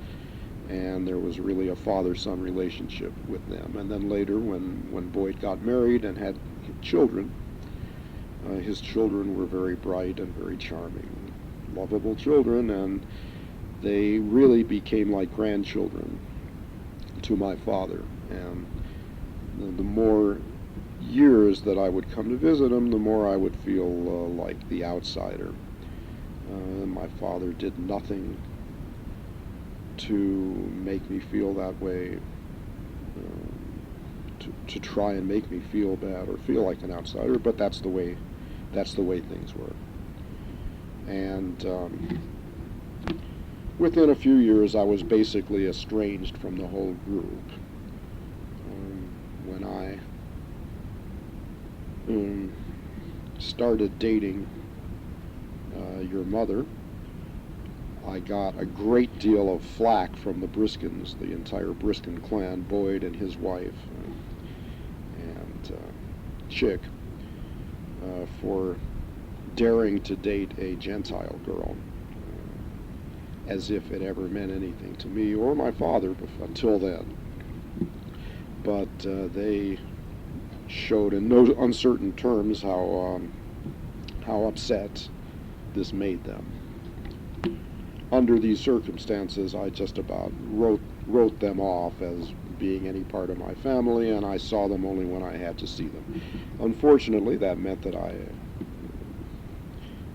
and there was really a father-son relationship with them. And then later, when Boyd got married and had children, his children were very bright and very charming, lovable children, and they really became like grandchildren to my father. And the more years that I would come to visit him, the more I would feel like the outsider. My father did nothing to make me feel that way, to try and make me feel bad or feel like an outsider, but that's the way things were. And within a few years, I was basically estranged from the whole group. When I started dating your mother, I got a great deal of flack from the Briskins, the entire Briskin clan, Boyd and his wife, and Chick, for daring to date a Gentile girl, as if it ever meant anything to me or my father until then. But they showed in no uncertain terms how how upset this made them. Under these circumstances, I just about wrote them off as being any part of my family, and I saw them only when I had to see them. Unfortunately, that meant that I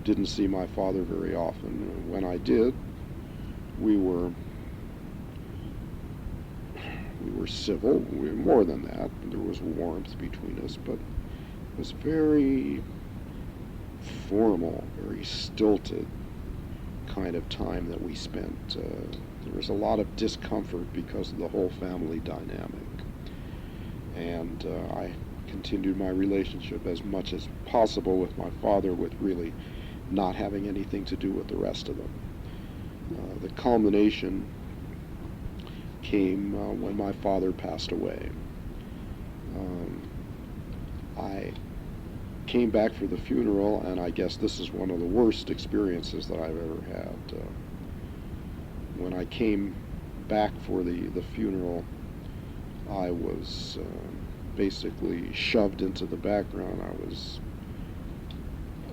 didn't see my father very often. When I did, we were civil. More than that, there was warmth between us, but it was very formal, very stilted kind of time that we spent. There was a lot of discomfort because of the whole family dynamic, and I continued my relationship as much as possible with my father, with really not having anything to do with the rest of them. The culmination came when my father passed away. I came back for the funeral, and I guess this is one of the worst experiences that I've ever had. When I came back for the funeral, I was basically shoved into the background.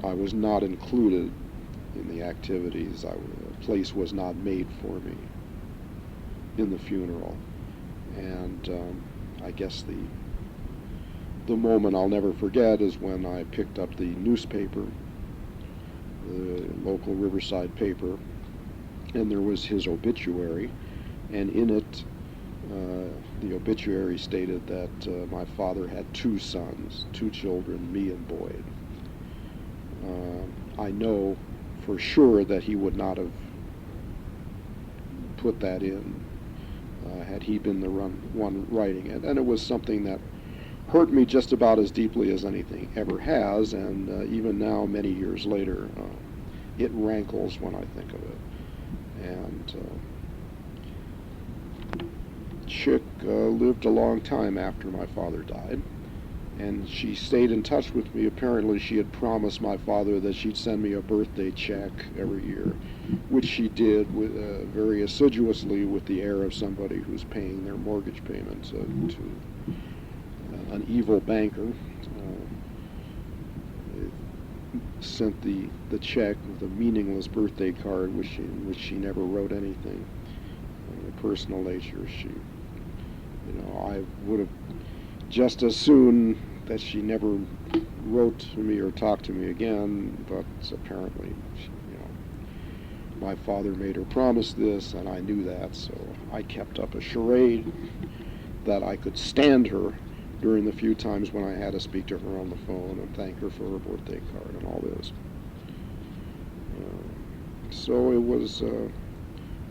I was not included in the activities. A place was not made for me in the funeral, and I guess the moment I'll never forget is when I picked up the newspaper, the local Riverside paper, and there was his obituary, and in it the obituary stated that my father had two sons, two children, me and Boyd. I know for sure that he would not have put that in had he been the one writing it, and it was something that hurt me just about as deeply as anything ever has, and even now, many years later, it rankles when I think of it. And Chick lived a long time after my father died, and she stayed in touch with me. Apparently she had promised my father that she'd send me a birthday check every year, which she did very assiduously, with the air of somebody who's paying their mortgage payments to an evil banker. Sent the check with a meaningless birthday card, in which she never wrote anything of a personal nature. I would have just as soon that she never wrote to me or talked to me again, but apparently, my father made her promise this, and I knew that, so I kept up a charade that I could stand her during the few times when I had to speak to her on the phone and thank her for her birthday card and all this. So it was,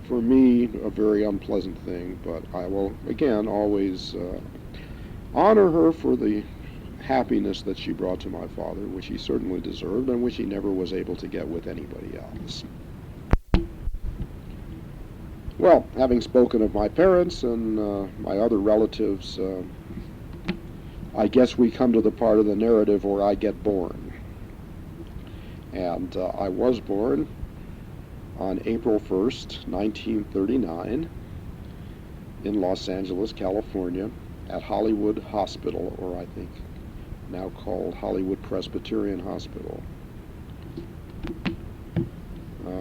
for me, a very unpleasant thing, but I will, again, always honor her for the happiness that she brought to my father, which he certainly deserved, and which he never was able to get with anybody else. Well, having spoken of my parents and my other relatives, I guess we come to the part of the narrative where I get born. And I was born on April 1st, 1939, in Los Angeles, California, at Hollywood Hospital, or I think now called Hollywood Presbyterian Hospital.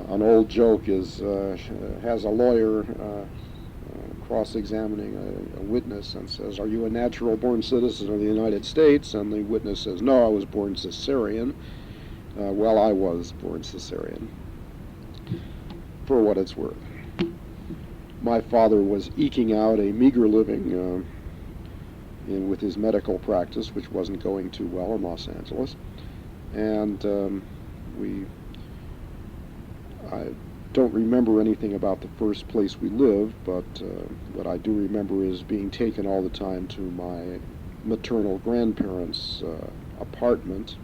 An old joke is has a lawyer cross-examining a witness and says, "Are you a natural-born citizen of the United States?" And the witness says, "No, I was born cesarean." Well, I was born cesarean, for what it's worth. My father was eking out a meager living with his medical practice, which wasn't going too well in Los Angeles, and I don't remember anything about the first place we lived, but what I do remember is being taken all the time to my maternal grandparents' apartment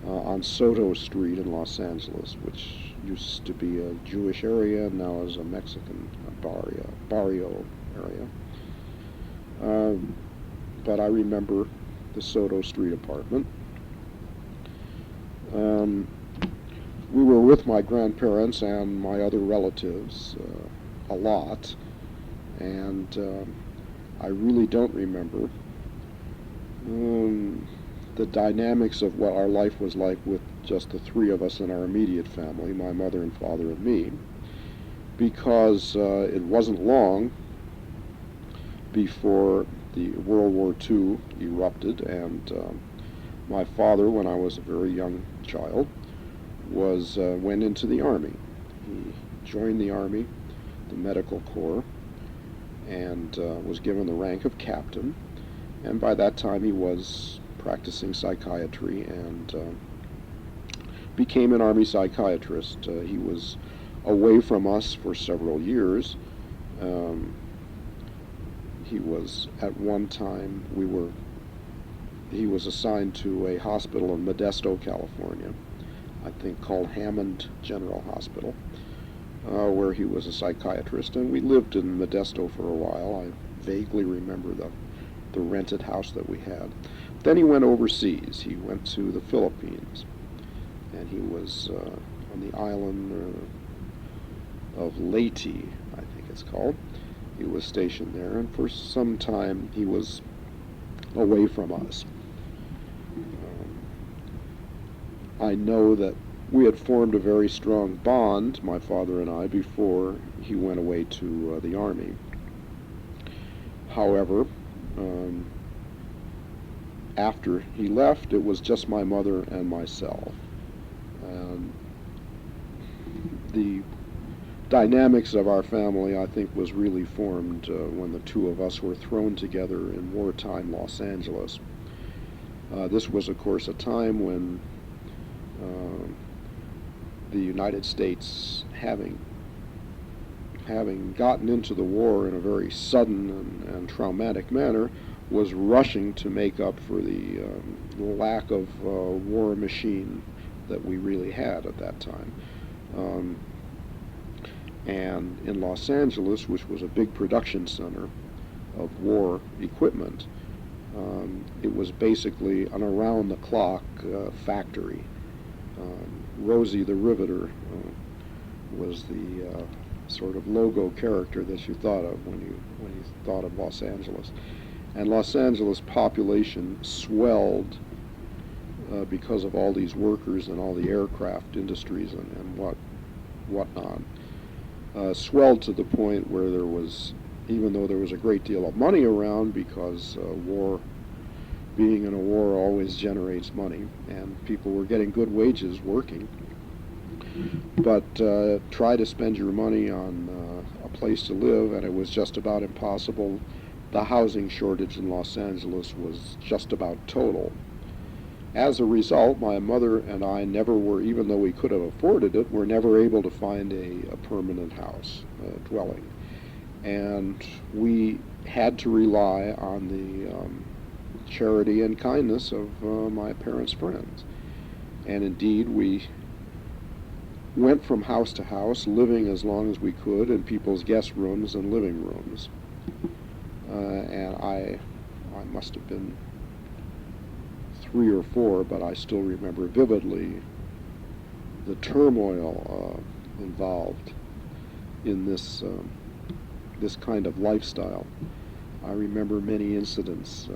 on Soto Street in Los Angeles, which used to be a Jewish area and now is a Mexican barrio area. But I remember the Soto Street apartment. We were with my grandparents and my other relatives a lot, and I really don't remember the dynamics of what our life was like with just the three of us in our immediate family, my mother and father and me, because it wasn't long before the World War II erupted, and my father, when I was a very young child, went into the Army. He joined the Army, the Medical Corps, and was given the rank of captain. And by that time he was practicing psychiatry and became an Army psychiatrist. He was away from us for several years. He was, at one time, he was assigned to a hospital in Modesto, California, I think called Hammond General Hospital, where he was a psychiatrist, and we lived in Modesto for a while. I vaguely remember the rented house that we had. Then he went overseas. He went to the Philippines, and he was on the island of Leyte, I think it's called. He was stationed there, and for some time he was away from us. I know that we had formed a very strong bond, my father and I, before he went away to the Army. However, after he left, it was just my mother and myself. The dynamics of our family, I think, was really formed when the two of us were thrown together in wartime Los Angeles. This was, of course, a time when the United States, having gotten into the war in a very sudden and traumatic manner, was rushing to make up for the lack of war machine that we really had at that time. And in Los Angeles, which was a big production center of war equipment, it was basically an around-the-clock factory. Rosie the Riveter was the sort of logo character that you thought of when you thought of Los Angeles. And Los Angeles population swelled because of all these workers and all the aircraft industries and whatnot. Swelled to the point where there was, even though there was a great deal of money around, because being in a war always generates money, and people were getting good wages working. But try to spend your money on a place to live, and it was just about impossible. The housing shortage in Los Angeles was just about total. As a result, my mother and I never were, even though we could have afforded it, were never able to find a permanent house, dwelling. And we had to rely on the charity and kindness of my parents' friends. And indeed, we went from house to house, living as long as we could in people's guest rooms and living rooms. And I must have been 3 or 4, but I still remember vividly the turmoil involved in this kind of lifestyle. I remember many incidents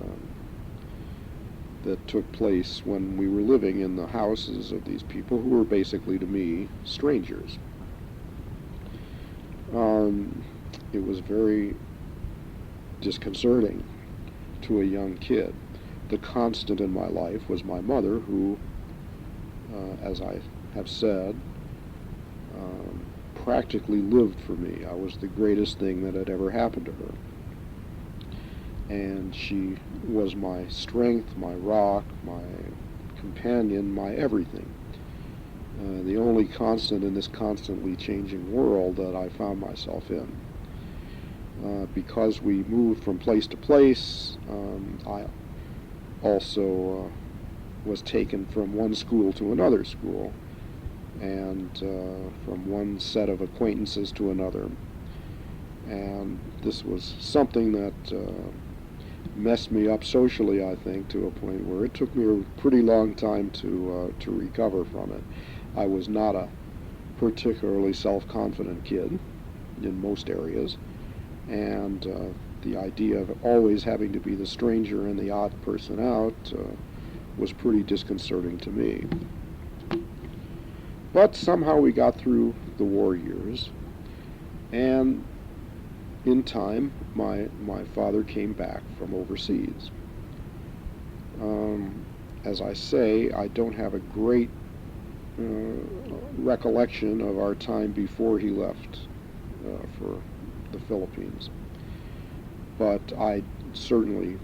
that took place when we were living in the houses of these people who were basically, to me, strangers. It was very disconcerting to a young kid. The constant in my life was my mother, who, as I have said, practically lived for me. I was the greatest thing that had ever happened to her. And she was my strength, my rock, my companion, my everything. The only constant in this constantly changing world that I found myself in. Because we moved from place to place, I also was taken from one school to another school, and from one set of acquaintances to another. And this was something that messed me up socially, I think, to a point where it took me a pretty long time to recover from it. I was not a particularly self-confident kid in most areas, and the idea of always having to be the stranger and the odd person out was pretty disconcerting to me. But somehow we got through the war years, and in time, my father came back from overseas. Um, as I say, I don't have a great recollection of our time before he left for the Philippines, but I certainly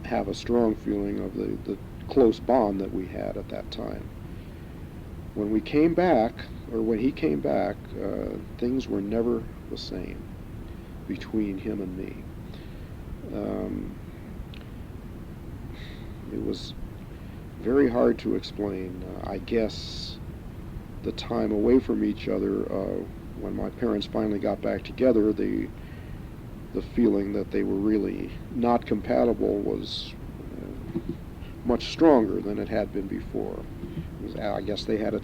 have a strong feeling of the close bond that we had at that time. When we came back, or when he came back, things were never the same between him and me. Um, it was very hard to explain. I guess the time away from each other, when my parents finally got back together, the feeling that they were really not compatible was much stronger than it had been before. I guess they had a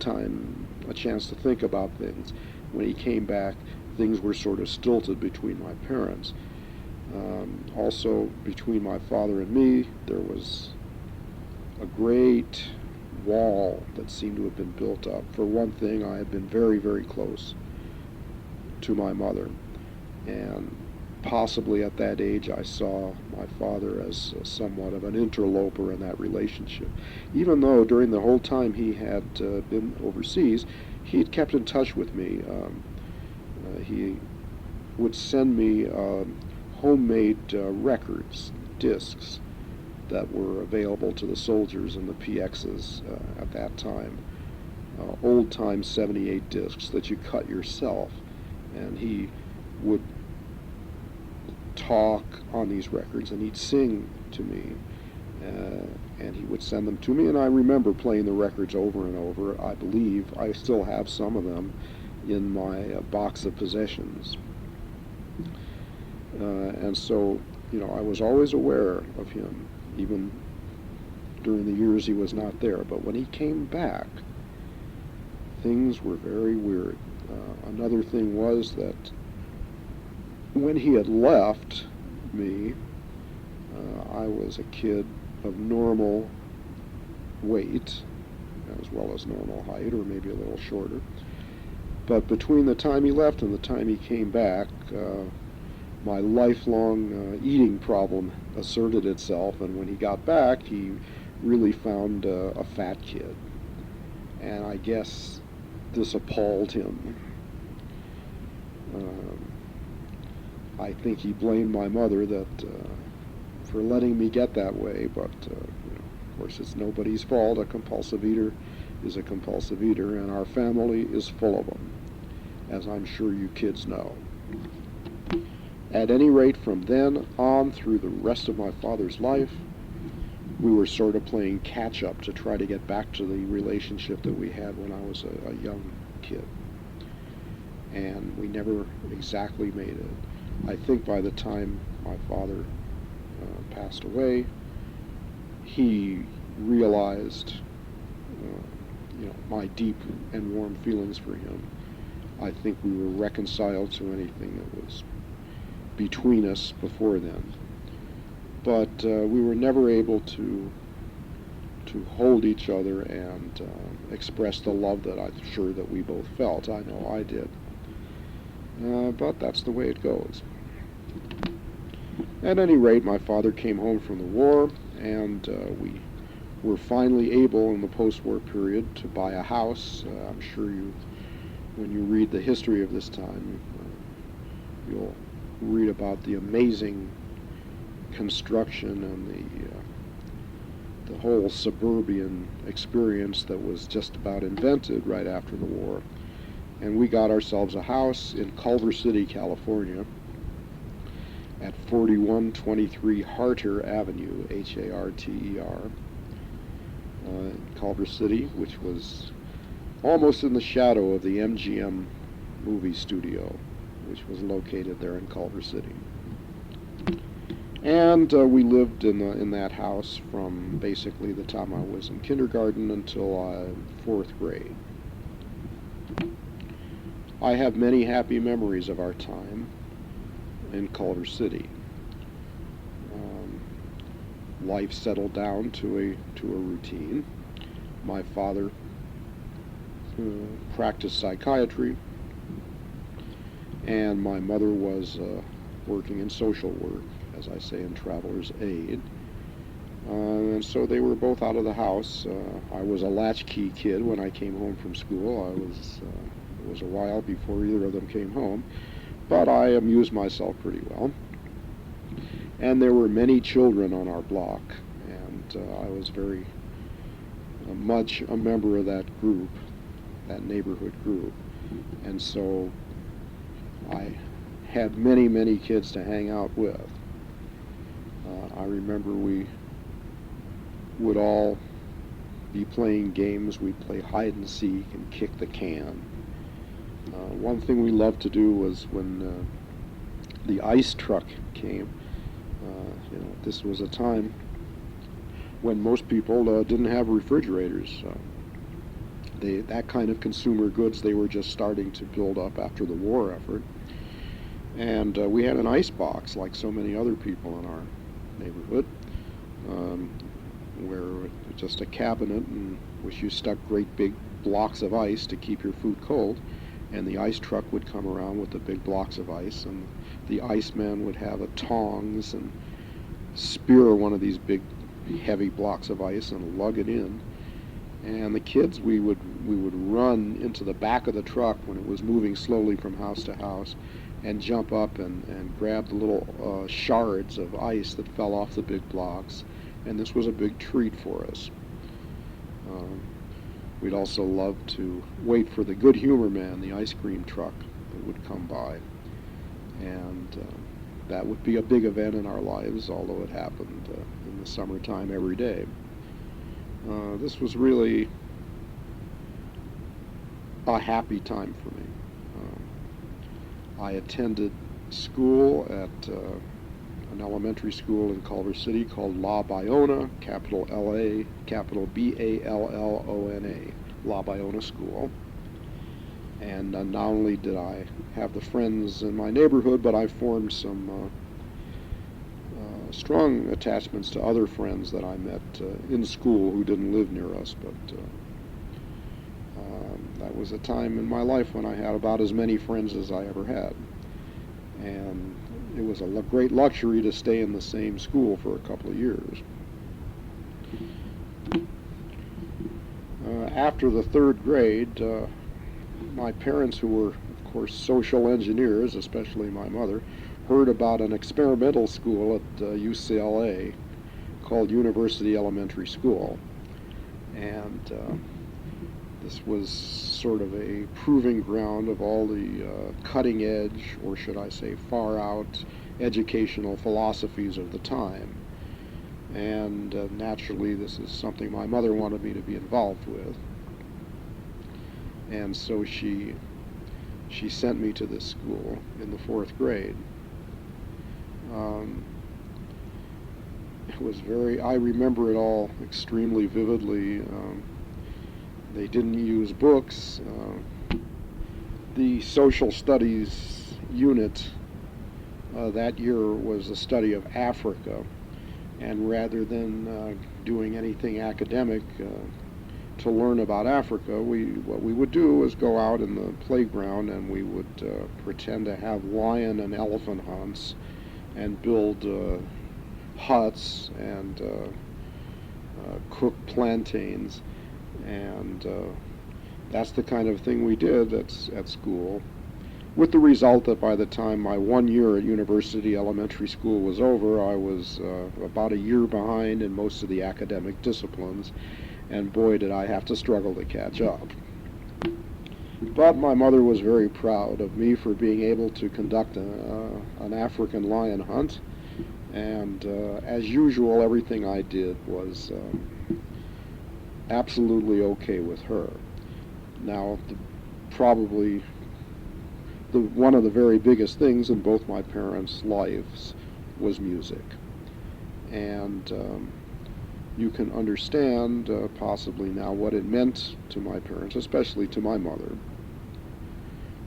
chance to think about things. When he came back, things were sort of stilted between my parents. Also, between my father and me, there was a great wall that seemed to have been built up. For one thing, I had been very, very close to my mother, and possibly at that age I saw my father as somewhat of an interloper in that relationship. Even though during the whole time he had been overseas, he had kept in touch with me. He would send me homemade records, discs, that were available to the soldiers in the PXs at that time. Old-time 78 discs that you cut yourself. And he would talk on these records, and he'd sing to me, and he would send them to me, and I remember playing the records over and over. I believe I still have some of them in my box of possessions. And so, I was always aware of him, even during the years he was not there. But when he came back, things were very weird. Another thing was that when he had left me, I was a kid of normal weight, as well as normal height, or maybe a little shorter. But between the time he left and the time he came back, my lifelong eating problem asserted itself, and when he got back, he really found a fat kid. And I guess this appalled him. I think he blamed my mother for letting me get that way, but of course it's nobody's fault. A compulsive eater is a compulsive eater, and our family is full of them, as I'm sure you kids know. At any rate, from then on through the rest of my father's life, we were sort of playing catch-up to try to get back to the relationship that we had when I was a young kid. And we never exactly made it. I think by the time my father passed away, he realized, my deep and warm feelings for him. I think we were reconciled to anything that was between us before then. But we were never able to hold each other and express the love that I'm sure that we both felt. I know I did. But that's the way it goes. At any rate, my father came home from the war, and we were finally able in the post-war period to buy a house. I'm sure when you read the history of this time, you'll read about the amazing construction and the whole suburban experience that was just about invented right after the war. And we got ourselves a house in Culver City, California, at 4123 Harter Avenue, Harter, in Culver City, which was almost in the shadow of the MGM movie studio, which was located there in Culver City. And we lived in that house from basically the time I was in kindergarten until 4th grade. I have many happy memories of our time in Culver City. Life settled down to a routine. My father practiced psychiatry, and my mother was working in social work, as I say, in traveler's aid. And so they were both out of the house. I was a latchkey kid when I came home from school. It was a while before either of them came home, but I amused myself pretty well. And there were many children on our block, and I was very much a member of that group, that neighborhood group. And so I had many, many kids to hang out with. I remember we would all be playing games. We'd play hide and seek and kick the can. One thing we loved to do was when the ice truck came. This was a time when most people didn't have refrigerators. That kind of consumer goods, they were just starting to build up after the war effort. And we had an ice box, like so many other people in our neighborhood, where just a cabinet in which you stuck great big blocks of ice to keep your food cold, and the ice truck would come around with the big blocks of ice, and the iceman would have a tongs and spear one of these big heavy blocks of ice and lug it in. And the kids, we would run into the back of the truck when it was moving slowly from house to house, and jump up and grab the little shards of ice that fell off the big blocks, and this was a big treat for us. We'd also love to wait for the Good Humor Man, the ice cream truck that would come by, and that would be a big event in our lives, although it happened in the summertime every day. This was really a happy time for me. I attended school at an elementary school in Culver City called La Bayona, capital L-A, capital B-A-L-L-O-N-A, La Bayona School. And not only did I have the friends in my neighborhood, but I formed some strong attachments to other friends that I met in school who didn't live near us, but that was a time in my life when I had about as many friends as I ever had. And it was a great luxury to stay in the same school for a couple of years. After the third grade, my parents, who were, of course, social engineers, especially my mother, heard about an experimental school at UCLA called University Elementary School. And this was sort of a proving ground of all the cutting edge, or should I say far out, educational philosophies of the time. And naturally, this is something my mother wanted me to be involved with. And so she sent me to this school in the fourth grade. It was I remember it all extremely vividly. They didn't use books. The social studies unit that year was a study of Africa, and rather than doing anything academic to learn about Africa, what we would do was go out in the playground and we would pretend to have lion and elephant hunts and build huts and cook plantains. And that's the kind of thing we did at school, with the result that by the time my 1 year at University Elementary School was over, I was about a year behind in most of the academic disciplines, and boy, did I have to struggle to catch up. But my mother was very proud of me for being able to conduct an African lion hunt, and as usual, everything I did was absolutely okay with her. Now, probably one of the very biggest things in both my parents' lives was music. And you can understand possibly now what it meant to my parents, especially to my mother,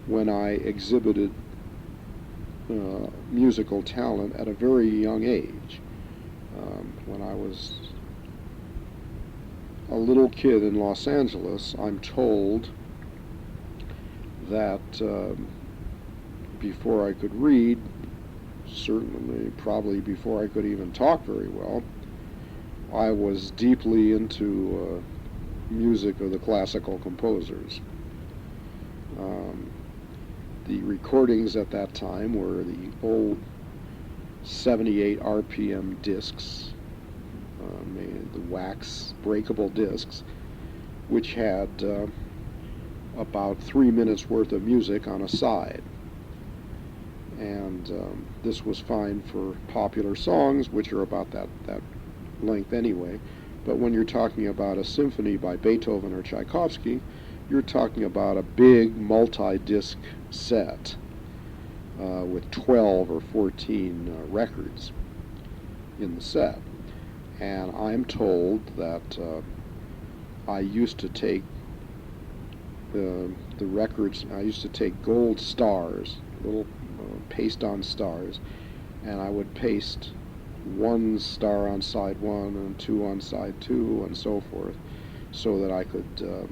when I exhibited musical talent at a very young age. When I was a little kid in Los Angeles, I'm told that before I could read, certainly probably before I could even talk very well, I was deeply into music of the classical composers. The recordings at that time were the old 78 RPM discs, the wax breakable discs, which had about 3 minutes worth of music on a side. And this was fine for popular songs, which are about that length anyway. But when you're talking about a symphony by Beethoven or Tchaikovsky, you're talking about a big multi-disc set with 12 or 14 records in the set. And I'm told that I used to take the records, I used to take gold stars, little paste-on stars, and I would paste 1 star on side 1 and 2 on side 2 and so forth, so that I could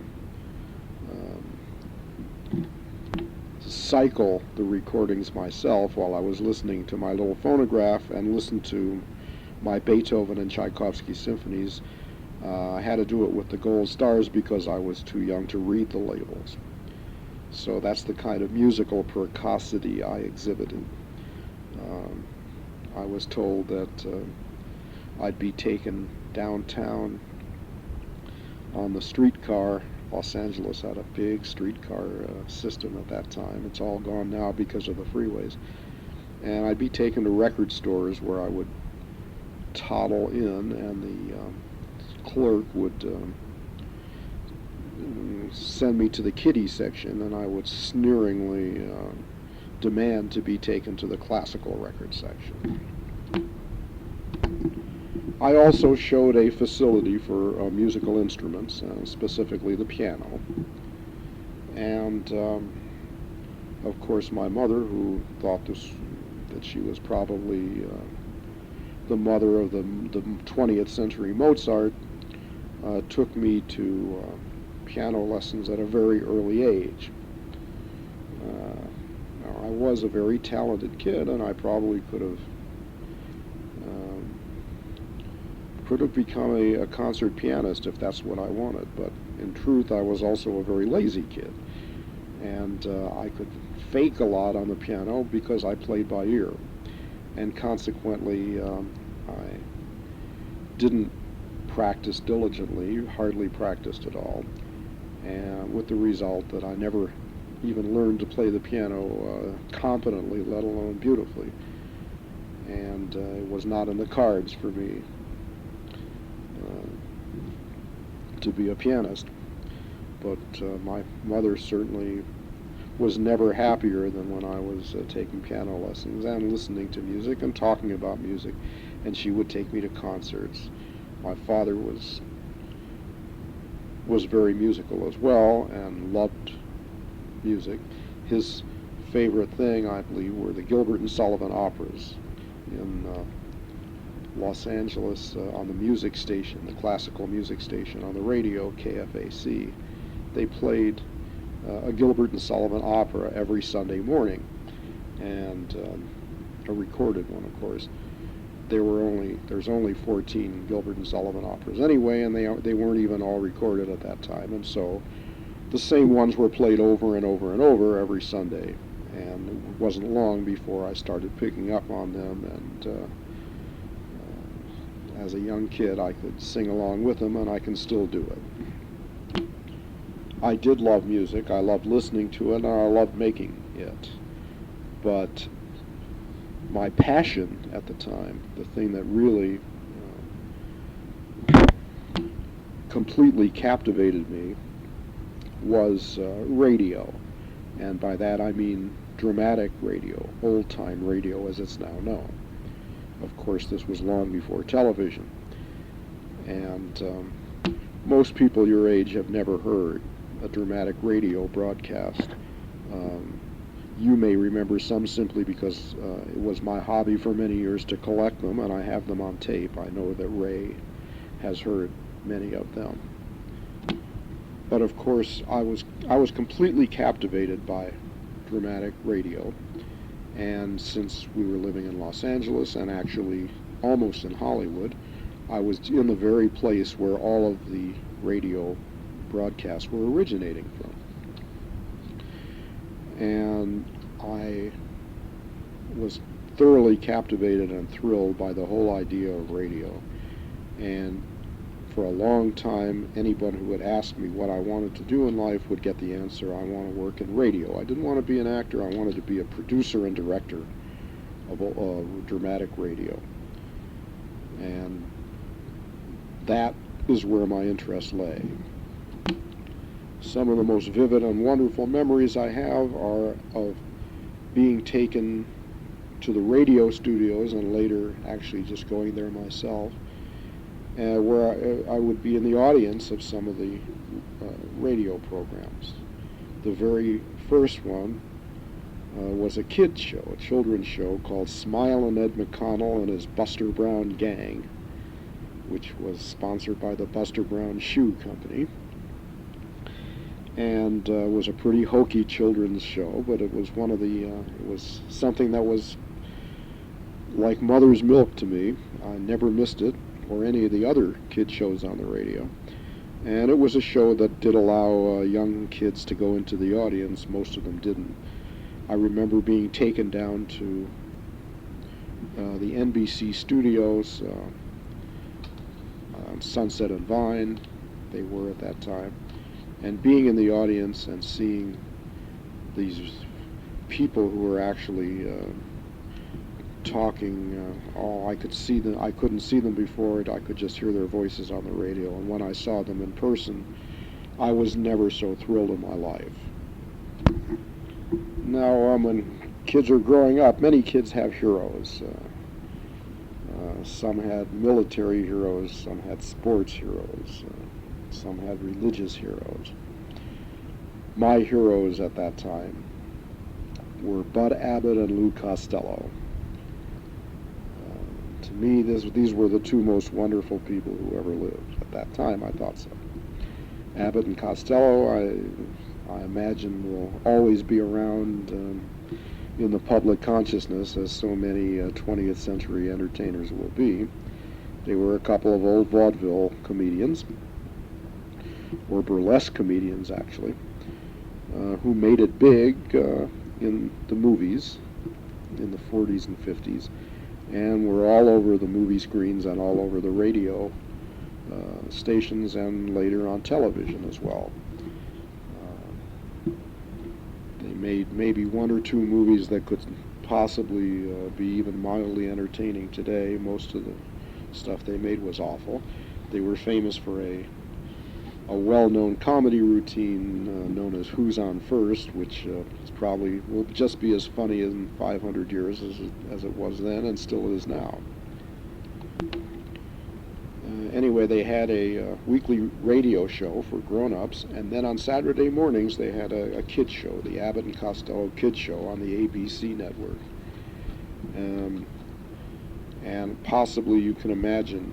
cycle the recordings myself while I was listening to my little phonograph and listen to my Beethoven and Tchaikovsky symphonies. I had to do it with the gold stars because I was too young to read the labels. So that's the kind of musical precocity I exhibited. I was told that I'd be taken downtown on the streetcar. Los Angeles had a big streetcar system at that time. It's all gone now because of the freeways. And I'd be taken to record stores where I would toddle in, and the clerk would send me to the kiddie section, and I would sneeringly demand to be taken to the classical record section. I also showed a facility for musical instruments, specifically the piano. And of course my mother, who thought that she was probably the mother of the 20th century Mozart, took me to piano lessons at a very early age. I was a very talented kid, and I probably could have become a concert pianist if that's what I wanted, but in truth I was also a very lazy kid, and I could fake a lot on the piano because I played by ear, and consequently I didn't practice diligently, hardly practiced at all, and with the result that I never even learned to play the piano competently, let alone beautifully, and it was not in the cards for me to be a pianist. But my mother certainly was never happier than when I was taking piano lessons and listening to music and talking about music, and she would take me to concerts. My father was very musical as well and loved music. His favorite thing, I believe, were the Gilbert and Sullivan operas in Los Angeles on the music station, the classical music station on the radio, KFAC. They played a Gilbert and Sullivan opera every Sunday morning, and a recorded one, of course. There's only 14 Gilbert and Sullivan operas anyway, and they weren't even all recorded at that time, and so the same ones were played over and over and over every Sunday, and it wasn't long before I started picking up on them, and as a young kid I could sing along with them, and I can still do it. I did love music. I loved listening to it, and I loved making it. But my passion at the time, the thing that really completely captivated me, was radio. And by that I mean dramatic radio, old-time radio as it's now known. Of course, this was long before television. And most people your age have never heard a dramatic radio broadcast. You may remember some simply because it was my hobby for many years to collect them, and I have them on tape. I know that Ray has heard many of them. But of course, I was completely captivated by dramatic radio. And since we were living in Los Angeles and actually almost in Hollywood, I was in the very place where all of the radio broadcasts were originating from. And I was thoroughly captivated and thrilled by the whole idea of radio. And for a long time, anyone who would ask me what I wanted to do in life would get the answer, I want to work in radio. I didn't want to be an actor, I wanted to be a producer and director of dramatic radio. And that is where my interest lay. Some of the most vivid and wonderful memories I have are of being taken to the radio studios and later actually just going there myself, where I would be in the audience of some of the radio programs. The very first one was a kids show, a children's show called Smilin' Ed McConnell and His Buster Brown Gang, which was sponsored by the Buster Brown Shoe Company, and was a pretty hokey children's show, but it was one of the, it was something that was like mother's milk to me. I never missed it, or any of the other kid shows on the radio. And it was a show that did allow young kids to go into the audience. Most of them didn't. I remember being taken down to the NBC studios on Sunset and Vine, they were at that time, and being in the audience and seeing these people who were actually talking. I could see them. I couldn't see them before. I could just hear their voices on the radio. And when I saw them in person, I was never so thrilled in my life. Now, when kids are growing up, many kids have heroes. Some had military heroes. Some had sports heroes. Some had religious heroes. My heroes at that time were Bud Abbott and Lou Costello. To me, these were the two most wonderful people who ever lived. At that time, I thought so. Abbott and Costello, I imagine, will always be around in the public consciousness, as so many 20th century entertainers will be. They were a couple of old vaudeville comedians, or burlesque comedians, actually, who made it big in the movies in the 40s and 50s. And were all over the movie screens and all over the radio stations and later on television as well. They made maybe one or two movies that could possibly be even mildly entertaining today. Most of the stuff they made was awful. They were famous for a well-known comedy routine known as Who's On First, which probably will just be as funny in 500 years as it was then and still is now. Anyway, they had a weekly radio show for grown-ups, and then on Saturday mornings they had a kid show, the Abbott and Costello Kid Show on the ABC network. And possibly you can imagine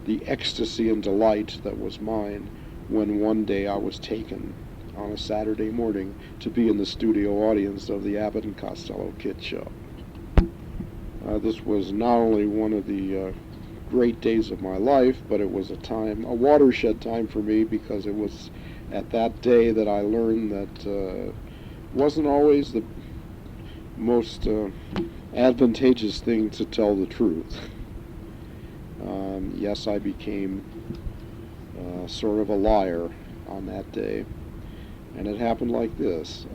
the ecstasy and delight that was mine when one day I was taken on a Saturday morning to be in the studio audience of the Abbott and Costello Kid Show. This was not only one of the great days of my life, but it was a watershed time for me, because it was at that day that I learned that wasn't always the most advantageous thing to tell the truth. Yes, I became sort of a liar on that day, and it happened like this.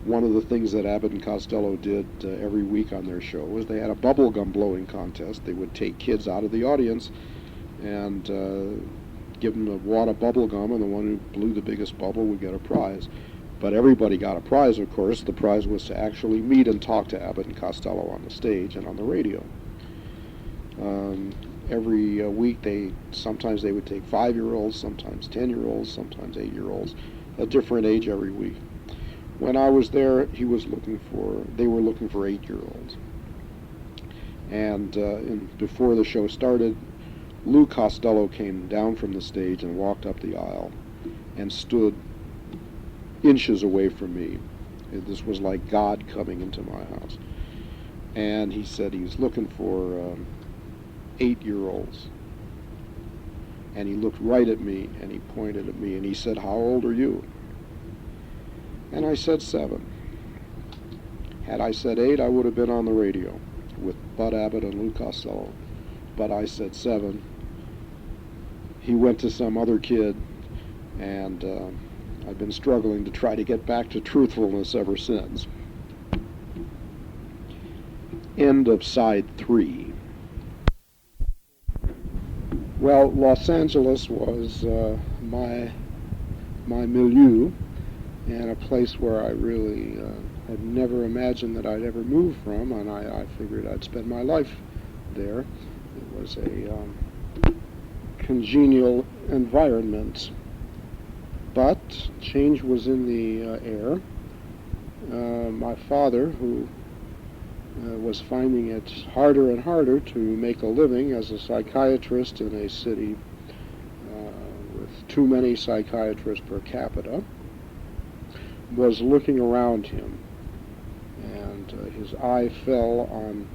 One of the things that Abbott and Costello did every week on their show was they had a bubblegum blowing contest. They would take kids out of the audience and give them a wad of bubblegum, and the one who blew the biggest bubble would get a prize. But everybody got a prize, of course. The prize was to actually meet and talk to Abbott and Costello on the stage and on the radio. Every week, sometimes they would take 5-year-olds, sometimes 10-year-olds, sometimes 8-year-olds, a different age every week. When I was there, they were looking for 8-year-olds. And before the show started, Lou Costello came down from the stage and walked up the aisle and stood inches away from me. This was like God coming into my house. And he said he was looking for 8-year-olds. And he looked right at me, and he pointed at me, and he said, "How old are you?" And I said 7. Had I said 8, I would have been on the radio with Bud Abbott and Lou Costello. But I said 7. He went to some other kid, and I've been struggling to try to get back to truthfulness ever since. End of side 3. Well, Los Angeles was my milieu, and a place where I really had never imagined that I'd ever move from, and I figured I'd spend my life there. It was a congenial environment, but change was in the air. My father, who was finding it harder and harder to make a living as a psychiatrist in a city with too many psychiatrists per capita, was looking around him, and his eye fell on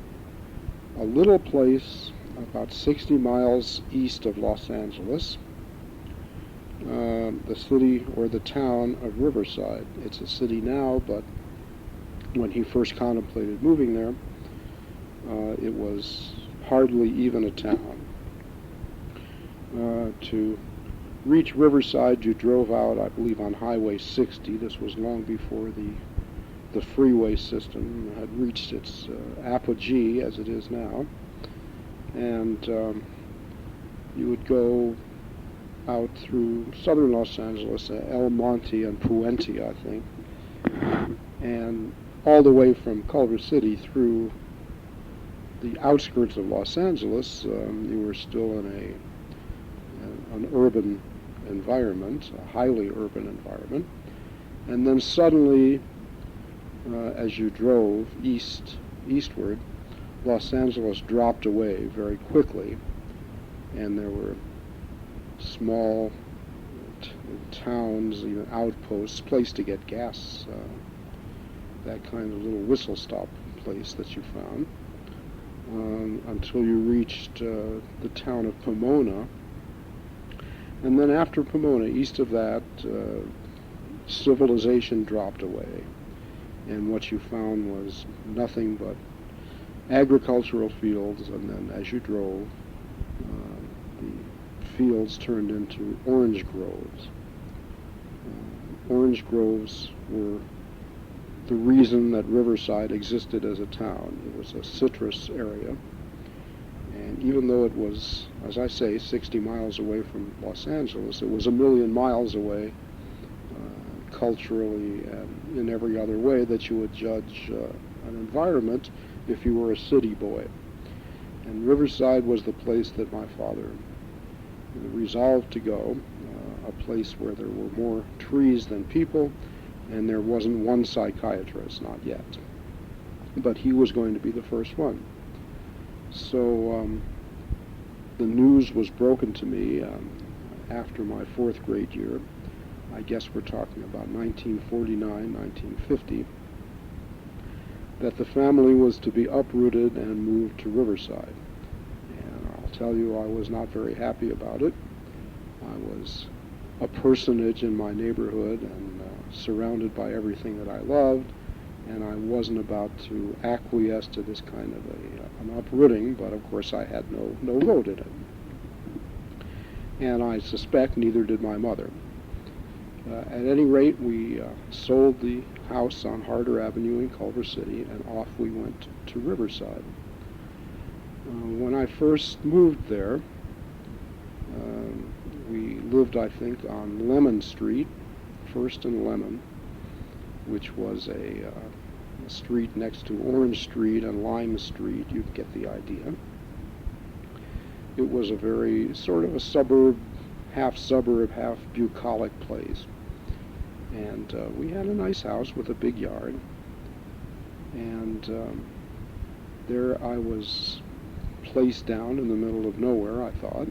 a little place about 60 miles east of Los Angeles, the city or the town of Riverside. It's a city now, but when he first contemplated moving there, it was hardly even a town. To reach Riverside, you drove out, I believe, on Highway 60. This was long before the freeway system had reached its apogee as it is now. And you would go out through southern Los Angeles, El Monte and Puente, I think, and all the way from Culver City through the outskirts of Los Angeles. You were still in an urban environment, a highly urban environment. And then suddenly, as you drove eastward, Los Angeles dropped away very quickly, and there were small towns, even outposts, place to get gas, that kind of little whistle stop place that you found, until you reached the town of Pomona. And then after Pomona, east of that, civilization dropped away, and what you found was nothing but agricultural fields, and then as you drove, the fields turned into orange groves. Orange groves were the reason that Riverside existed as a town. It was a citrus area, and even though it was, as I say, 60 miles away from Los Angeles, it was a million miles away culturally and in every other way that you would judge an environment if you were a city boy. And Riverside was the place that my father resolved to go, a place where there were more trees than people, and there wasn't one psychiatrist, not yet. But he was going to be the first one. So the news was broken to me after my 4th grade year. I guess we're talking about 1949, 1950, that the family was to be uprooted and moved to Riverside. And I'll tell you, I was not very happy about it. I was a personage in my neighborhood and surrounded by everything that I loved, and I wasn't about to acquiesce to this kind of an uprooting, but of course I had no vote in it. And I suspect neither did my mother. At any rate, we sold the house on Harder Avenue in Culver City, and off we went to Riverside. When I first moved there, we lived, I think, on Lemon Street, First and Lemon, which was a street next to Orange Street and Lime Street. You get the idea. It was a very sort of a suburb, half bucolic place. And we had a nice house with a big yard. And there I was place down in the middle of nowhere, I thought.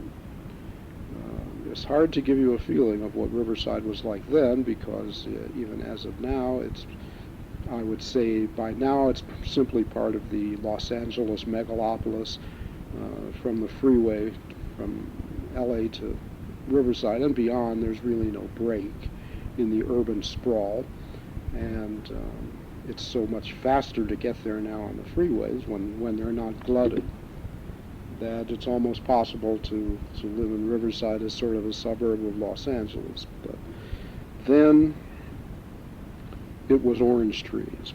It's hard to give you a feeling of what Riverside was like then, because even as of now, I would say by now it's simply part of the Los Angeles megalopolis. From the freeway from LA to Riverside and beyond, there's really no break in the urban sprawl, and it's so much faster to get there now on the freeways when they're not glutted, that it's almost possible to live in Riverside as sort of a suburb of Los Angeles. But then it was orange trees.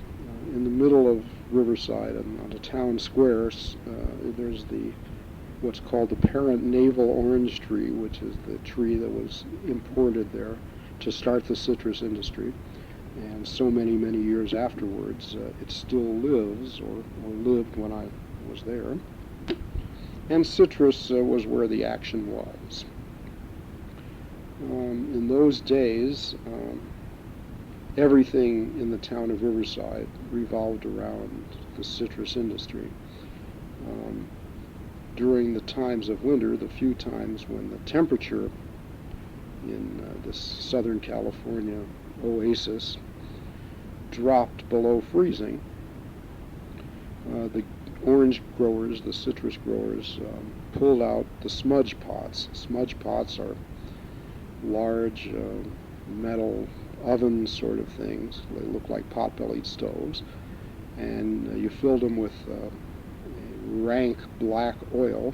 In the middle of Riverside and on the town squares, there's what's called the parent navel orange tree, which is the tree that was imported there to start the citrus industry. And so many, many years afterwards, it still lives, or lived when I was there. And citrus was where the action was. In those days, everything in the town of Riverside revolved around the citrus industry. During the times of winter, the few times when the temperature in this Southern California oasis dropped below freezing, the orange growers, the citrus growers, pulled out the smudge pots. Smudge pots are large metal oven sort of things. They look like pot-bellied stoves, and you filled them with rank black oil,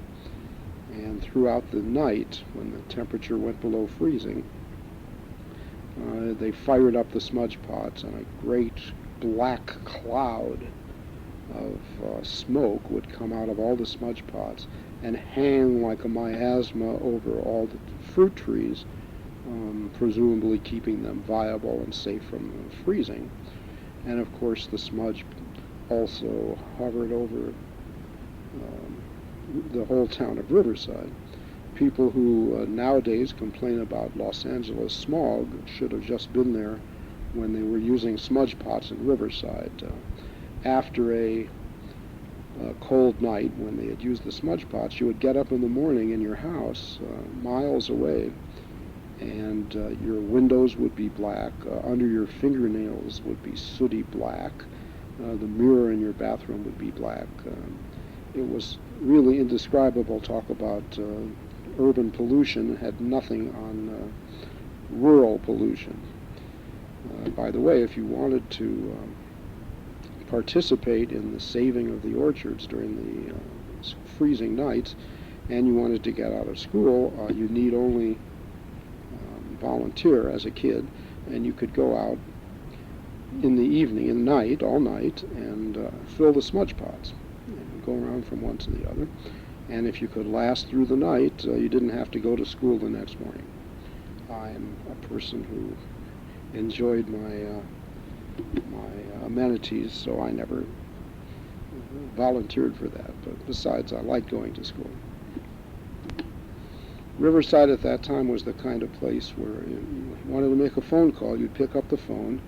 and throughout the night, when the temperature went below freezing, they fired up the smudge pots, and a great black cloud of smoke would come out of all the smudge pots and hang like a miasma over all the fruit trees, presumably keeping them viable and safe from freezing. And of course the smudge also hovered over the whole town of Riverside. People who nowadays complain about Los Angeles smog should have just been there when they were using smudge pots in Riverside. After a cold night, when they had used the smudge pots, you would get up in the morning in your house miles away, and your windows would be black, under your fingernails would be sooty black, the mirror in your bathroom would be black. It was really indescribable. Talk about urban pollution. Had nothing on rural pollution. By the way, if you wanted to participate in the saving of the orchards during the freezing nights, and you wanted to get out of school, you need only volunteer as a kid, and you could go out in the evening, in the night, all night, and fill the smudge pots, and go around from one to the other. And if you could last through the night, you didn't have to go to school the next morning. I'm a person who enjoyed my amenities, so I never volunteered for that. But besides, I liked going to school. Riverside at that time was the kind of place where you wanted to make a phone call, you'd pick up the phone,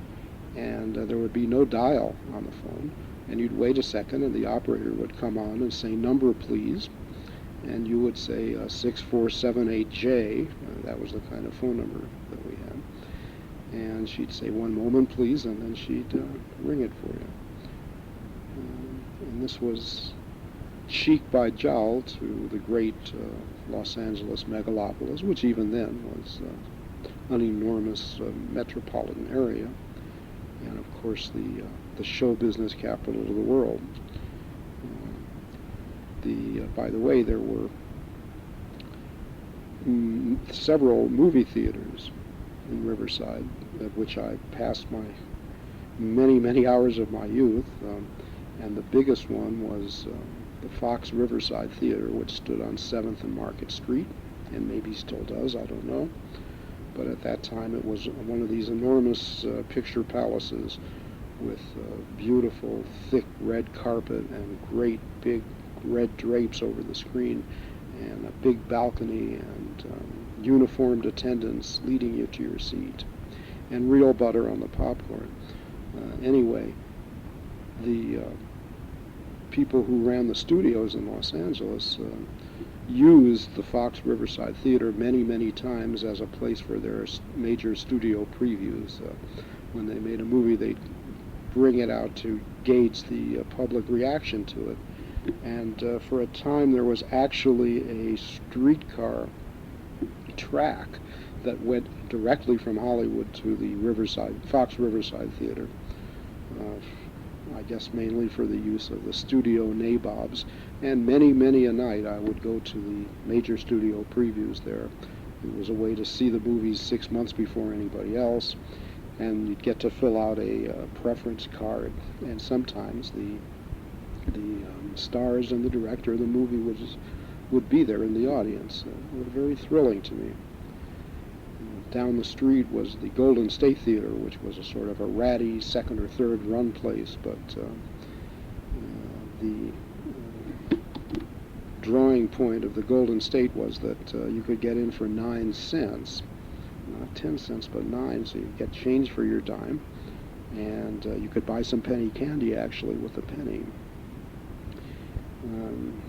and there would be no dial on the phone, and you'd wait a second, and the operator would come on and say, "Number, please," and you would say 6478J. That was the kind of phone number that we had. And she'd say, "One moment, please," and then she'd ring it for you. And this was cheek by jowl to the great Los Angeles megalopolis, which even then was an enormous metropolitan area, and of course the show business capital of the world. By the way, there were several movie theaters in Riverside, at which I passed my many hours of my youth, and the biggest one was the Fox Riverside Theater, which stood on 7th and Market Street, and maybe still does, I don't know. But at that time it was one of these enormous picture palaces with beautiful, thick red carpet and great big red drapes over the screen, and a big balcony, and uniformed attendants leading you to your seat, and real butter on the popcorn. Anyway, the people who ran the studios in Los Angeles used the Fox Riverside Theater many, many times as a place for their major studio previews. When they made a movie, they'd bring it out to gauge the public reaction to it. And for a time, there was actually a streetcar track that went directly from Hollywood to the Fox Riverside Theater. I guess mainly for the use of the studio nabobs. And many, many a night I would go to the major studio previews there. It was a way to see the movies 6 months before anybody else, and you'd get to fill out a preference card, and sometimes the stars and the director of the movie would be there in the audience. It was very thrilling to me. Down the street was the Golden State Theater, which was a sort of a ratty second or third run place, but the drawing point of the Golden State was that you could get in for 9 cents, not 10 cents, but 9, so you get change for your dime, and you could buy some penny candy actually with a penny.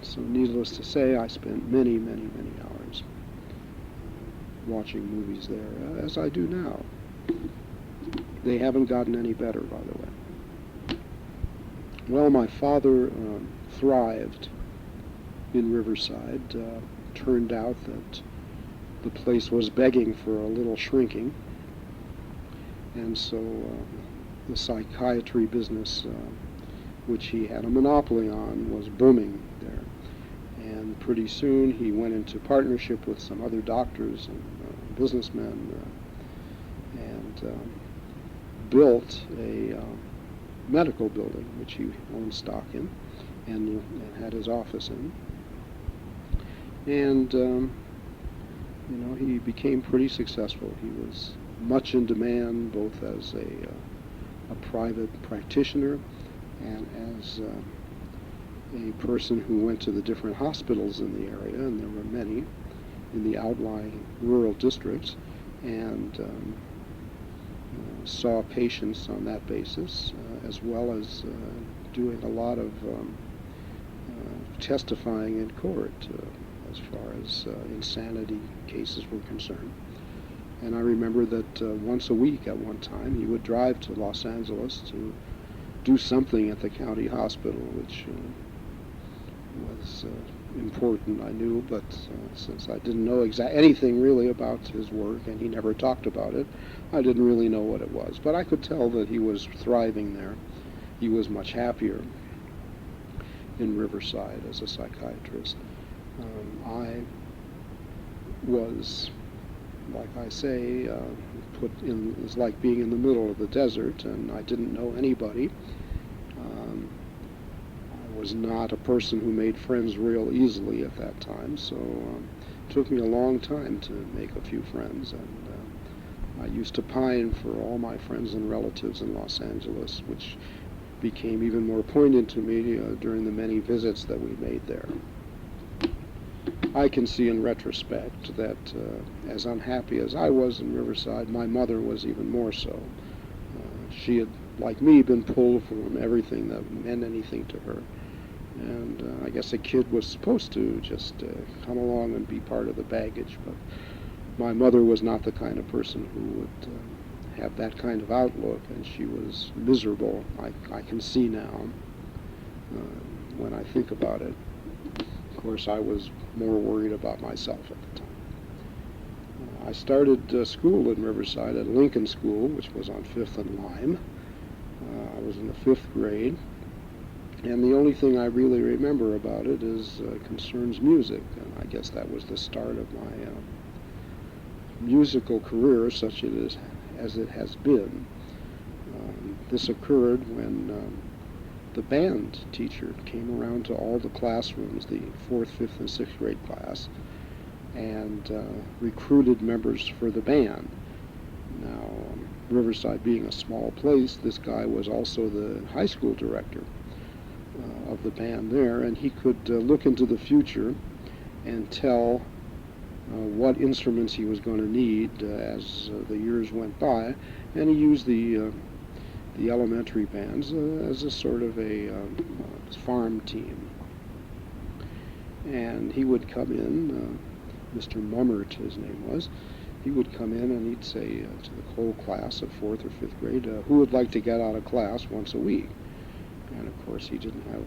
So needless to say, I spent many, many, many hours watching movies there, as I do now. They haven't gotten any better, by the way. Well, my father thrived in Riverside. Turned out that the place was begging for a little shrinking, and so the psychiatry business, which he had a monopoly on, was booming there. And pretty soon he went into partnership with some other doctors and businessmen and built a medical building, which he owned stock in and had his office in. And he became pretty successful. He was much in demand, both as a private practitioner and as a person who went to the different hospitals in the area, and there were many in the outlying rural districts, and saw patients on that basis, as well as doing a lot of testifying in court as far as insanity cases were concerned. And I remember that once a week at one time he would drive to Los Angeles to do something at the county hospital, which was important, I knew, but since I didn't know anything really about his work, and he never talked about it, I didn't really know what it was. But I could tell that he was thriving there. He was much happier in Riverside as a psychiatrist. I was, like I say, put in, it was like being in the middle of the desert, and I didn't know anybody. I was not a person who made friends real easily at that time, so it took me a long time to make a few friends, and I used to pine for all my friends and relatives in Los Angeles, which became even more poignant to me during the many visits that we made there. I can see in retrospect that as unhappy as I was in Riverside, my mother was even more so. She had, like me, been pulled from everything that meant anything to her. And I guess a kid was supposed to just come along and be part of the baggage, but my mother was not the kind of person who would have that kind of outlook, and she was miserable. I can see now when I think about it. Of course, I was more worried about myself at the time. I started school in Riverside at Lincoln School, which was on 5th and Lime. I was in the 5th grade, and the only thing I really remember about it is concerns music, and I guess that was the start of my musical career, such as it has been. This occurred when the band teacher came around to all the classrooms, the 4th, 5th, and 6th grade class, and recruited members for the band. Now, Riverside being a small place, this guy was also the high school director of the band there, and he could look into the future and tell what instruments he was going to need as the years went by, and he used the the elementary bands as a sort of a farm team. And he would come in, Mr. Mummert, his name was. He would come in and he'd say to the whole class of 4th or 5th grade, who would like to get out of class once a week? And of course he didn't have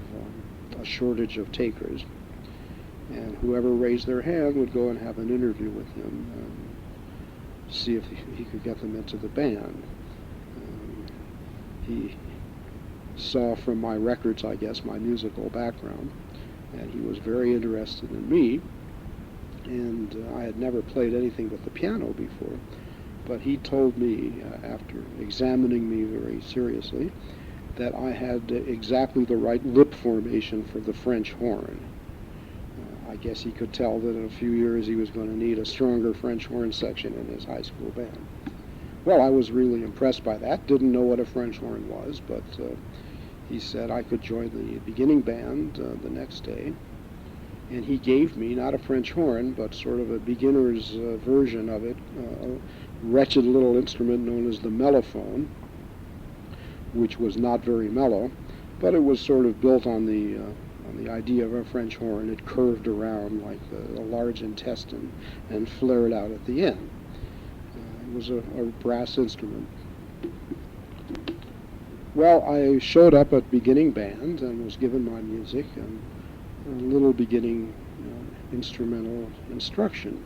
a shortage of takers. And whoever raised their hand would go and have an interview with him and see if he could get them into the band. He saw from my records, I guess, my musical background, and he was very interested in me. And I had never played anything but the piano before, but he told me, after examining me very seriously, that I had exactly the right lip formation for the French horn. I guess he could tell that in a few years he was going to need a stronger French horn section in his high school band. Well, I was really impressed by that. Didn't know what a French horn was, but he said I could join the beginning band the next day. And he gave me, not a French horn, but sort of a beginner's version of it, a wretched little instrument known as the mellophone, which was not very mellow, but it was sort of built on the idea of a French horn. It curved around like a large intestine and flared out at the end. It was a brass instrument. Well, I showed up at beginning band and was given my music and a little beginning instrumental instruction.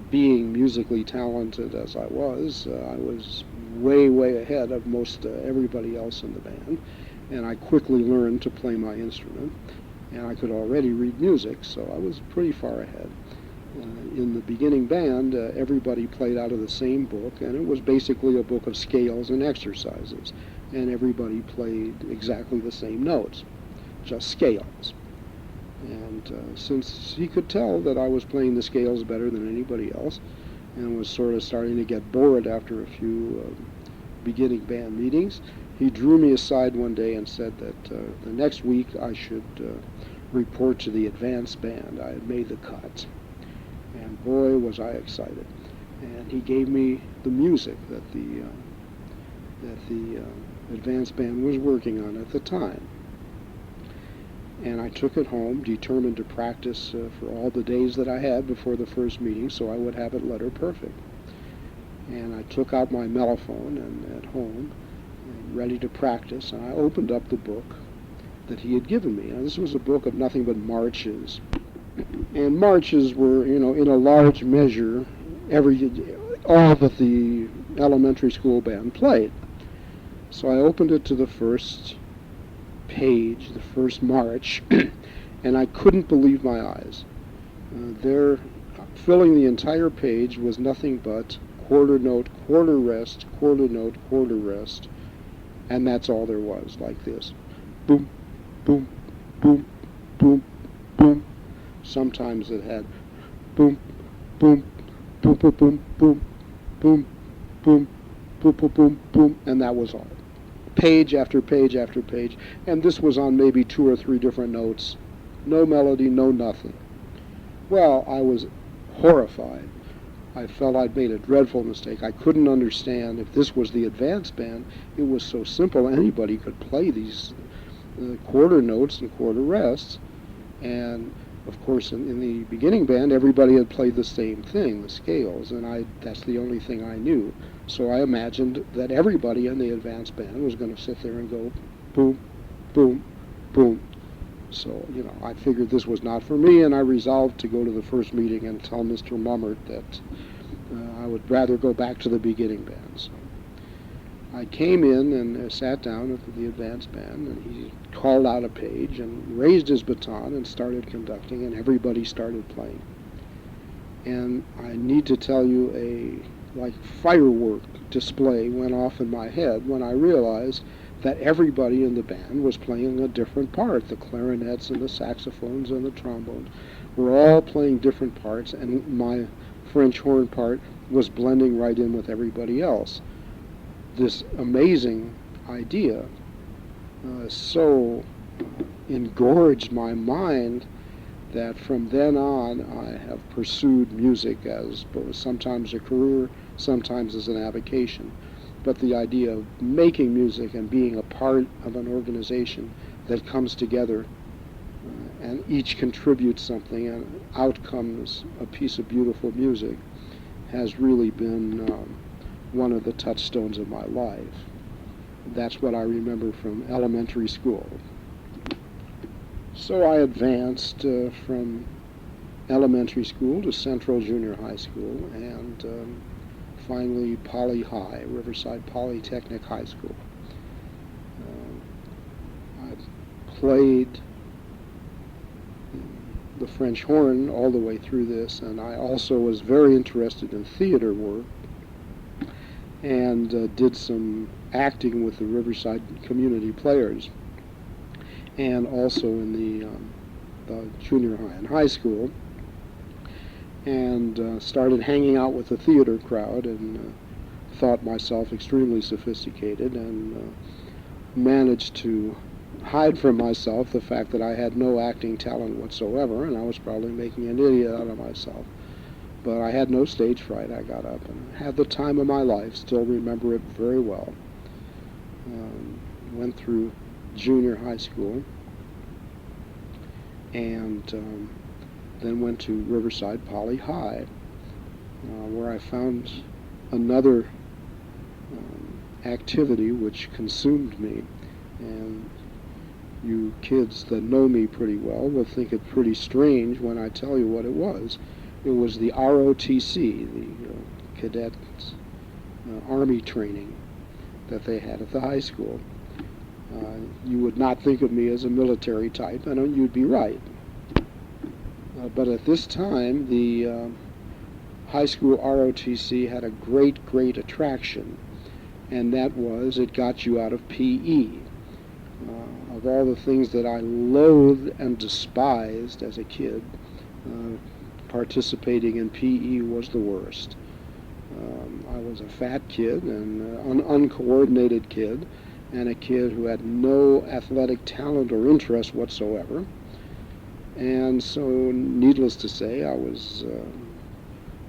Being musically talented as I was way ahead of most everybody else in the band, and I quickly learned to play my instrument, and I could already read music, so I was pretty far ahead. In the beginning band, everybody played out of the same book, and it was basically a book of scales and exercises, and everybody played exactly the same notes, just scales. And since he could tell that I was playing the scales better than anybody else, and was sort of starting to get bored after a few beginning band meetings, he drew me aside one day and said that the next week I should report to the advanced band. I had made the cut, and boy was I excited. And he gave me the music that the advanced band was working on at the time. And I took it home, determined to practice for all the days that I had before the first meeting, so I would have it letter perfect. And I took out my mellophone and at home, ready to practice, and I opened up the book that he had given me. Now, this was a book of nothing but marches. And marches were, in a large measure, all that the elementary school band played. So I opened it to the first page, the first march, and I couldn't believe my eyes. There, filling the entire page, was nothing but quarter note, quarter rest, quarter note, quarter rest, and that's all there was, like this. Boom, boom, boom, boom, boom. Sometimes it had boom, boom, boom, boom, boom, boom, boom, boom, boom, boom, boom, boom, and that was all. Page after page after page, and this was on maybe 2 or 3 different notes. No melody, no nothing. Well, I was horrified. I felt I'd made a dreadful mistake. I couldn't understand if this was the advanced band. It was so simple. Anybody could play these quarter notes and quarter rests. And, of course, in the beginning band, everybody had played the same thing, the scales, and that's the only thing I knew. So I imagined that everybody in the advanced band was going to sit there and go boom, boom, boom. So, I figured this was not for me, and I resolved to go to the first meeting and tell Mr. Mummert that I would rather go back to the beginning band. So I came in and sat down at the advanced band, and he called out a page and raised his baton and started conducting, and everybody started playing. And I need to tell you, a firework display went off in my head when I realized that everybody in the band was playing a different part. The clarinets and the saxophones and the trombones were all playing different parts, and my French horn part was blending right in with everybody else. This amazing idea so engorged my mind that from then on I have pursued music as sometimes a career, sometimes as an avocation. but the idea of making music and being a part of an organization that comes together and each contributes something and out comes a piece of beautiful music has really been one of the touchstones of my life. That's what I remember from elementary school. So I advanced from elementary school to Central Junior High School and finally Poly High, Riverside Polytechnic High School. I played the French horn all the way through this, and I also was very interested in theater work and did some acting with the Riverside Community Players and also in the junior high and high school, and started hanging out with the theater crowd and thought myself extremely sophisticated and managed to hide from myself the fact that I had no acting talent whatsoever, and I was probably making an idiot out of myself. But I had no stage fright. I got up and had the time of my life, still remember it very well. Went through junior high school and then went to Riverside Poly High, where I found another activity which consumed me. And you kids that know me pretty well will think it pretty strange when I tell you what it was. It was the ROTC, the cadet Army training that they had at the high school. You would not think of me as a military type, and you'd be right. But at this time, the high school ROTC had a great attraction, and that was it got you out of PE. Of all the things that I loathed and despised as a kid, participating in PE was the worst. I was a fat kid and an uncoordinated kid, and a kid who had no athletic talent or interest whatsoever. And so, needless to say, I was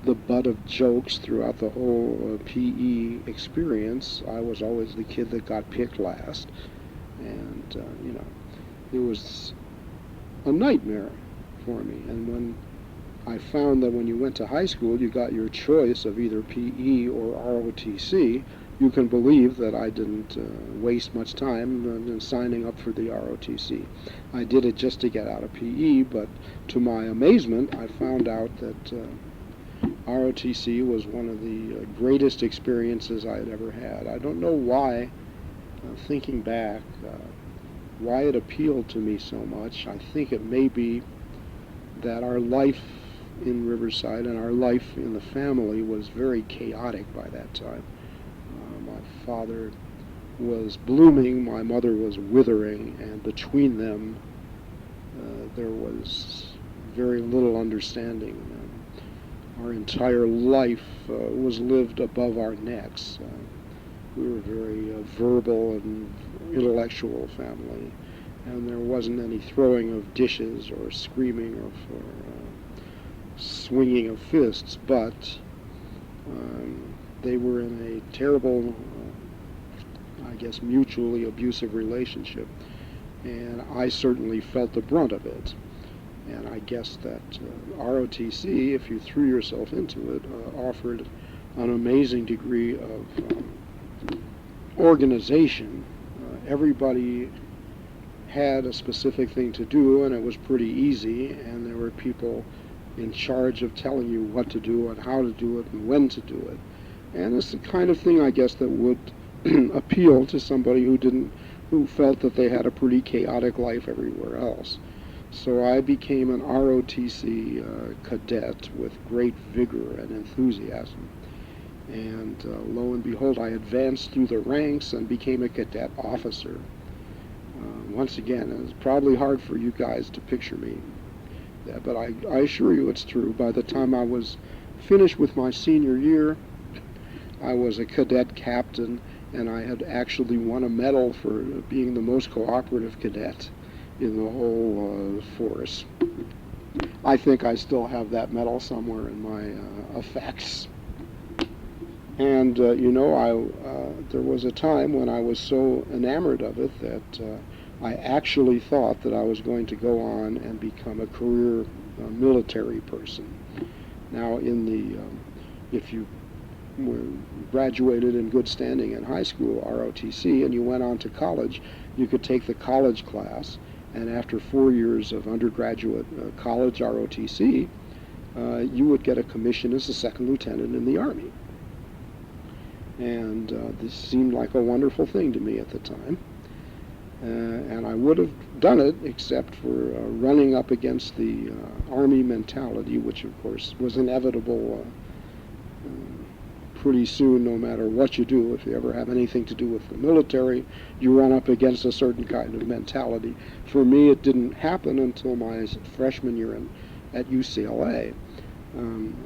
the butt of jokes throughout the whole PE experience. I was always the kid that got picked last, and it was a nightmare for me. And when I found that when you went to high school, you got your choice of either PE or ROTC, you can believe that I didn't waste much time in signing up for the ROTC. I did it just to get out of PE, but to my amazement, I found out that ROTC was one of the greatest experiences I had ever had. I don't know why, thinking back, why it appealed to me so much. I think it may be that our life in Riverside and our life in the family was very chaotic by that time. My father was blooming, my mother was withering, and between them there was very little understanding. Our entire life was lived above our necks. We were a very verbal and intellectual family, and there wasn't any throwing of dishes or screaming or swinging of fists, but they were in a terrible, I guess, mutually abusive relationship, and I certainly felt the brunt of it. And I guess that ROTC, if you threw yourself into it, offered an amazing degree of organization. Everybody had a specific thing to do, and it was pretty easy, and there were people in charge of telling you what to do and how to do it and when to do it. And it's the kind of thing, I guess, that would appeal to somebody who felt that they had a pretty chaotic life everywhere else. So I became an ROTC cadet with great vigor and enthusiasm. And lo and behold, I advanced through the ranks and became a cadet officer. Once again, it's probably hard for you guys to picture me, but I assure you it's true. By the time I was finished with my senior year, I was a cadet captain, and I had actually won a medal for being the most cooperative cadet in the whole force. I think I still have that medal somewhere in my effects. And there was a time when I was so enamored of it that I actually thought that I was going to go on and become a career military person. Now, if you were graduated in good standing in high school, ROTC, and you went on to college, you could take the college class, and after 4 years of undergraduate college ROTC, you would get a commission as a second lieutenant in the Army. And this seemed like a wonderful thing to me at the time. And I would have done it except for running up against the Army mentality, which of course was inevitable pretty soon, no matter what you do. If you ever have anything to do with the military, you run up against a certain kind of mentality. For me, it didn't happen until my freshman year at UCLA.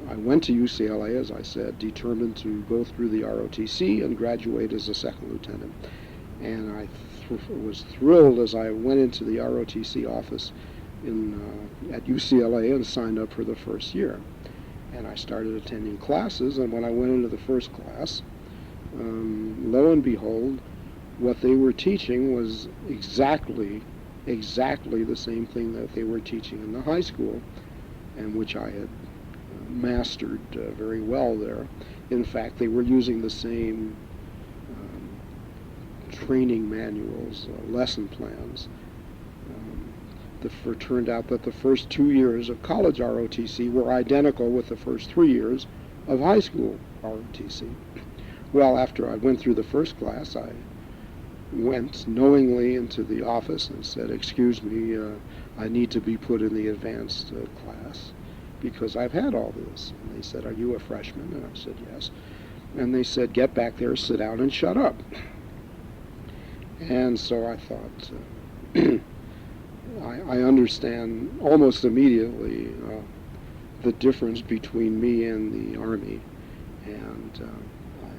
I went to UCLA, as I said, determined to go through the ROTC and graduate as a second lieutenant. And I was thrilled as I went into the ROTC office at UCLA and signed up for the first year. And I started attending classes, and when I went into the first class, lo and behold, what they were teaching was exactly the same thing that they were teaching in the high school, and which I had mastered very well there. In fact, they were using the same training manuals, lesson plans. It turned out that the first 2 years of college ROTC were identical with the first 3 years of high school ROTC. Well, after I went through the first class, I went knowingly into the office and said, "Excuse me, I need to be put in the advanced class because I've had all this." And they said, "Are you a freshman?" And I said, "Yes." And they said, "Get back there, sit down, and shut up." And so I thought, I understand almost immediately the difference between me and the Army, and I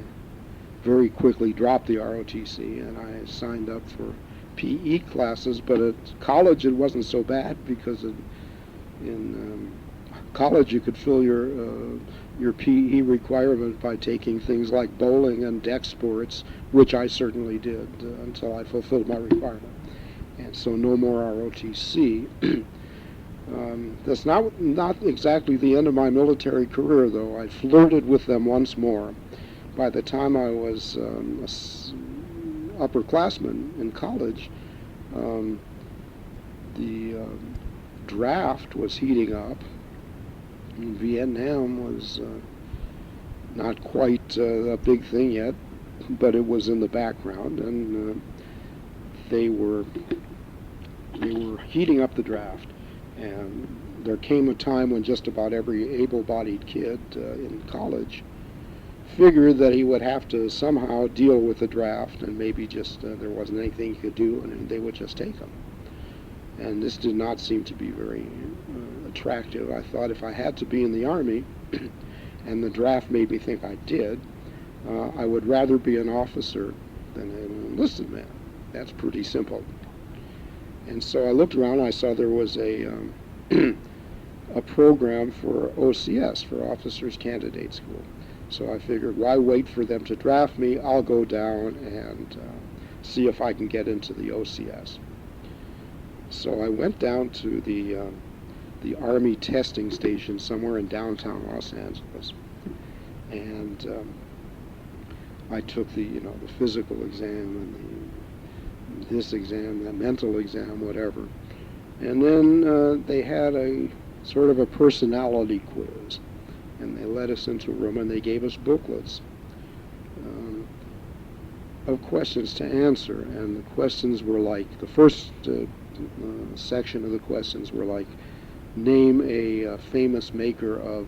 very quickly dropped the ROTC and I signed up for PE classes. But at college it wasn't so bad because in college you could fill your PE requirement by taking things like bowling and deck sports, which I certainly did until I fulfilled my requirement. And so no more ROTC. That's not exactly the end of my military career, though. I flirted with them once more. By the time I was upperclassman in college, the draft was heating up. And Vietnam was not quite a big thing yet, but it was in the background, and they were heating up the draft. And there came a time when just about every able-bodied kid in college figured that he would have to somehow deal with the draft, and maybe just there wasn't anything he could do, and they would just take him. And this did not seem to be very attractive. I thought if I had to be in the Army, and the draft made me think I did, I would rather be an officer than an enlisted man. That's pretty simple. And so I looked around, I saw there was a program for OCS, for Officers Candidate School. So I figured, why wait for them to draft me? I'll go down and see if I can get into the OCS. So I went down to the Army testing station somewhere in downtown Los Angeles, and I took the physical exam and this exam, the mental exam, whatever. And then they had a sort of a personality quiz, and they led us into a room and they gave us booklets of questions to answer. And the questions were like, the first section of the questions were like, name a famous maker of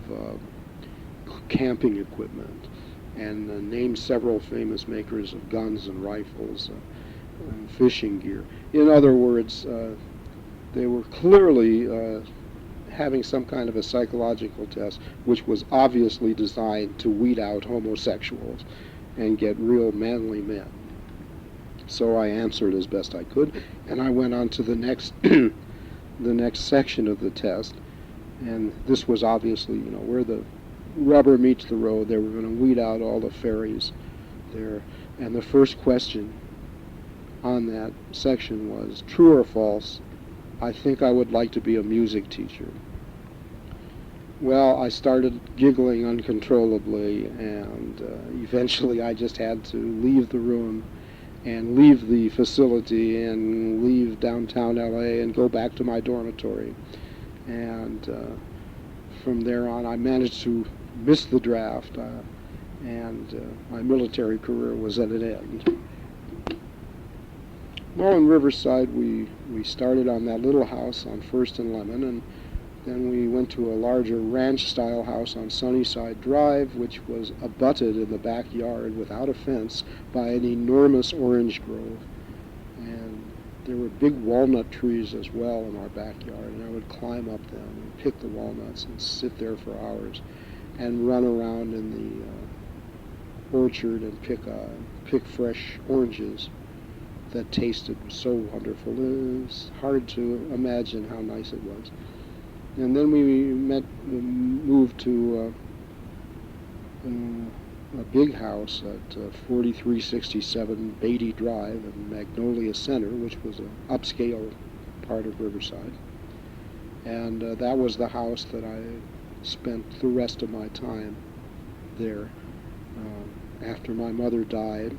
camping equipment, and name several famous makers of guns and rifles and fishing gear. In other words, they were clearly having some kind of a psychological test, which was obviously designed to weed out homosexuals and get real manly men. So I answered as best I could, and I went on to the next the next section of the test, and this was obviously where the rubber meets the road. They were going to weed out all the ferries there. And the first question on that section was, true or false, I think I would like to be a music teacher. Well, I started giggling uncontrollably, and eventually I just had to leave the room and leave the facility and leave downtown LA and go back to my dormitory. And from there on, I managed to miss the draft, and my military career was at an end. Well, in Riverside, we started on that little house on First and Lemon, and then we went to a larger ranch-style house on Sunnyside Drive, which was abutted in the backyard without a fence by an enormous orange grove. And there were big walnut trees as well in our backyard, and I would climb up them and pick the walnuts and sit there for hours and run around in the orchard and pick fresh oranges that tasted so wonderful. It was hard to imagine how nice it was. And then we moved to a big house at 4367 Beatty Drive in Magnolia Center, which was an upscale part of Riverside. And that was the house that I spent the rest of my time there. After my mother died,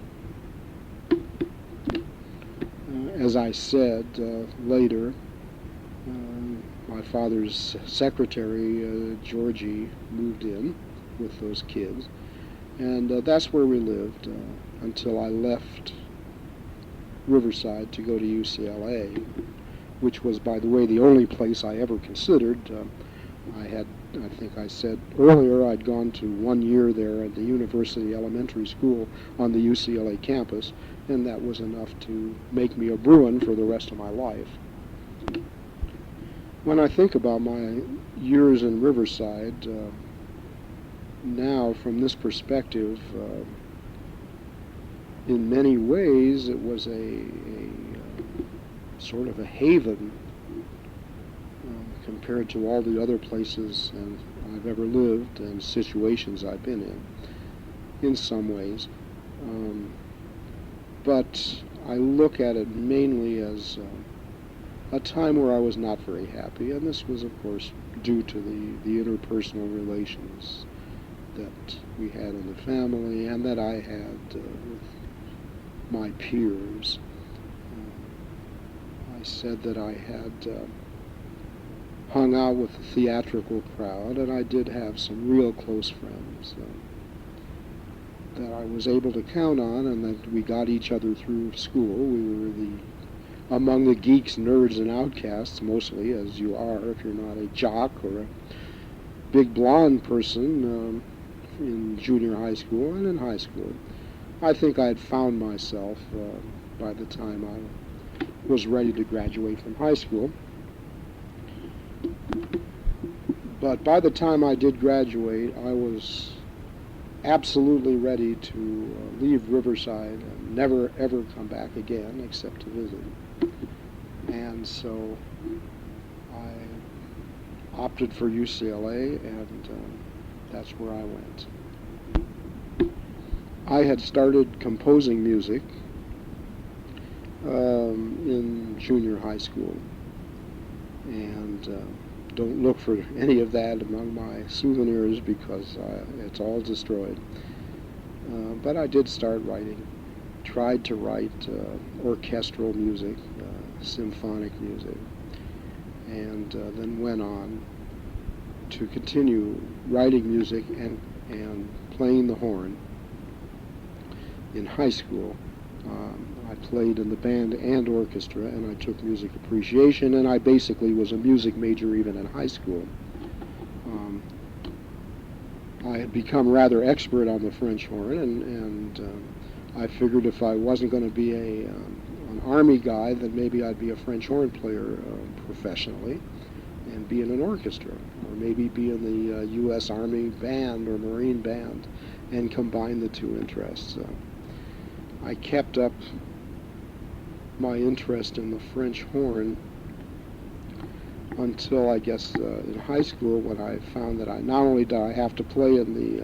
as I said later, my father's secretary, Georgie, moved in with those kids, and that's where we lived until I left Riverside to go to UCLA, which was, by the way, the only place I ever considered. I think I said earlier, I'd gone to 1 year there at the University Elementary School on the UCLA campus, and that was enough to make me a Bruin for the rest of my life. When I think about my years in Riverside, now from this perspective, in many ways it was a sort of a haven compared to all the other places I've ever lived and situations I've been in some ways. But I look at it mainly as a time where I was not very happy, and this was, of course, due to the interpersonal relations that we had in the family and that I had with my peers. I said that I had hung out with the theatrical crowd, and I did have some real close friends that I was able to count on, and that we got each other through school. We were among the geeks, nerds, and outcasts, mostly, as you are if you're not a jock or a big blonde person in junior high school and in high school. I think I had found myself by the time I was ready to graduate from high school. But by the time I did graduate, I was absolutely ready to leave Riverside and never ever come back again except to visit. And so I opted for UCLA, and that's where I went. I had started composing music in junior high school, and don't look for any of that among my souvenirs because it's all destroyed. But I did start writing, tried to write orchestral music, symphonic music, and then went on to continue writing music and playing the horn in high school. I played in the band and orchestra, and I took music appreciation, and I basically was a music major even in high school. I had become rather expert on the French horn, and I figured if I wasn't going to be an Army guy, then maybe I'd be a French horn player professionally and be in an orchestra, or maybe be in the U.S. Army band or Marine band and combine the two interests. I kept up my interest in the French horn until I guess in high school, when I found that I not only did I have to play in the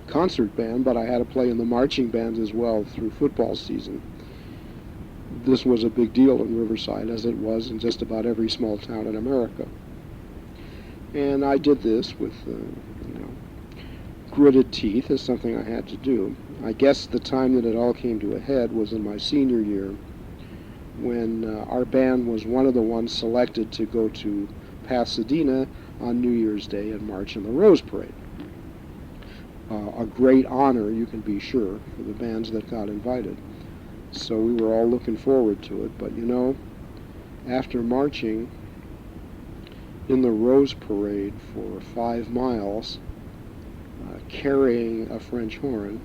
concert band, but I had to play in the marching band as well through football season. This was a big deal in Riverside, as it was in just about every small town in America. And I did this with gritted teeth as something I had to do. I guess the time that it all came to a head was in my senior year, when our band was one of the ones selected to go to Pasadena on New Year's Day and march in the Rose Parade. A great honor, you can be sure, for the bands that got invited. So we were all looking forward to it. But after marching in the Rose Parade for 5 miles, carrying a French horn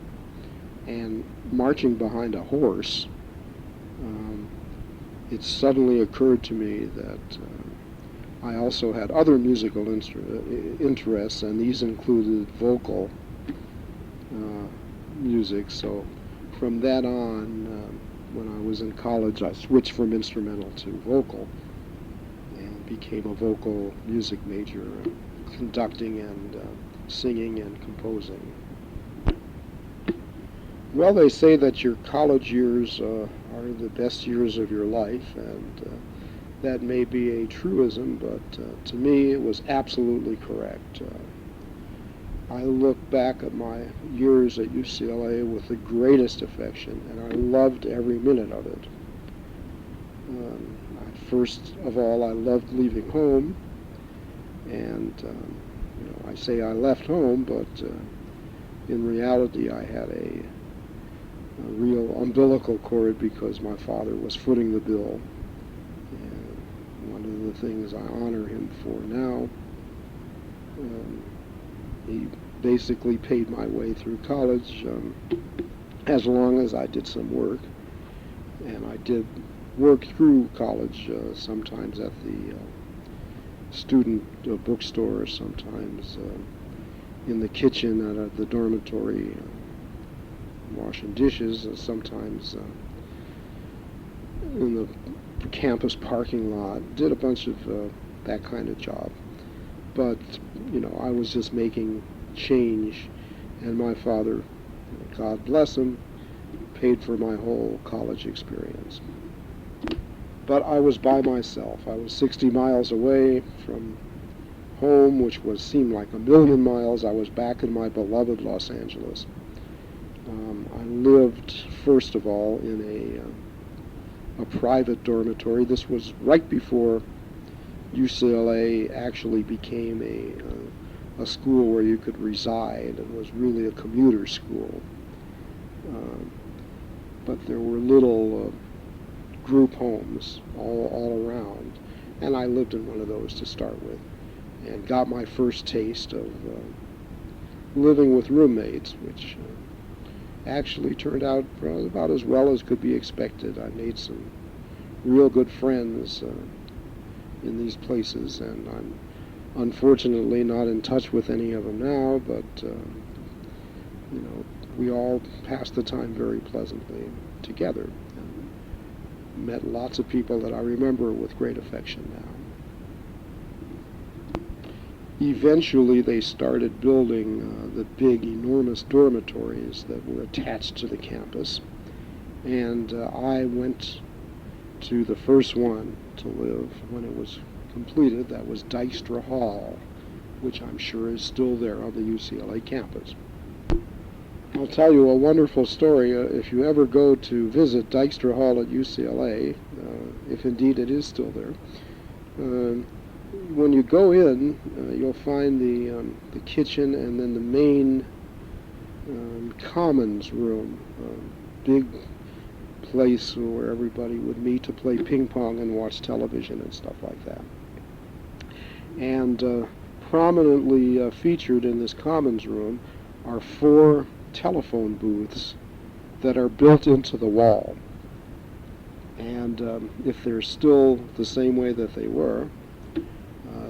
and marching behind a horse, it suddenly occurred to me that I also had other musical interests, and these included vocal music. So from that on, when I was in college, I switched from instrumental to vocal and became a vocal music major, conducting and singing and composing. Well, they say that your college years are the best years of your life, and that may be a truism, but to me it was absolutely correct. I look back at my years at UCLA with the greatest affection, and I loved every minute of it. First of all, I loved leaving home, and I say I left home, but in reality I had a real umbilical cord because my father was footing the bill. And one of the things I honor him for now, he basically paid my way through college as long as I did some work. And I did work through college, sometimes at the student bookstore, sometimes in the kitchen at the dormitory, washing dishes, sometimes in the campus parking lot. Did a bunch of that kind of job. But, I was just making change, and my father, God bless him, paid for my whole college experience. But I was by myself. I was 60 miles away from home, which seemed like a million miles. I was back in my beloved Los Angeles. I lived, first of all, in a private dormitory. This was right before UCLA actually became a school where you could reside. It was really a commuter school. But there were little group homes all around, and I lived in one of those to start with, and got my first taste of living with roommates, which actually turned out about as well as could be expected. I made some real good friends in these places, and I'm unfortunately not in touch with any of them now, but we all passed the time very pleasantly together and met lots of people that I remember with great affection now. Eventually they started building the big, enormous dormitories that were attached to the campus, and I went to the first one to live when it was completed. That was Dykstra Hall, which I'm sure is still there on the UCLA campus. I'll tell you a wonderful story. If you ever go to visit Dykstra Hall at UCLA, if indeed it is still there, when you go in, you'll find the kitchen and then the main commons room, big place where everybody would meet to play ping pong and watch television and stuff like that. And prominently featured in this commons room are 4 telephone booths that are built into the wall. And if they're still the same way that they were,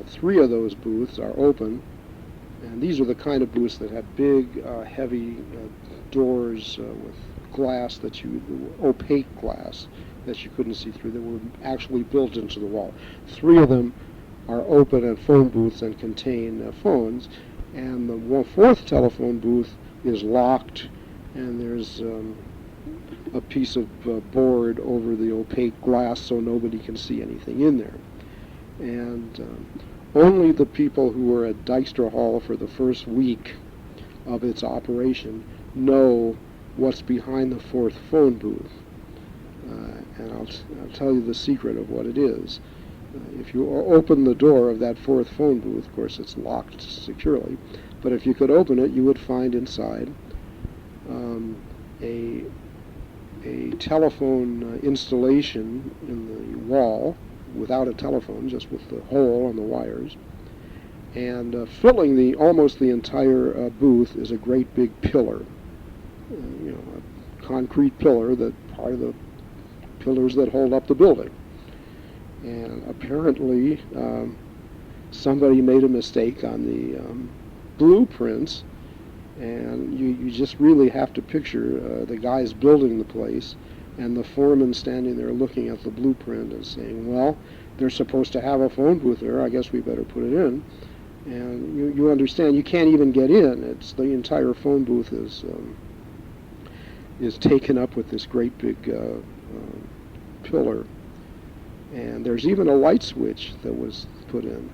3 of those booths are open, and these are the kind of booths that have big, heavy doors with glass opaque glass that you couldn't see through that were actually built into the wall. 3 of them are open and phone booths and contain phones, and the 4th telephone booth is locked, and there's a piece of board over the opaque glass so nobody can see anything in there. And only the people who were at Dykstra Hall for the first week of its operation know what's behind the 4th phone booth. And I'll tell you the secret of what it is. If you open the door of that 4th phone booth, of course it's locked securely, but if you could open it, you would find inside a telephone installation in the wall without a telephone, just with the hole and the wires. And filling almost the entire booth is a great big pillar, a concrete pillar that part of the pillars that hold up the building. And apparently somebody made a mistake on the blueprints, and you just really have to picture the guys building the place and the foreman standing there looking at the blueprint and saying, well, they're supposed to have a phone booth there, I guess we better put it in. And you understand, you can't even get in. It's the entire phone booth is taken up with this great big pillar. And there's even a light switch that was put in.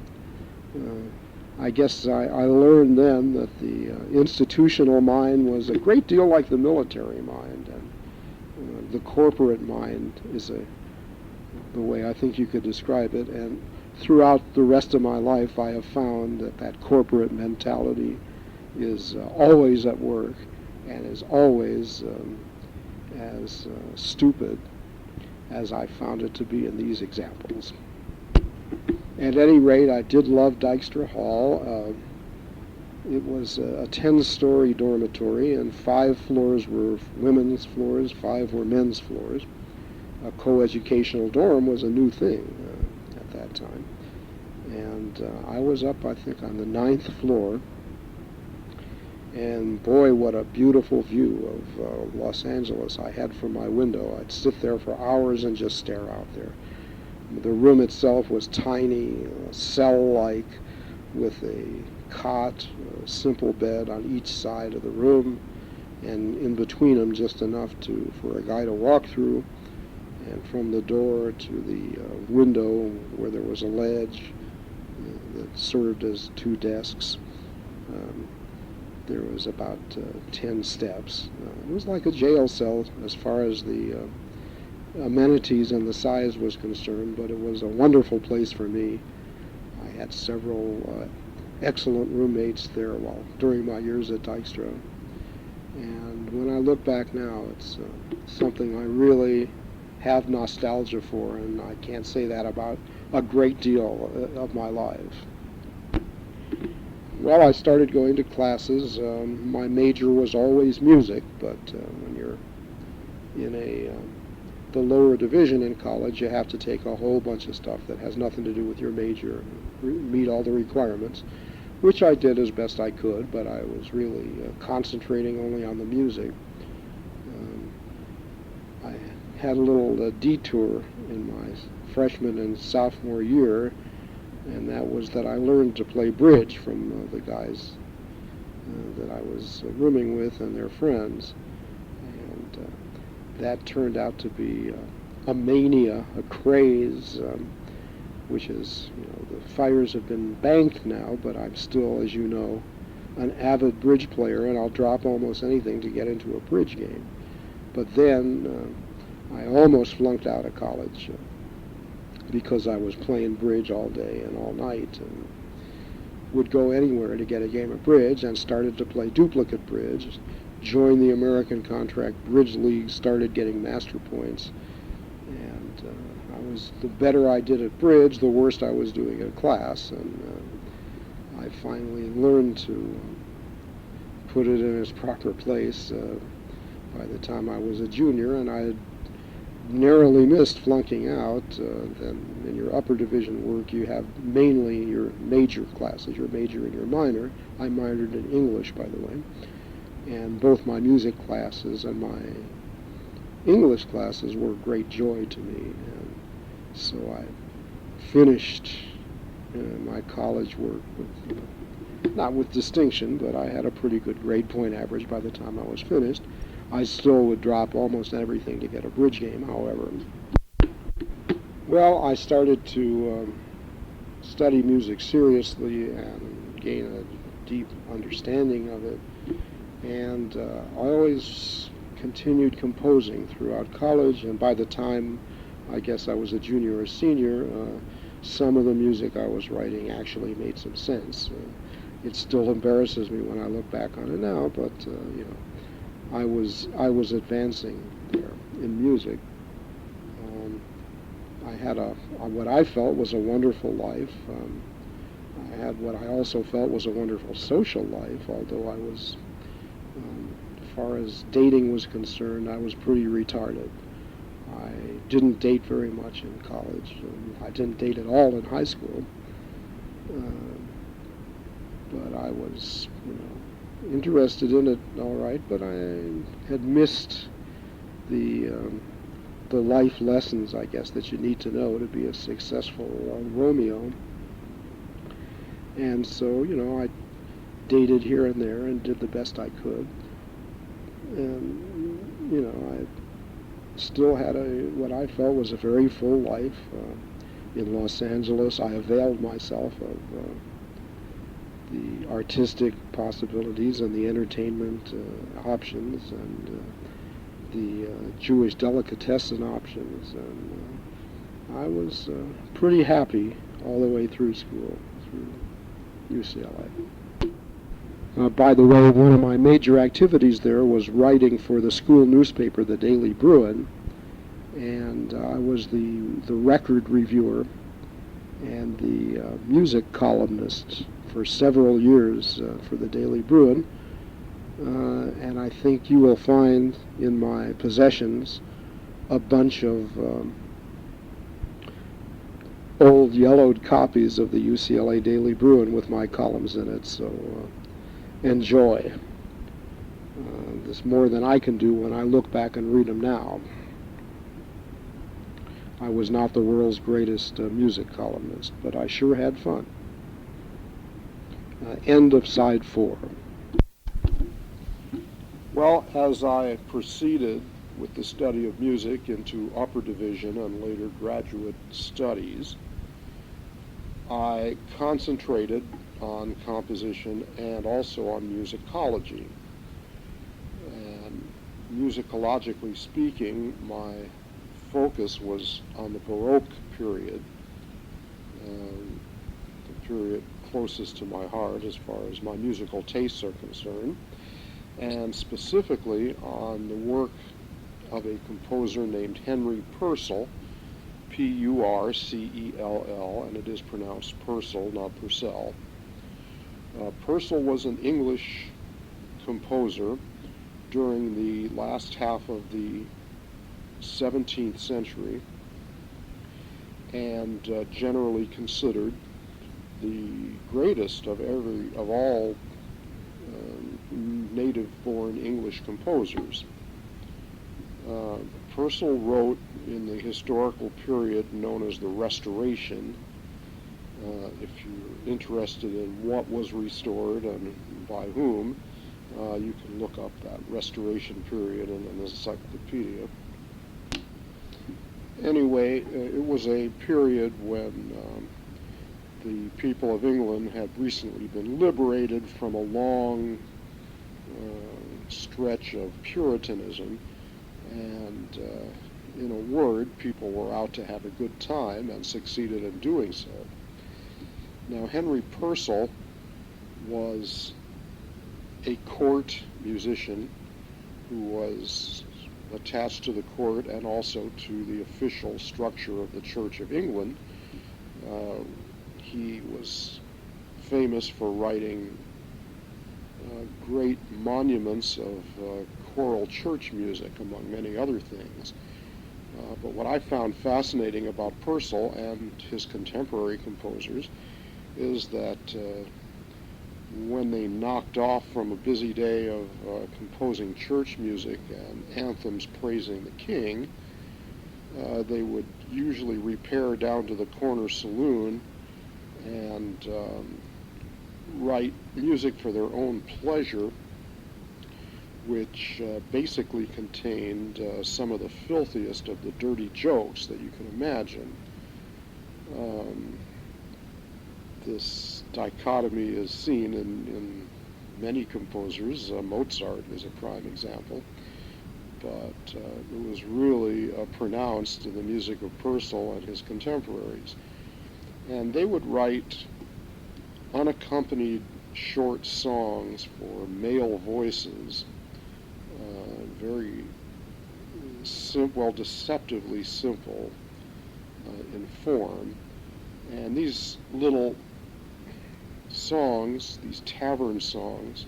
I guess I learned then that the institutional mind was a great deal like the military mind, and the corporate mind is the way I think you could describe it. And throughout the rest of my life, I have found that corporate mentality is always at work and is always as stupid as I found it to be in these examples. At any rate, I did love Dykstra Hall. It was a 10-story dormitory, and 5 floors were women's floors, 5 were men's floors. A coeducational dorm was a new thing at that time. And I was up, I think, on the 9th floor. And boy, what a beautiful view of Los Angeles I had from my window. I'd sit there for hours and just stare out there. The room itself was tiny, cell-like, with a cot, a simple bed on each side of the room, and in between them just enough for a guy to walk through. And from the door to the window where there was a ledge that served as 2 desks, there was about 10 steps. It was like a jail cell as far as the amenities and the size was concerned, but it was a wonderful place for me. I had several excellent roommates there during my years at Dykstra. And when I look back now, it's something I really have nostalgia for, and I can't say that about a great deal of my life. Well, I started going to classes. My major was always music, but when you're in the lower division in college, you have to take a whole bunch of stuff that has nothing to do with your major, meet all the requirements, which I did as best I could, but I was really concentrating only on the music. I had a little detour in my freshman and sophomore year, and that was that I learned to play bridge from the guys that I was rooming with and their friends. And that turned out to be a mania, a craze, which is, the fires have been banked now, but I'm still, as you know, an avid bridge player, and I'll drop almost anything to get into a bridge game. But then I almost flunked out of college because I was playing bridge all day and all night, and would go anywhere to get a game of bridge, and started to play duplicate bridge, joined the American Contract Bridge League, started getting master points, and the better I did at bridge, the worse I was doing at class, and I finally learned to put it in its proper place by the time I was a junior, and I had narrowly missed flunking out. Then in your upper division work, you have mainly your major classes, your major and your minor. I minored in English, by the way, and both my music classes and my English classes were a great joy to me, and so I finished my college work with, not with distinction, but I had a pretty good grade point average by the time I was finished. I still would drop almost everything to get a bridge game, however. Well, I started to study music seriously and gain a deep understanding of it, and I always continued composing throughout college, and by the time I guess I was a junior or senior, some of the music I was writing actually made some sense. It still embarrasses me when I look back on it now, but I was advancing there in music. I had what I felt was a wonderful life. I had what I also felt was a wonderful social life, although I was, as far as dating was concerned, I was pretty retarded. I didn't date very much in college. I didn't date at all in high school. But I was, interested in it all right, but I had missed the life lessons, I guess, that you need to know to be a successful Romeo. And so, I dated here and there and did the best I could. And, I still had what I felt was a very full life in Los Angeles. I availed myself of the artistic possibilities and the entertainment options and the Jewish delicatessen options, and I was pretty happy all the way through school, through UCLA. By the way, one of my major activities there was writing for the school newspaper, the Daily Bruin, and I was the record reviewer and the music columnist for several years for the Daily Bruin. And I think you will find in my possessions a bunch of old yellowed copies of the UCLA Daily Bruin with my columns in it, so enjoy. There's more than I can do when I look back and read them now. I was not the world's greatest music columnist, but I sure had fun. End of side 4. Well, as I proceeded with the study of music into upper division and later graduate studies, I concentrated on composition and also on musicology. And musicologically speaking, my focus was on the Baroque period, the period closest to my heart as far as my musical tastes are concerned, and specifically on the work of a composer named Henry Purcell, Purcell, and it is pronounced Purcell, not Purcell. Purcell was an English composer during the last half of the 17th century, and generally considered the greatest of all native-born English composers. Purcell wrote in the historical period known as the Restoration. If you're interested in what was restored and by whom, you can look up that Restoration period in an encyclopedia. Anyway, it was a period when the people of England had recently been liberated from a long stretch of Puritanism, and in a word, people were out to have a good time and succeeded in doing so. Now, Henry Purcell was a court musician who was attached to the court and also to the official structure of the Church of England. He was famous for writing great monuments of choral church music, among many other things. But what I found fascinating about Purcell and his contemporary composers is that when they knocked off from a busy day of composing church music and anthems praising the king, they would usually repair down to the corner saloon and write music for their own pleasure, which basically contained some of the filthiest of the dirty jokes that you can imagine. This dichotomy is seen in many composers. Mozart is a prime example, but it was really pronounced in the music of Purcell and his contemporaries. And they would write unaccompanied short songs for male voices, very simple, deceptively simple in form. And these little songs, these tavern songs,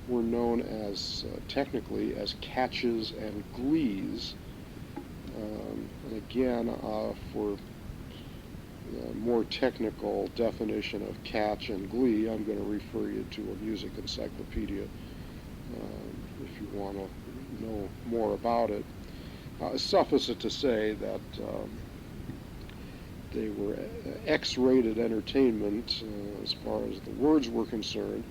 were known as, technically, as catches and glees. And again, for more technical definition of catch and glee, I'm going to refer you to a music encyclopedia if you want to know more about it. Suffice it to say that they were X-rated entertainment as far as the words were concerned,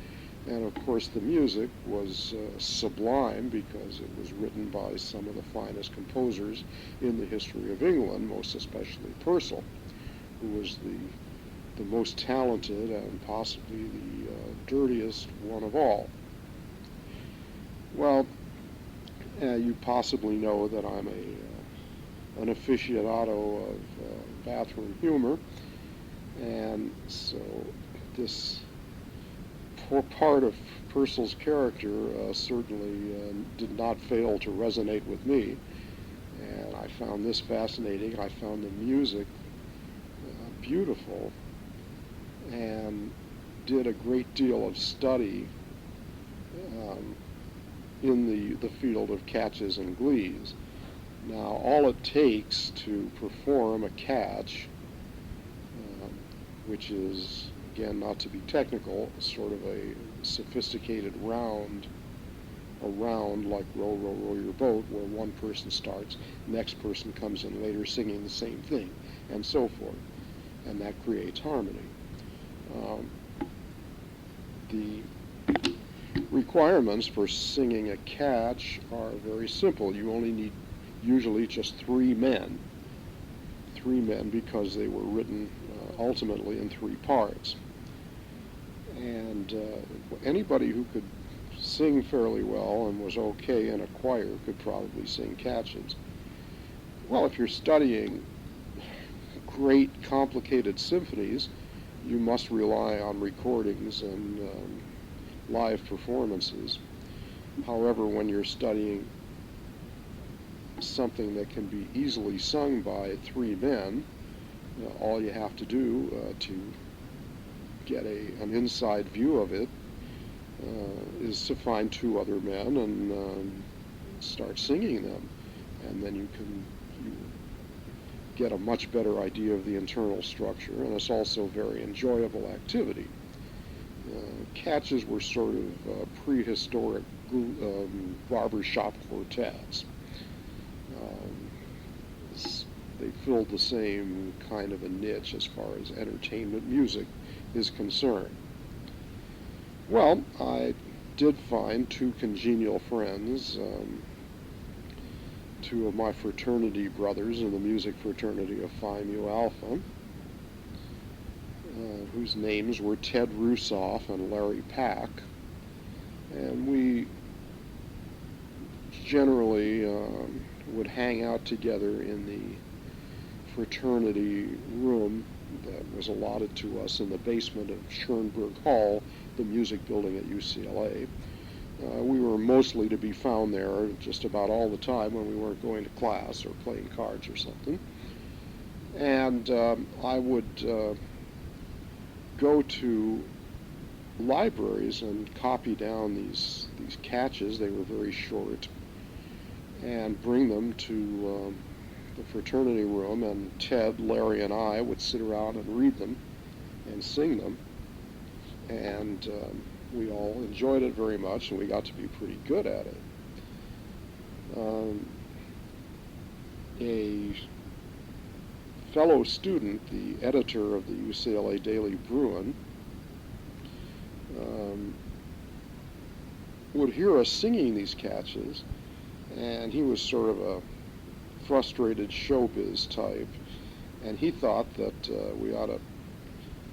and of course the music was sublime because it was written by some of the finest composers in the history of England, most especially Purcell, who was the most talented and possibly the dirtiest one of all. Well, you possibly know that I'm an aficionado of bathroom humor, and so this part of Purcell's character certainly did not fail to resonate with me, and I found this fascinating. I found the music beautiful, and did a great deal of study in the field of catches and glees. Now, all it takes to perform a catch, which is, again, not to be technical, sort of a sophisticated round, a round like Row, Row, Row Your Boat, where one person starts, next person comes in later singing the same thing, and so forth. And that creates harmony. The requirements for singing a catch are very simple. You only need usually just three men because they were written ultimately in three parts. And anybody who could sing fairly well and was okay in a choir could probably sing catches. Well, if you're studying great complicated symphonies, you must rely on recordings and live performances. However, when you're studying something that can be easily sung by three men, all you have to do to get an inside view of it is to find two other men and start singing them, and then you get a much better idea of the internal structure, and it's also a very enjoyable activity. Catches were sort of prehistoric barbershop quartets. They filled the same kind of a niche as far as entertainment music is concerned. Well, I did find two congenial friends, two of my fraternity brothers in the music fraternity of Phi Mu Alpha, whose names were Ted Rusoff and Larry Pack, and we generally would hang out together in the fraternity room that was allotted to us in the basement of Schoenberg Hall, the music building at UCLA. We were mostly to be found there just about all the time when we weren't going to class or playing cards or something. And I would go to libraries and copy down these catches. They were very short, and bring them to the fraternity room, and Ted, Larry, and I would sit around and read them and sing them. And we all enjoyed it very much, and we got to be pretty good at it. A fellow student, the editor of the UCLA Daily Bruin, um, would hear us singing these catches, and he was sort of a frustrated showbiz type, and he thought that we ought to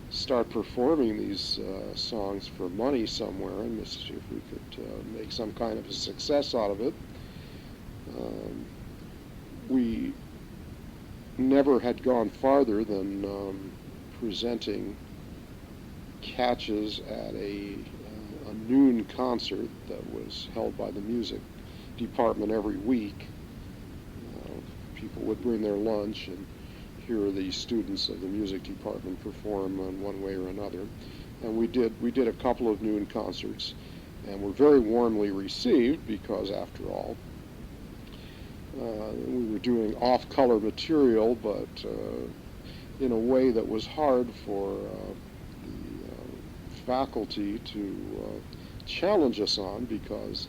start performing these songs for money somewhere and see if we could make some kind of a success out of it. We never had gone farther than presenting catches at a noon concert that was held by the music department every week. People would bring their lunch and hear the students of the music department perform in one way or another. And we did a couple of noon concerts, and were very warmly received because, after all, we were doing off-color material, but in a way that was hard for the faculty to challenge us on, because,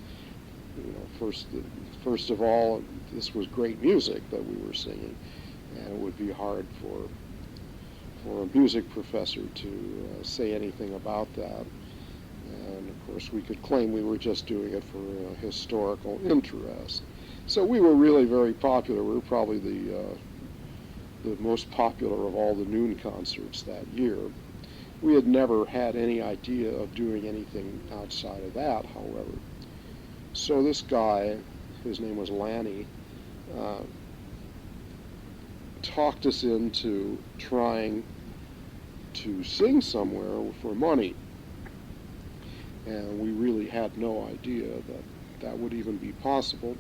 first of all, this was great music that we were singing, and it would be hard for a music professor to say anything about that. And of course, we could claim we were just doing it for historical interest. So we were really very popular. We were probably the most popular of all the noon concerts that year. We had never had any idea of doing anything outside of that, however. So this guy, his name was Lanny, talked us into trying to sing somewhere for money. And we really had no idea that that would even be possible.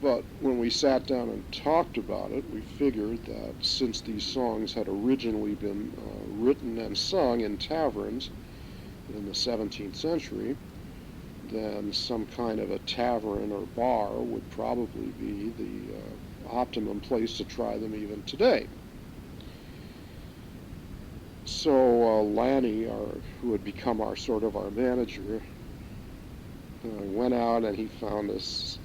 But when we sat down and talked about it, we figured that since these songs had originally been written and sung in taverns in the 17th century, then some kind of a tavern or bar would probably be the optimum place to try them even today. So Lanny, who had become our manager, went out and he found us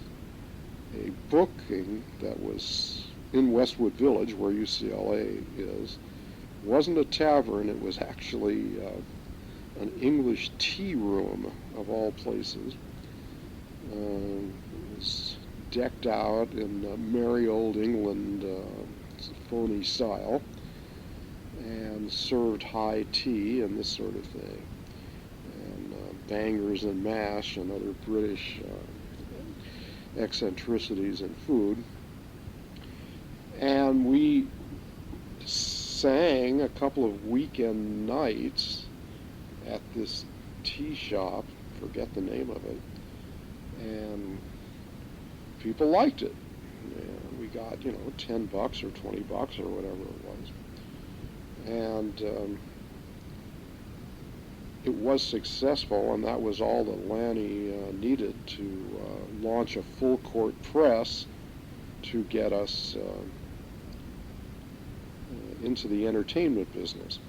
a booking that was in Westwood Village, where UCLA is. It wasn't a tavern, it was actually an English tea room, of all places. It was decked out in merry old England phony style, and served high tea and this sort of thing, and bangers and mash and other British eccentricities in food. And we sang a couple of weekend nights at this tea shop, forget the name of it, and people liked it. And we got, $10 or $20 or whatever it was. And it was successful, and that was all that Lanny needed to launch a full court press to get us into the entertainment business.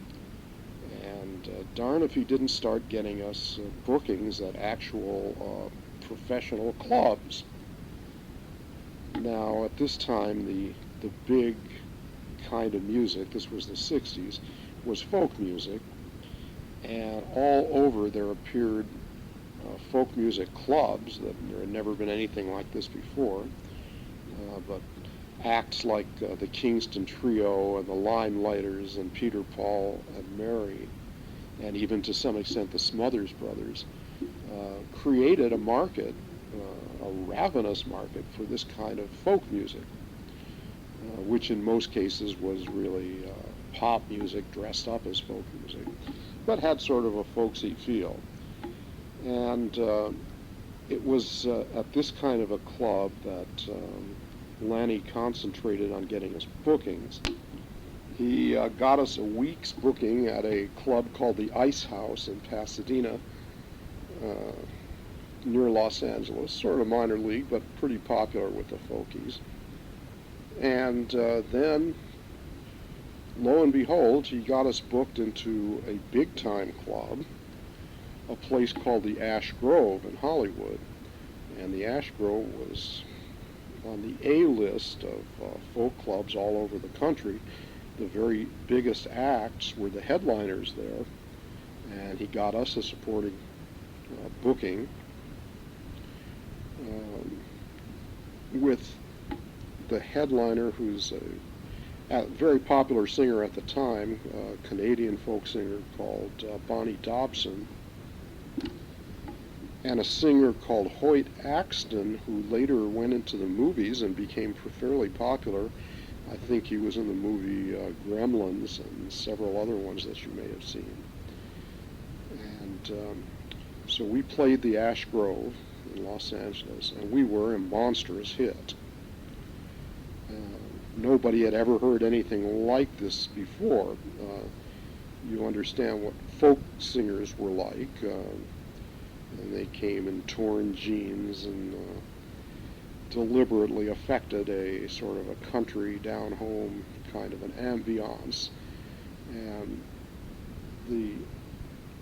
And darn if he didn't start getting us bookings at actual professional clubs. Now, at this time, the big kind of music, this was the 60s, was folk music, and all over there appeared folk music clubs. That there had never been anything like this before, but acts like the Kingston Trio and the Limelighters and Peter, Paul, and Mary, and even to some extent the Smothers Brothers, created a market, a ravenous market for this kind of folk music, which in most cases was really pop music dressed up as folk music, but had sort of a folksy feel. And it was at this kind of a club that Lanny concentrated on getting us bookings. He got us a week's booking at a club called the Ice House in Pasadena, near Los Angeles, sort of minor league, but pretty popular with the folkies. And then, lo and behold, he got us booked into a big-time club a place called the Ash Grove in Hollywood. And the Ash Grove was on the A list of folk clubs all over the country. The very biggest acts were the headliners there, and he got us a supporting booking with the headliner, who's a very popular singer at the time, a Canadian folk singer called Bonnie Dobson, and a singer called Hoyt Axton, who later went into the movies and became fairly popular. I think he was in the movie Gremlins and several other ones that you may have seen. And so we played the Ash Grove in Los Angeles, and we were a monstrous hit. Nobody had ever heard anything like this before. You understand what folk singers were like. And they came in torn jeans and deliberately affected a sort of a country down-home kind of an ambiance. And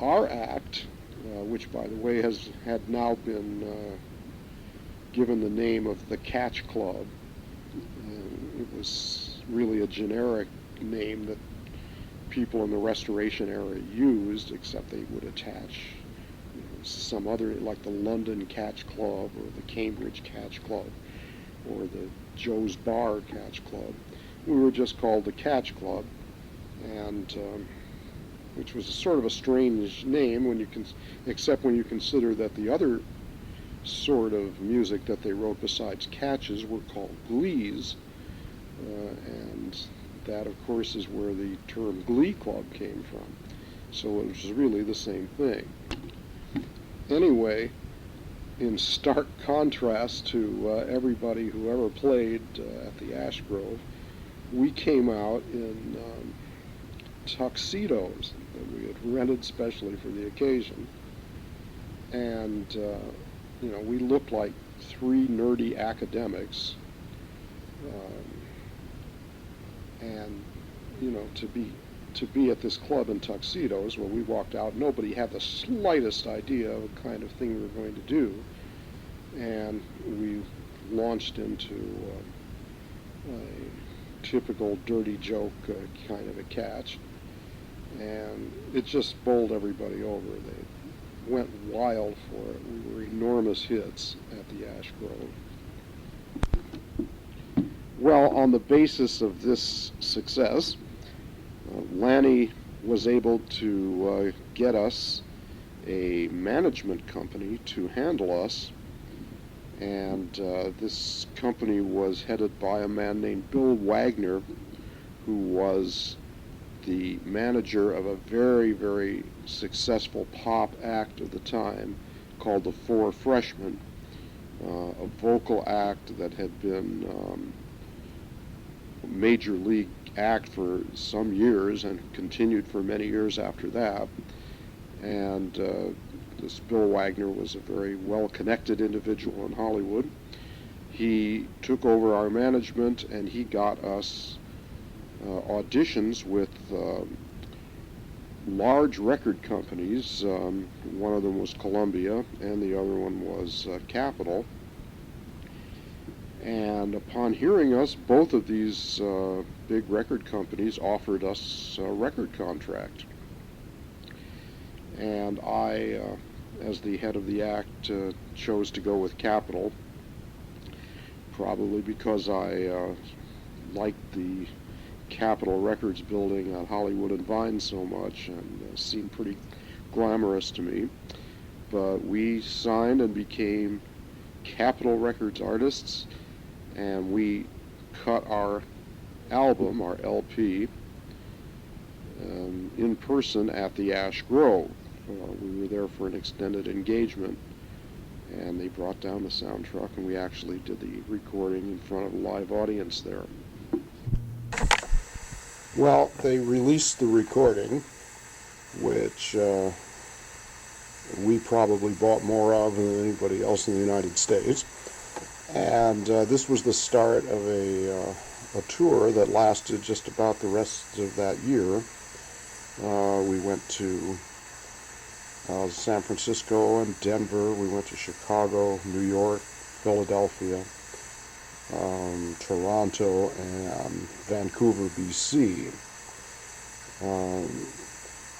our act, which by the way had now been given the name of the Catch Club. It was really a generic name that people in the Restoration era used, except they would attach some other, like the London Catch Club or the Cambridge Catch Club or the Joe's Bar Catch Club. We were just called the Catch Club, and which was sort of a strange name except when you consider that the other sort of music that they wrote besides catches were called glees, and that of course is where the term Glee Club came from. So it was really the same thing. Anyway, in stark contrast to everybody who ever played at the Ash Grove, we came out in tuxedos that we had rented specially for the occasion. And, we looked like three nerdy academics. And, to be at this club in tuxedos, when we walked out, nobody had the slightest idea of the kind of thing we were going to do. And we launched into a typical dirty joke kind of a catch. And it just bowled everybody over. They went wild for it. We were enormous hits at the Ash Grove. Well, on the basis of this success, Lanny was able to get us a management company to handle us, and this company was headed by a man named Bill Wagner, who was the manager of a very, very successful pop act of the time called the Four Freshmen, a vocal act that had been a major league act for some years and continued for many years after that. And this Bill Wagner was a very well-connected individual in Hollywood. He took over our management, and he got us auditions with large record companies. One of them was Columbia, and the other one was Capitol. And upon hearing us, both of these big record companies offered us a record contract. And I, as the head of the act, chose to go with Capitol, probably because I liked the Capitol Records building on Hollywood and Vine so much, and it seemed pretty glamorous to me. But we signed and became Capitol Records artists, and we cut our album, our LP, in person at the Ash Grove. We were there for an extended engagement, and they brought down the sound truck, and we actually did the recording in front of a live audience there. Well, they released the recording, which we probably bought more of than anybody else in the United States. And this was the start of a tour that lasted just about the rest of that year. We went to San Francisco and Denver. We went to Chicago, New York, Philadelphia, Toronto, and Vancouver, BC,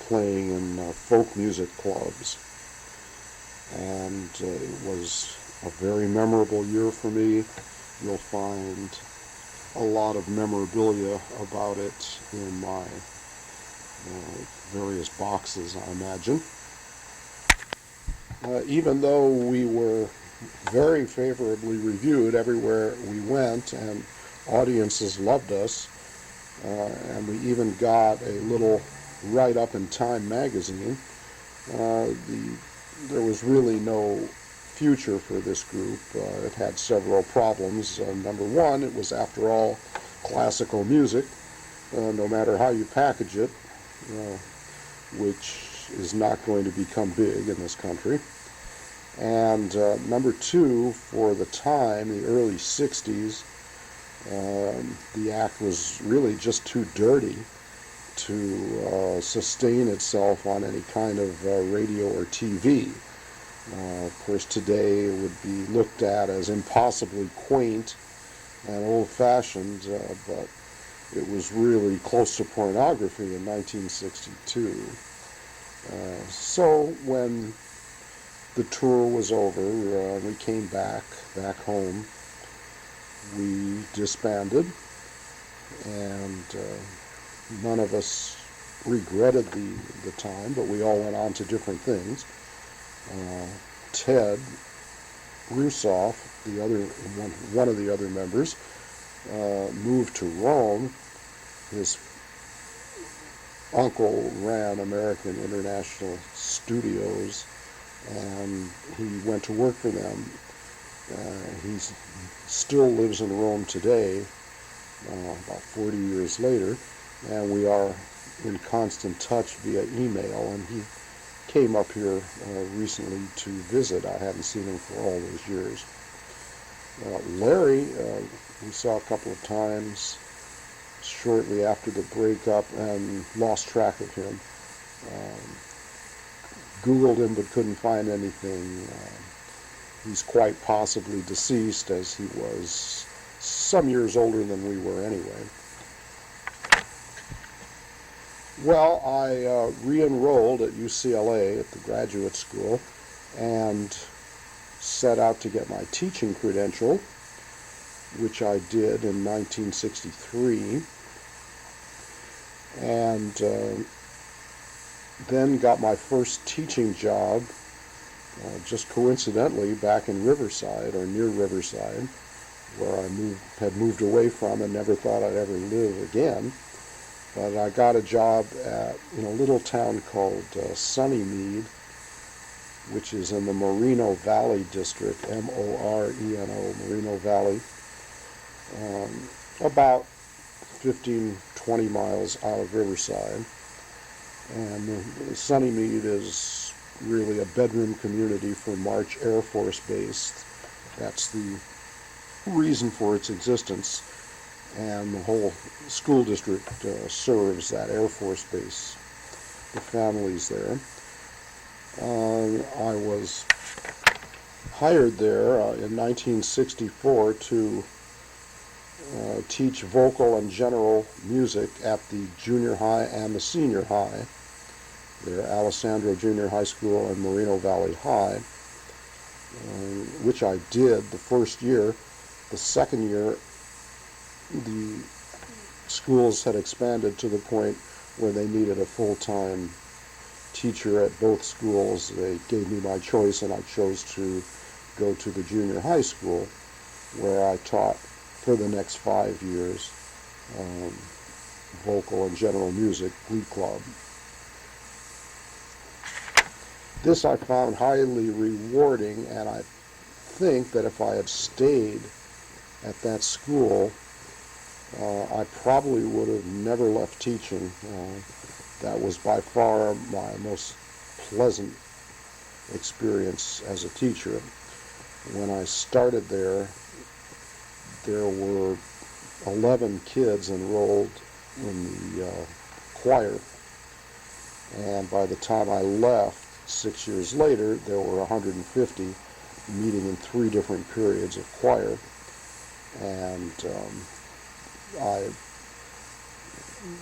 playing in folk music clubs. And it was a very memorable year for me. You'll find a lot of memorabilia about it in my various boxes, I imagine. Even though we were very favorably reviewed everywhere we went, and audiences loved us, and we even got a little write-up in Time magazine, there was really no future for this group. It had several problems. Number one, it was, after all, classical music, no matter how you package it, which is not going to become big in this country. And number two, for the time, the early 60s, the act was really just too dirty to sustain itself on any kind of radio or TV. Of course, today it would be looked at as impossibly quaint and old-fashioned, but it was really close to pornography in 1962. So when the tour was over, we came back home. We disbanded, and none of us regretted the time, but we all went on to different things. Ted Rusoff, one of the other members, moved to Rome. His uncle ran American International Studios, and he went to work for them. He still lives in Rome today, about 40 years later, and we are in constant touch via email, and he came up here recently to visit. I hadn't seen him for all those years. Larry, we saw a couple of times shortly after the breakup and lost track of him. Googled him but couldn't find anything. He's quite possibly deceased, as he was some years older than we were anyway. Well, I re-enrolled at UCLA at the graduate school and set out to get my teaching credential, which I did in 1963, and then got my first teaching job just coincidentally back in Riverside, or near Riverside, where I had moved away from and never thought I'd ever live again. But I got a job in a little town called Sunnymead, which is in the Moreno Valley district, M-O-R-E-N-O, Moreno Valley, about 15, 20 miles out of Riverside. And Sunnymead is really a bedroom community for March Air Force Base. That's the reason for its existence. And the whole school district serves that Air Force Base, the families there. I was hired there in 1964 to teach vocal and general music at the junior high and the senior high. There, Alessandro Junior High School and Moreno Valley High, which I did the first year. The second year, the schools had expanded to the point where they needed a full-time teacher at both schools. They gave me my choice, and I chose to go to the junior high school, where I taught for the next 5 years vocal and general music, glee club. This I found highly rewarding, and I think that if I had stayed at that school, I probably would have never left teaching. That was by far my most pleasant experience as a teacher. When I started there were 11 kids enrolled in the choir, and by the time I left, 6 years later, there were 150 meeting in 3 different periods of choir. And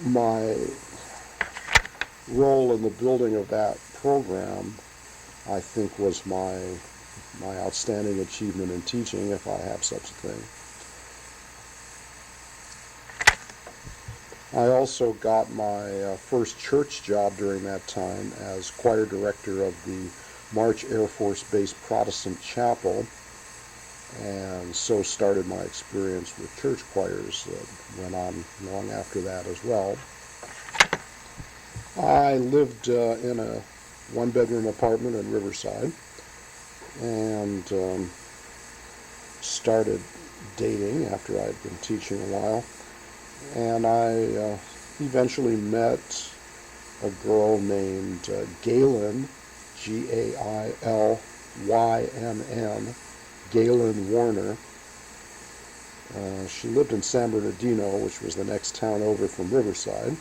my role in the building of that program, I think, was my outstanding achievement in teaching, if I have such a thing. I also got my first church job during that time as choir director of the March Air Force Base Protestant Chapel, and so started my experience with church choirs that went on long after that as well. I lived in a one-bedroom apartment in Riverside, and started dating after I'd been teaching a while. And I eventually met a girl named Galen, Gailynn, Galen Warner. She lived in San Bernardino, which was the next town over from Riverside.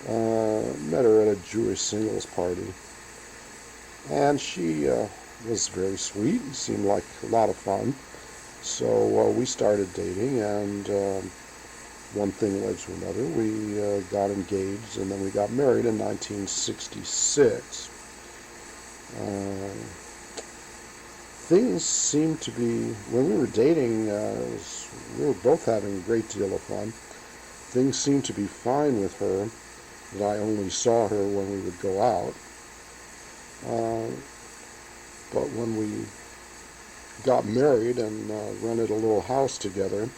Met her at a Jewish singles party. And she was very sweet and seemed like a lot of fun. So we started dating, and one thing led to another. We got engaged, and then we got married in 1966. Things seemed to be, when we were dating, we were both having a great deal of fun. Things seemed to be fine with her, that I only saw her when we would go out. But when we got married and rented a little house together,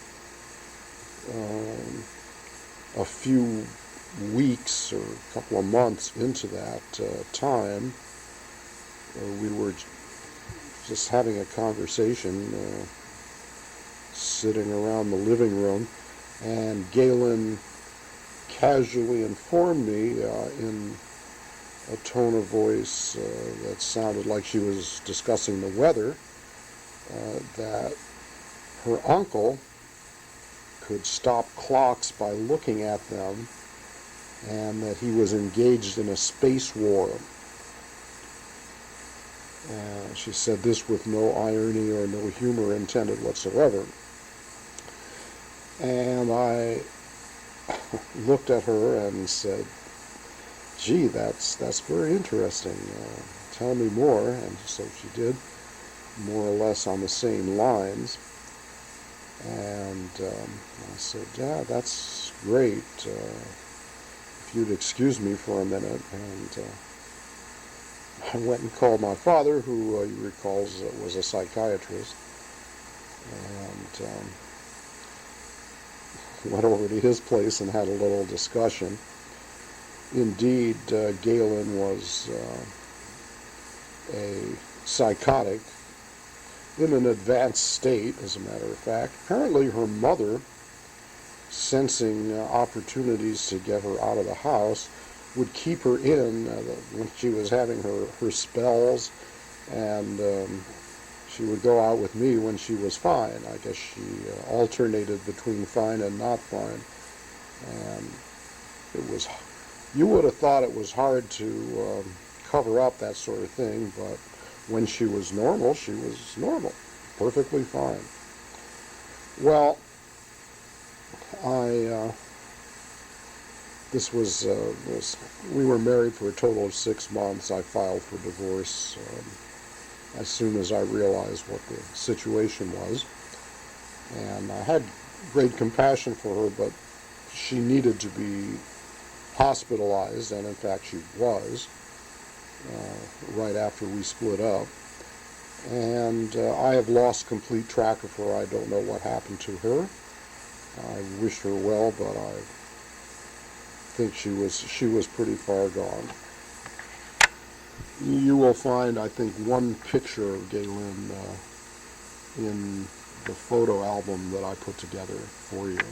a few weeks or a couple of months into that time, we were just having a conversation, sitting around the living room, and Galen casually informed me in a tone of voice that sounded like she was discussing the weather, that her uncle could stop clocks by looking at them, and that he was engaged in a space war. She said this with no irony or no humor intended whatsoever. And I looked at her and said, "Gee, that's very interesting. Tell me more." And so she did, more or less on the same lines. And I said, "Yeah, that's great. If you'd excuse me for a minute." And I went and called my father, who he recalls was a psychiatrist, and went over to his place and had a little discussion. Indeed, Galen was a psychotic in an advanced state, as a matter of fact. Apparently her mother, sensing opportunities to get her out of the house, would keep her in when she was having her spells, and she would go out with me when she was fine. I guess she alternated between fine and not fine. And it was, you would have thought it was hard to cover up that sort of thing, but when she was normal, perfectly fine. Well, we were married for a total of 6 months. I filed for divorce as soon as I realized what the situation was. And I had great compassion for her, but she needed to be hospitalized, and in fact she was, right after we split up. And I have lost complete track of her. I don't know what happened to her. I wish her well, but I think she was pretty far gone. You will find, I think, one picture of Galen in the photo album that I put together for you.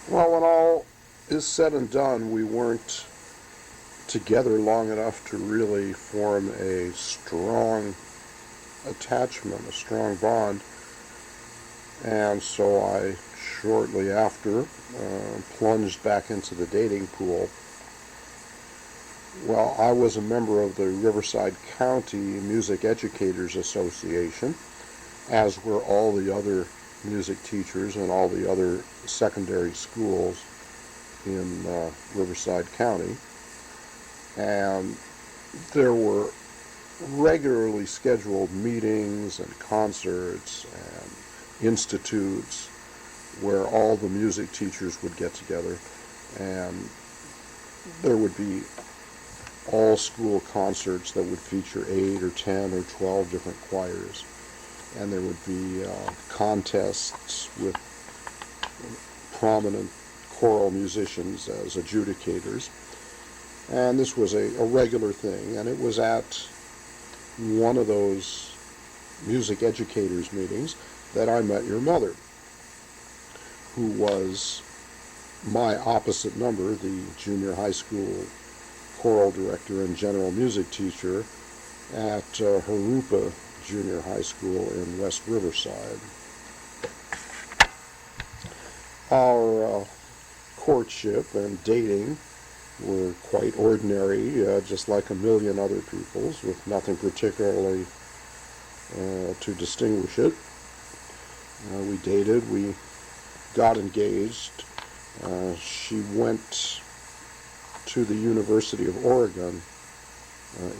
Well, when all is said and done, we weren't together long enough to really form a strong attachment, a strong bond. And so I, shortly after, plunged back into the dating pool. Well, I was a member of the Riverside County Music Educators Association, as were all the other music teachers and all the other secondary schools in Riverside County. And there were regularly scheduled meetings and concerts and institutes where all the music teachers would get together, and there would be all school concerts that would feature 8 or 10 or 12 different choirs, and there would be contests with prominent choral musicians as adjudicators, and this was a regular thing. And it was at one of those music educators meetings that I met your mother, who was my opposite number, the junior high school choral director and general music teacher at Harupa Junior High School in West Riverside. Our courtship and dating were quite ordinary, just like a million other people's, with nothing particularly to distinguish it. We dated, we got engaged. She went to the University of Oregon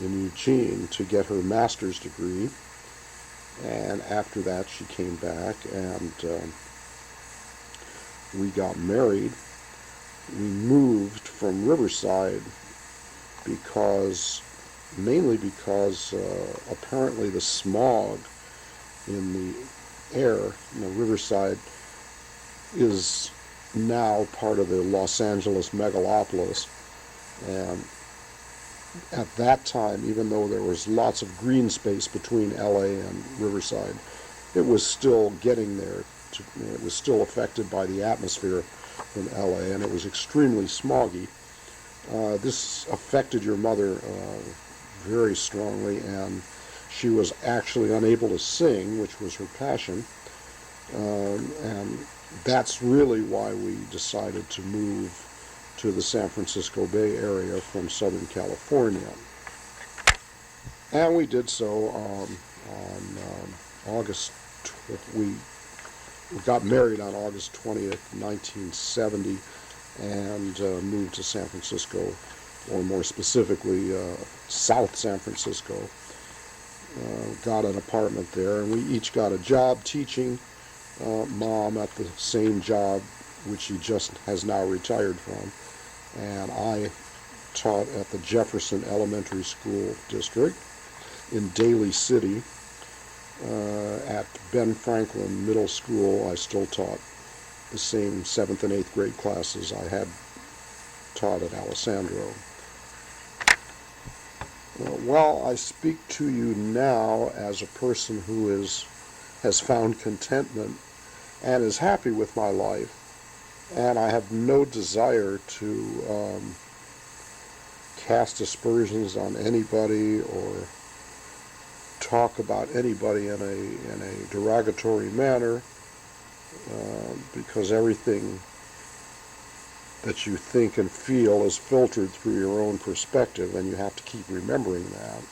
in Eugene to get her master's degree, and after that she came back and we got married. We moved from Riverside mainly because apparently the smog in the air, Riverside is now part of the Los Angeles megalopolis, and at that time, even though there was lots of green space between LA and Riverside, it was still getting there. It was still affected by the atmosphere from LA, and it was extremely smoggy. This affected your mother very strongly, and she was actually unable to sing, which was her passion, and that's really why we decided to move to the San Francisco Bay Area from Southern California. And we did so on August, we got married on August 20th, 1970, and moved to San Francisco, or more specifically, South San Francisco. Got an apartment there, and we each got a job teaching. Mom at the same job which she just has now retired from, and I taught at the Jefferson Elementary School District in Daly City. At Ben Franklin Middle School, I still taught the same 7th and 8th grade classes I had taught at Alessandro. Well, I speak to you now as a person who has found contentment and is happy with my life, and I have no desire to cast aspersions on anybody or talk about anybody in a derogatory manner, because everything that you think and feel is filtered through your own perspective, and you have to keep remembering that.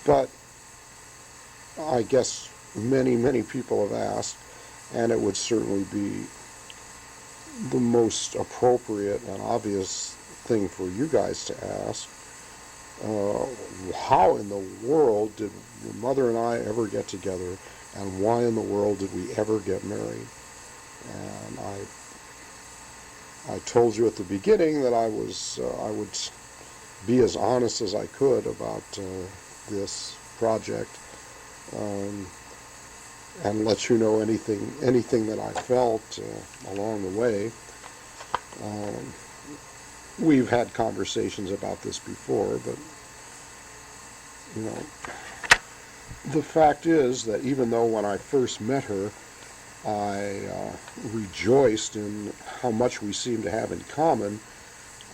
But I guess many people have asked, and it would certainly be the most appropriate and obvious thing for you guys to ask, how in the world did your mother and I ever get together, and why in the world did we ever get married? And I told you at the beginning that I would be as honest as I could about this project, and let you know anything that I felt along the way. We've had conversations about this before, but the fact is that even though when I first met her, I rejoiced in how much we seemed to have in common.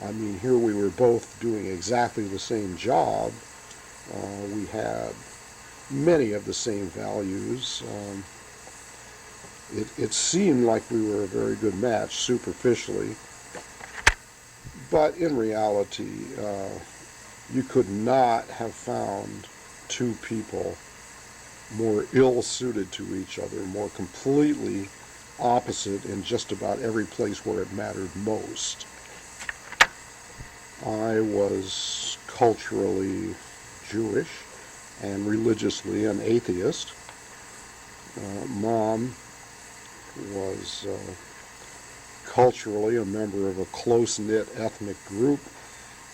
I mean, here we were both doing exactly the same job. We had many of the same values. It seemed like we were a very good match superficially, but in reality, You could not have found two people more ill-suited to each other, more completely opposite in just about every place where it mattered most. I was culturally Jewish and religiously an atheist. Mom was culturally a member of a close-knit ethnic group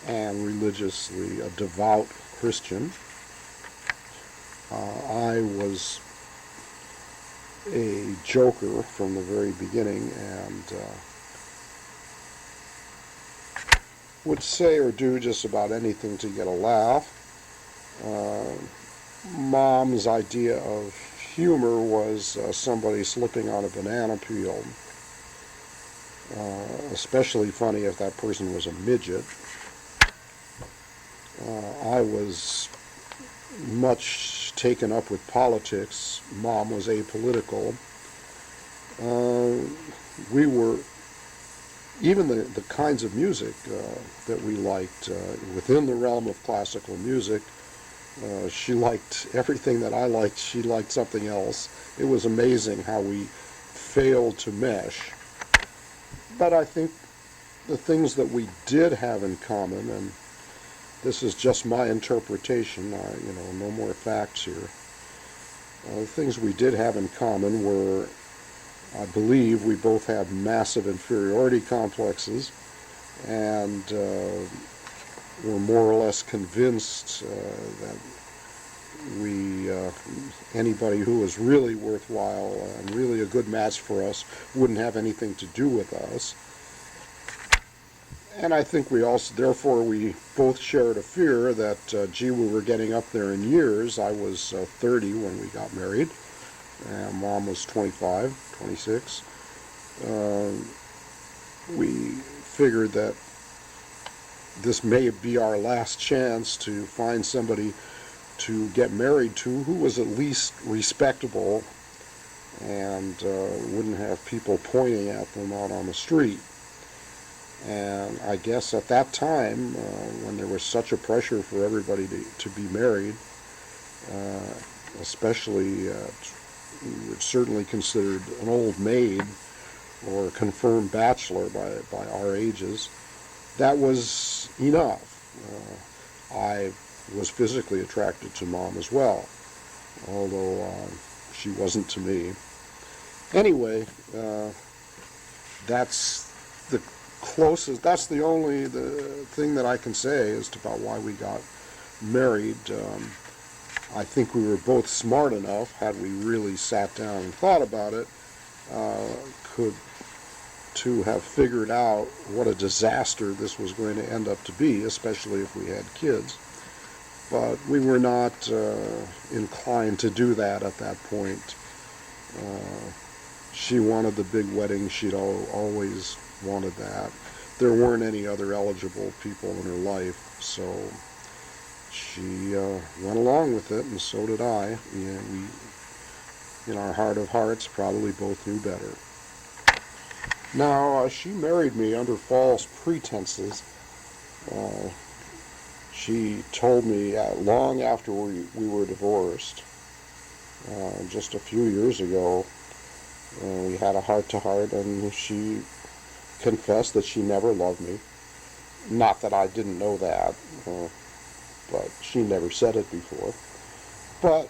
and religiously a devout Christian. I was a joker from the very beginning and would say or do just about anything to get a laugh. Mom's idea of humor was somebody slipping on a banana peel, especially funny if that person was a midget. I was much taken up with politics. Mom was apolitical. We were, even the kinds of music that we liked within the realm of classical music, she liked everything that I liked. She liked something else. It was amazing how we failed to mesh. But I think the things that we did have in common, and this is just my interpretation, no more facts here. The things we did have in common were, I believe, we both had massive inferiority complexes and were more or less convinced that anybody who was really worthwhile and really a good match for us wouldn't have anything to do with us. And I think we both shared a fear that, we were getting up there in years. I was 30 when we got married, and Mom was 25, 26. We figured that this may be our last chance to find somebody to get married to who was at least respectable and wouldn't have people pointing at them out on the street. And I guess at that time, when there was such a pressure for everybody to be married, especially we were certainly considered an old maid or a confirmed bachelor by our ages, that was enough. I was physically attracted to Mom as well, although she wasn't to me. Anyway, that's the only thing that I can say as to about why we got married. I think we were both smart enough, had we really sat down and thought about it, to have figured out what a disaster this was going to end up to be, especially if we had kids. But we were not inclined to do that at that point. She wanted the big wedding. She'd always wanted that. There weren't any other eligible people in her life, so she went along with it, and so did I. We, in our heart of hearts, probably both knew better. Now, she married me under false pretenses. She told me long after we were divorced, just a few years ago, we had a heart-to-heart, and she confessed that she never loved me. Not that I didn't know that, but she never said it before. But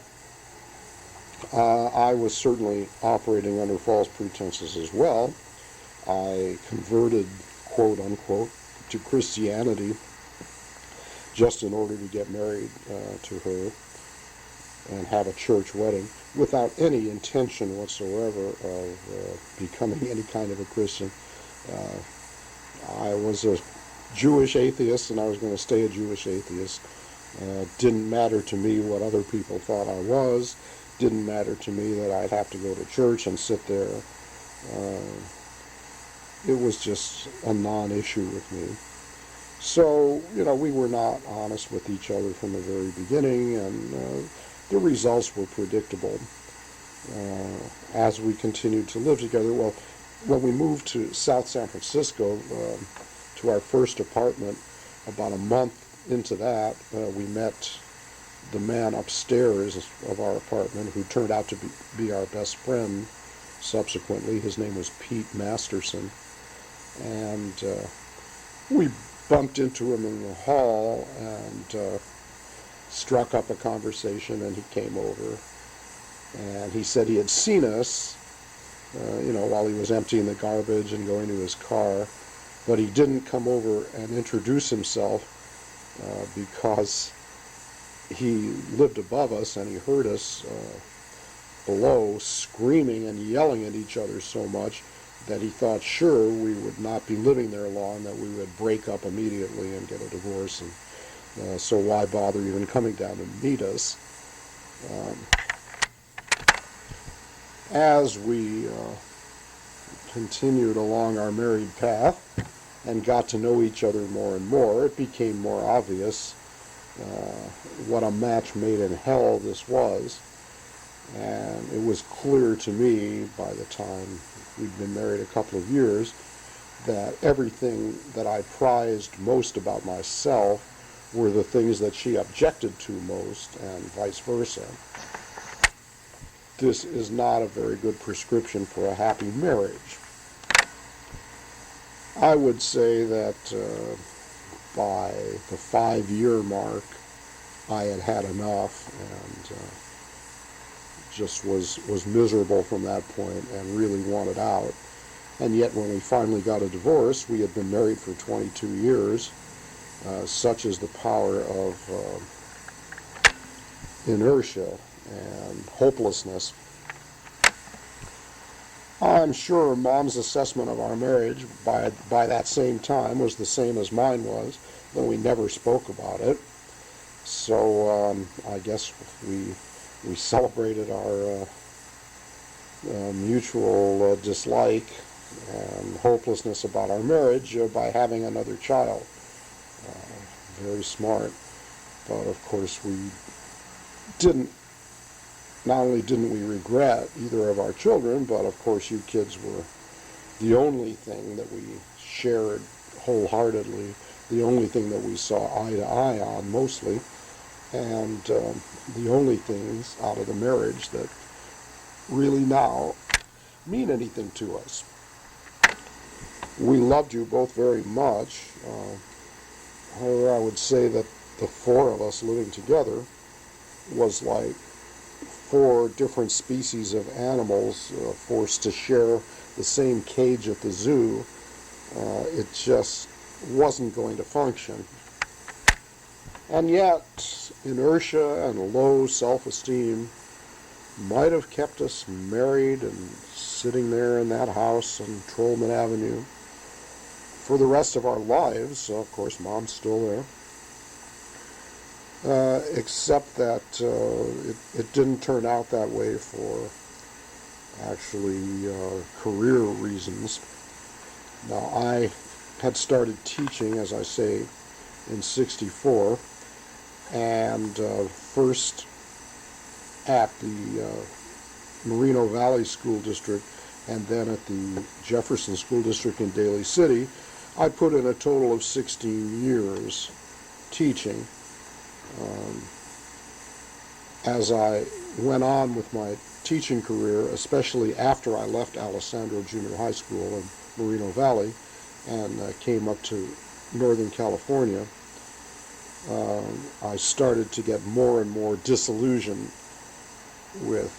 I was certainly operating under false pretenses as well. I converted, quote unquote, to Christianity just in order to get married to her and have a church wedding without any intention whatsoever of becoming any kind of a Christian. I was a Jewish atheist, and I was going to stay a Jewish atheist. Didn't matter to me what other people thought I was. Didn't matter to me that I'd have to go to church and sit there. It was just a non-issue with me. So, we were not honest with each other from the very beginning, and the results were predictable. As we continued to live together, well, when we moved to South San Francisco, to our first apartment, about a month into that, we met the man upstairs of our apartment who turned out to be our best friend subsequently. His name was Pete Masterson. And we bumped into him in the hall and struck up a conversation, and he came over. And he said he had seen us, while he was emptying the garbage and going to his car, but he didn't come over and introduce himself because he lived above us and he heard us below screaming and yelling at each other so much that he thought sure we would not be living there long, that we would break up immediately and get a divorce, and so why bother even coming down to meet us. As we continued along our married path and got to know each other more and more, it became more obvious what a match made in hell this was. And it was clear to me by the time we'd been married a couple of years that everything that I prized most about myself were the things that she objected to most, and vice versa. This is not a very good prescription for a happy marriage. I would say that by the 5-year mark, I had had enough and just was miserable from that point and really wanted out. And yet when we finally got a divorce, we had been married for 22 years. Such is the power of inertia and hopelessness. I'm sure Mom's assessment of our marriage by that same time was the same as mine was, though we never spoke about it. So I guess we celebrated our mutual dislike and hopelessness about our marriage by having another child. Very smart. But of course not only didn't we regret either of our children, but of course you kids were the only thing that we shared wholeheartedly, the only thing that we saw eye to eye on mostly, and the only things out of the marriage that really now mean anything to us. We loved you both very much. However, I would say that the four of us living together was like 4 different species of animals forced to share the same cage at the zoo. It just wasn't going to function. And yet, inertia and low self-esteem might have kept us married and sitting there in that house on Trollman Avenue for the rest of our lives. Of course, Mom's still there. Except that it didn't turn out that way for actually career reasons. Now, I had started teaching, as I say, in '64, and first at the Moreno Valley School District and then at the Jefferson School District in Daly City. I put in a total of 16 years teaching. As I went on with my teaching career, especially after I left Alessandro Junior High School in Moreno Valley and came up to Northern California, I started to get more and more disillusioned with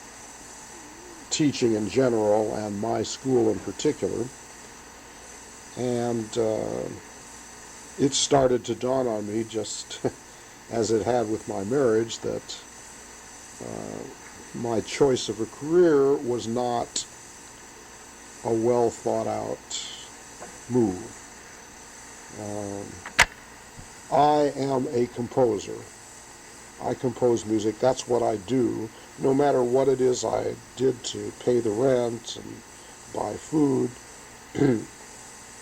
teaching in general and my school in particular. And it started to dawn on me, just as it had with my marriage, that my choice of a career was not a well thought out move. I am a composer. I compose music. That's what I do. No matter what it is I did to pay the rent and buy food,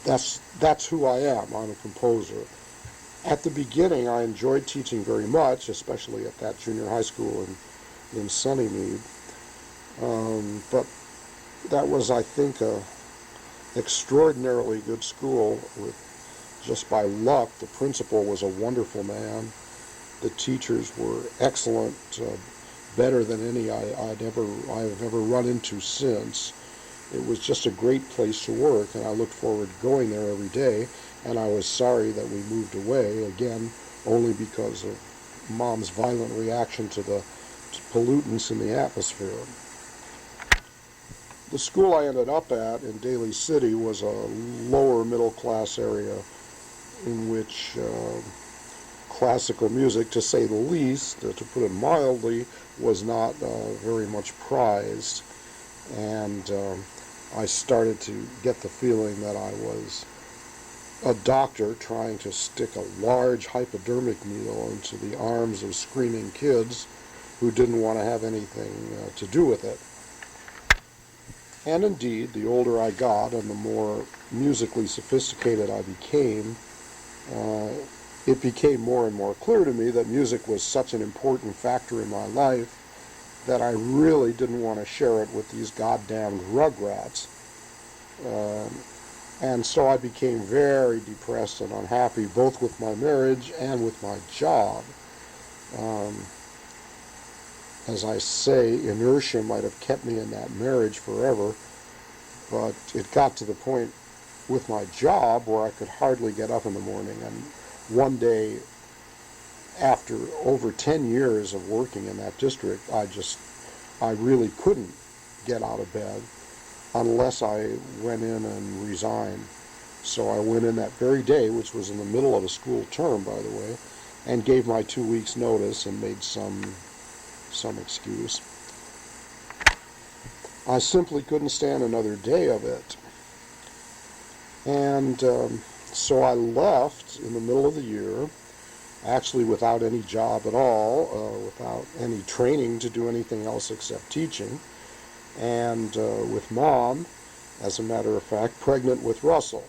that's who I am. I'm a composer. At the beginning, I enjoyed teaching very much, especially at that junior high school in Sunnymead. But that was, I think, a extraordinarily good school with just by luck, the principal was a wonderful man. The teachers were excellent, better than any I've ever run into since. It was just a great place to work, and I looked forward to going there every day. And I was sorry that we moved away, again, only because of Mom's violent reaction to the pollutants in the atmosphere. The school I ended up at in Daly City was a lower middle class area in which classical music, to say the least, to put it mildly, was not very much prized. And I started to get the feeling that I was a doctor trying to stick a large hypodermic needle into the arms of screaming kids who didn't want to have anything to do with it. And indeed, the older I got and the more musically sophisticated I became, it became more and more clear to me that music was such an important factor in my life that I really didn't want to share it with these goddamned rugrats. And so I became very depressed and unhappy, both with my marriage and with my job. As I say, inertia might have kept me in that marriage forever, but it got to the point with my job where I could hardly get up in the morning. And one day, after over 10 years of working in that district, I really couldn't get out of bed unless I went in and resigned. So I went in that very day, which was in the middle of a school term, by the way, and gave my 2 weeks' notice and made some excuse. I simply couldn't stand another day of it. And so I left in the middle of the year, actually without any job at all, without any training to do anything else except teaching, and with Mom, as a matter of fact, pregnant with Russell.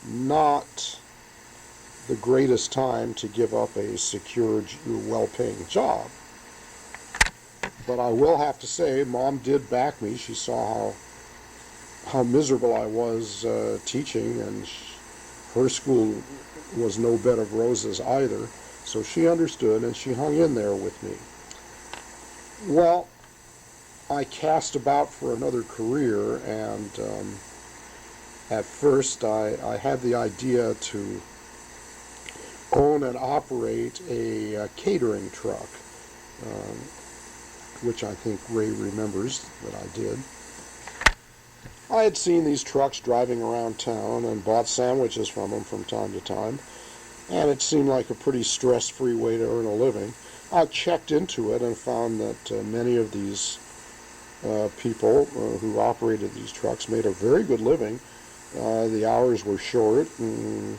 Not the greatest time to give up a secure, well-paying job. But I will have to say, Mom did back me. She saw how miserable I was teaching, and her school was no bed of roses either. So she understood, and she hung in there with me. Well, I cast about for another career, and at first I had the idea to own and operate a catering truck, which I think Ray remembers that I did. I had seen these trucks driving around town and bought sandwiches from them from time to time, and it seemed like a pretty stress-free way to earn a living. I checked into it and found that many of these people who operated these trucks made a very good living. The hours were short, and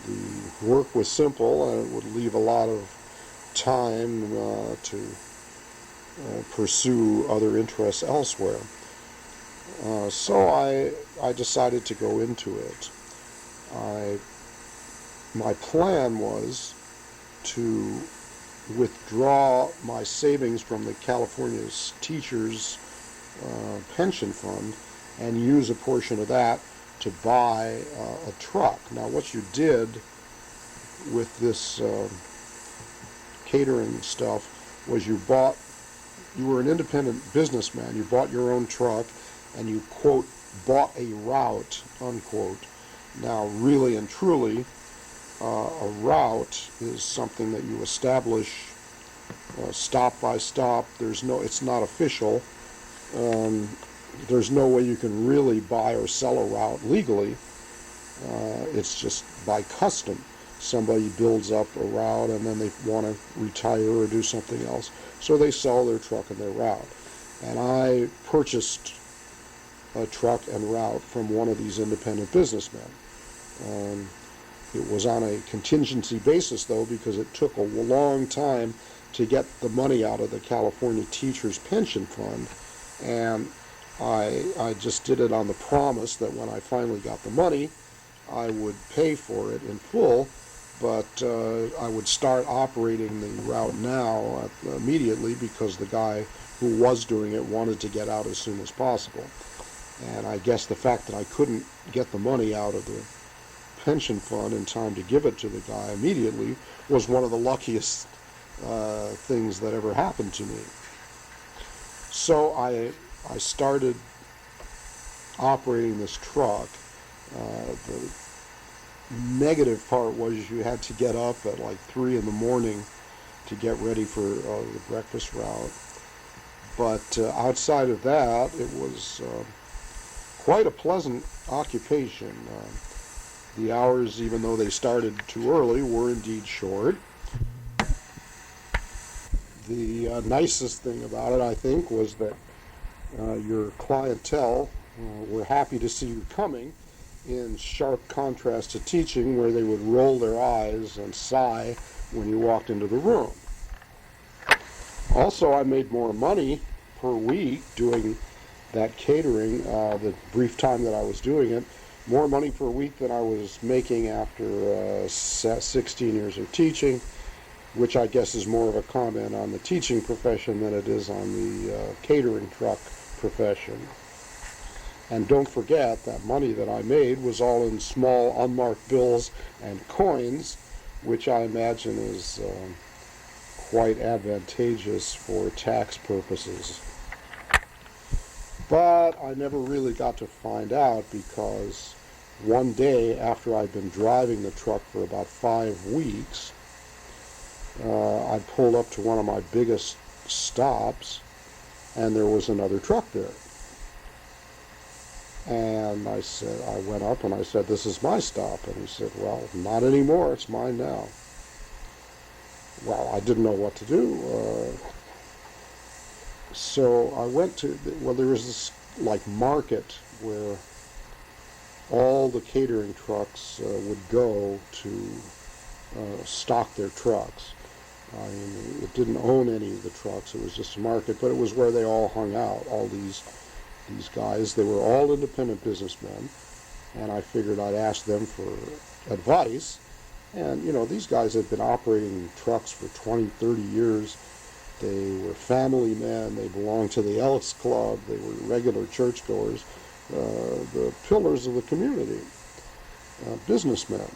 the work was simple, and it would leave a lot of time to pursue other interests elsewhere. So I decided to go into it. My plan was to withdraw my savings from the California Teachers Pension Fund and use a portion of that to buy a truck. Now, what you did with this catering stuff was you were an independent businessman. You bought your own truck and you, quote, bought a route, unquote. Now, really and truly, a route is something that you establish stop by stop. It's not official. There's no way you can really buy or sell a route legally. It's just by custom. Somebody builds up a route and then they want to retire or do something else. So they sell their truck and their route. And I purchased a truck and route from one of these independent businessmen. It was on a contingency basis, though, because it took a long time to get the money out of the California Teachers Pension Fund. And I just did it on the promise that when I finally got the money, I would pay for it in full, but I would start operating the route now immediately because the guy who was doing it wanted to get out as soon as possible. And I guess the fact that I couldn't get the money out of the pension fund in time to give it to the guy immediately was one of the luckiest things that ever happened to me. So I started operating this truck. The negative part was you had to get up at like 3 in the morning to get ready for the breakfast route. But outside of that, it was quite a pleasant occupation. The hours, even though they started too early, were indeed short. The nicest thing about it, I think, was that your clientele were happy to see you coming, in sharp contrast to teaching, where they would roll their eyes and sigh when you walked into the room. Also, I made more money per week doing that catering, the brief time that I was doing it, more money per week than I was making after 16 years of teaching, which I guess is more of a comment on the teaching profession than it is on the catering truck profession. And don't forget that money that I made was all in small unmarked bills and coins, which I imagine is quite advantageous for tax purposes. But I never really got to find out, because one day after I'd been driving the truck for about 5 weeks, I pulled up to one of my biggest stops, and there was another truck there. And I went up and I said, "This is my stop." And he said, "Well, not anymore, it's mine now." Well, I didn't know what to do. So I went to, there was this like market where all the catering trucks would go to stock their trucks. I mean, it didn't own any of the trucks, it was just a market, but it was where they all hung out, all these guys. They were all independent businessmen, and I figured I'd ask them for advice. And, these guys had been operating trucks for 20, 30 years. They were family men. They belonged to the Elks Club. They were regular churchgoers, the pillars of the community, businessmen.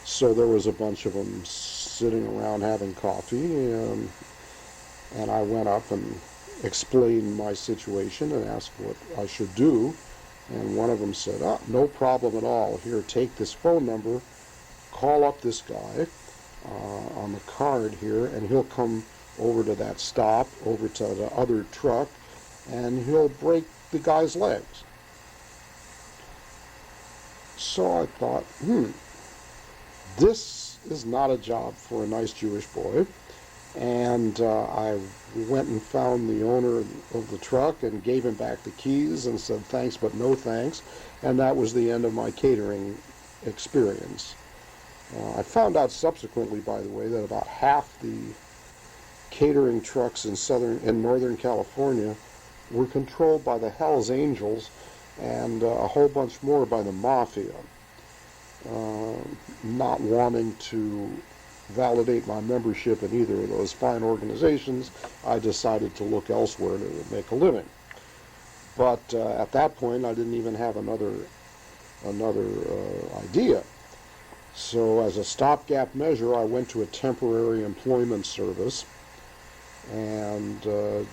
So there was a bunch of them sitting around having coffee, and I went up and explained my situation and asked what I should do. And one of them said, "No problem at all. Here, take this phone number, call up this guy on the card here, and he'll come over to that stop, over to the other truck, and he'll break the guy's legs." So I thought, this is not a job for a nice Jewish boy. And I went and found the owner of the truck and gave him back the keys and said thanks but no thanks. And that was the end of my catering experience. I found out subsequently, by the way, that about half the catering trucks in Northern California were controlled by the Hells Angels, and a whole bunch more by the Mafia. Not wanting to validate my membership in either of those fine organizations, I decided to look elsewhere to make a living. But at that point, I didn't even have another idea. So as a stopgap measure, I went to a temporary employment service and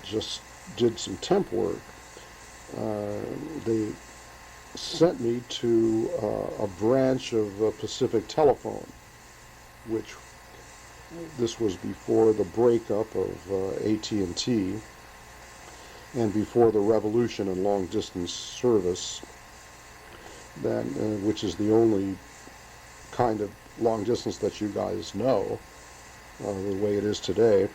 just did some temp work. They sent me to a branch of Pacific Telephone, which this was before the breakup of AT&T and before the revolution in long-distance service, which is the only kind of long-distance that you guys know, the way it is today.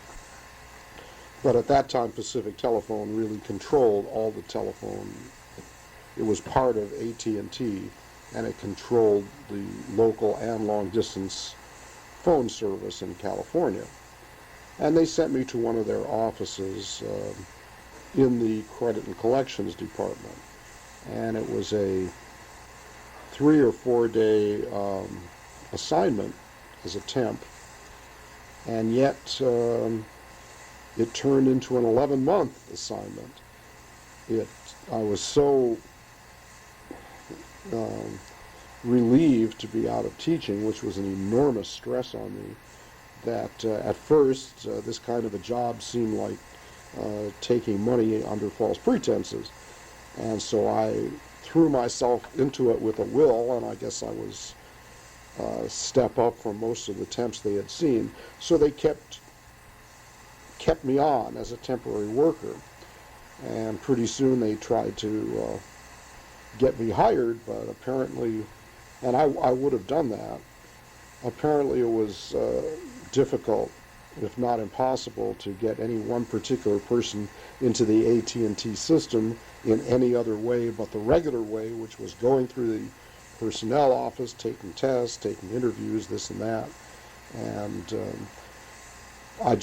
But at that time, Pacific Telephone really controlled all the telephone. It was part of AT&T, and it controlled the local and long-distance phone service in California. And they sent me to one of their offices in the credit and collections department. And it was a 3 or 4 day assignment as a temp. And yet it turned into an 11-month assignment. I was so relieved to be out of teaching, which was an enormous stress on me, that at first this kind of a job seemed like taking money under false pretenses. And so I threw myself into it with a will, and I guess I was step up from most of the temps they had seen. So they kept me on as a temporary worker. And pretty soon they tried to get me hired, but apparently, and I would have done that, apparently it was difficult, if not impossible, to get any one particular person into the AT&T system in any other way but the regular way, which was going through the personnel office, taking tests, taking interviews, this and that. And I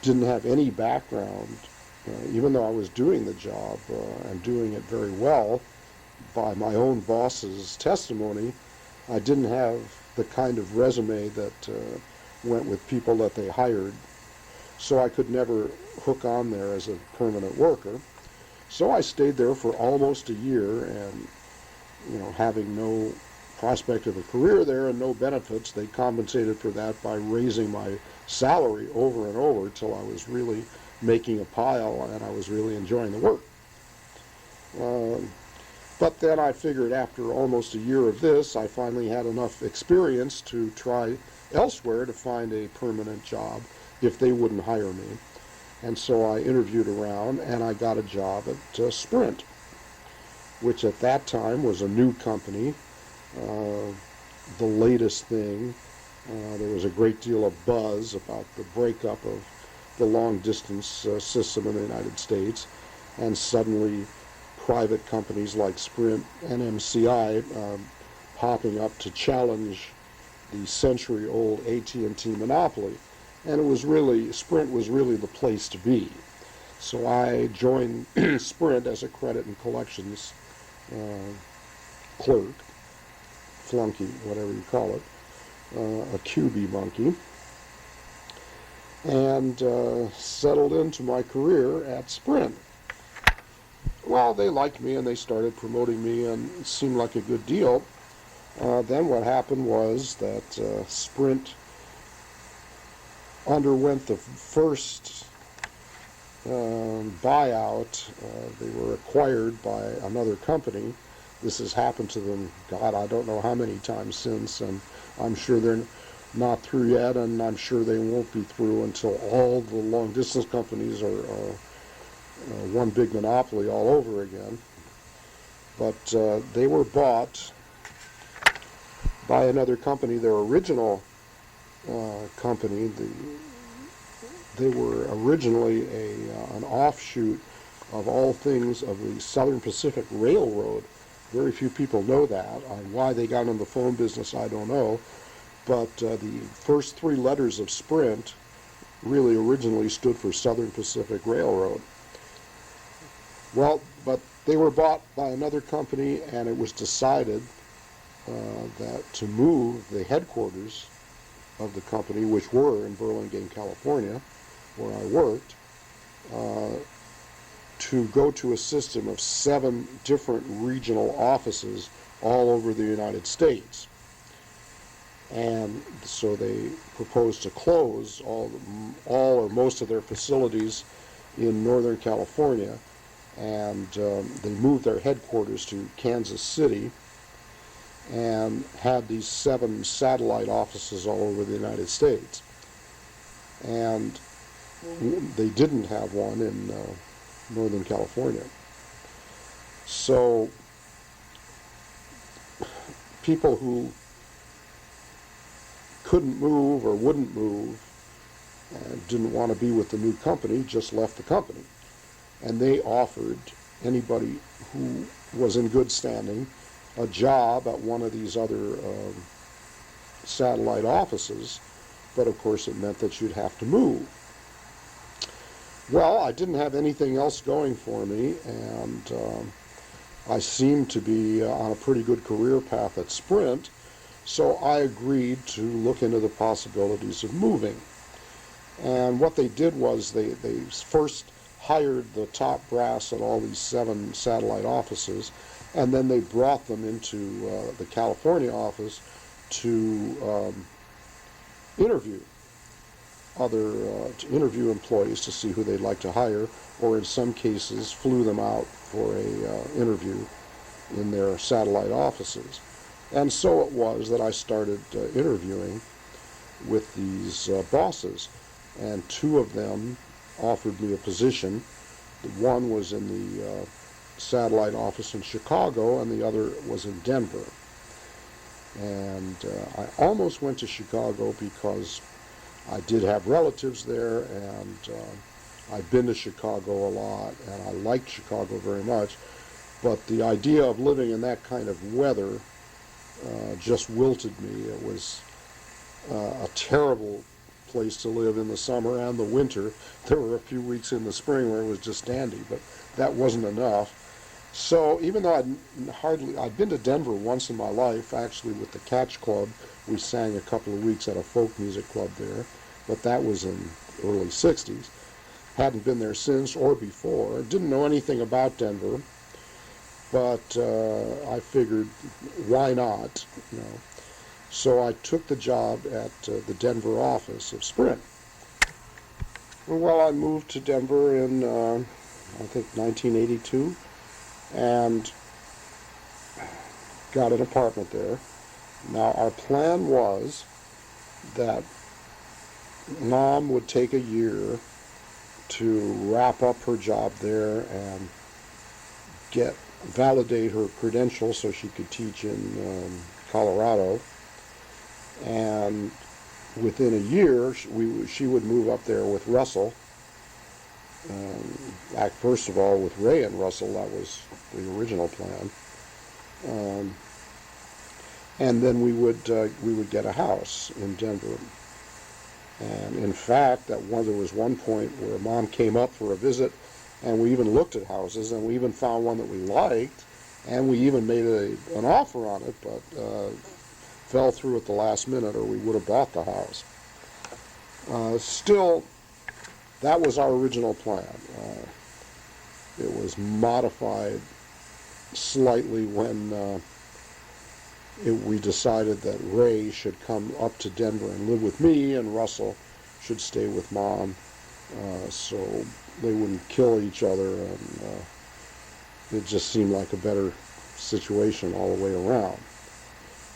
didn't have any background, even though I was doing the job and doing it very well by my own boss's testimony. I didn't have the kind of resume that went with people that they hired, so I could never hook on there as a permanent worker. So I stayed there for almost a year, and having no prospect of a career there and no benefits, they compensated for that by raising my salary over and over till I was really making a pile and I was really enjoying the work. But then I figured after almost a year of this, I finally had enough experience to try elsewhere to find a permanent job if they wouldn't hire me. And so I interviewed around, and I got a job at Sprint, which at that time was a new company, the latest thing. There was a great deal of buzz about the breakup of the long-distance system in the United States, and suddenly private companies like Sprint and MCI popping up to challenge the century-old AT&T monopoly. And Sprint was really the place to be. So I joined Sprint as a credit and collections clerk, flunky, whatever you call it, a QB monkey, and settled into my career at Sprint. Well, they liked me and they started promoting me, and it seemed like a good deal. Then what happened was that Sprint underwent the first buyout. They were acquired by another company. This has happened to them, God, I don't know how many times since, and I'm sure they're not through yet, and I'm sure they won't be through until all the long-distance companies are one big monopoly all over again. But they were bought by another company. Their original company, they were originally an offshoot of all things of the Southern Pacific Railroad. Very few people know that. Why they got in the phone business, I don't know. But the first three letters of Sprint really originally stood for Southern Pacific Railroad. Well, but they were bought by another company, and it was decided that to move the headquarters of the company, which were in Burlingame, California, where I worked, to go to a system of 7 different regional offices all over the United States. And so they proposed to close all or most of their facilities in Northern California, and they moved their headquarters to Kansas City and had these 7 satellite offices all over the United States. And they didn't have one in Northern California. So people who couldn't move or wouldn't move and didn't want to be with the new company just left the company. And they offered anybody who was in good standing a job at one of these other satellite offices, but of course it meant that you'd have to move. Well, I didn't have anything else going for me, and I seemed to be on a pretty good career path at Sprint, so I agreed to look into the possibilities of moving. And what they did was they first hired the top brass at all these 7 satellite offices, And then they brought them into the California office to interview to interview employees to see who they'd like to hire, or in some cases flew them out for a interview in their satellite offices. And so it was that I started interviewing with these bosses, and two of them offered me a position. One was in the satellite office in Chicago, and the other was in Denver. And I almost went to Chicago because I did have relatives there, and I've been to Chicago a lot, and I liked Chicago very much. But the idea of living in that kind of weather just wilted me. It was a terrible place to live in the summer and the winter. There were a few weeks in the spring where it was just dandy, but that wasn't enough. So even though I'd been to Denver once in my life, actually with the Catch Club. We sang a couple of weeks at a folk music club there, but that was in the early 60s. Hadn't been there since or before. Didn't know anything about Denver, but I figured, why not, you know. So I took the job at the Denver office of Sprint. Well, I moved to Denver in, I think, 1982, and got an apartment there. Now, our plan was that Mom would take a year to wrap up her job there and validate her credentials so she could teach in Colorado. And within a year, she would move up there with Russell. First of all, with Ray and Russell, that was the original plan. And then we would get a house in Denver. And in fact, there was one point where Mom came up for a visit, and we even looked at houses, and we even found one that we liked, and we even made an offer on it, but fell through at the last minute, or we would have bought the house. Still, that was our original plan. It was modified slightly when we decided that Ray should come up to Denver and live with me, and Russell should stay with Mom, so they wouldn't kill each other, and it just seemed like a better situation all the way around.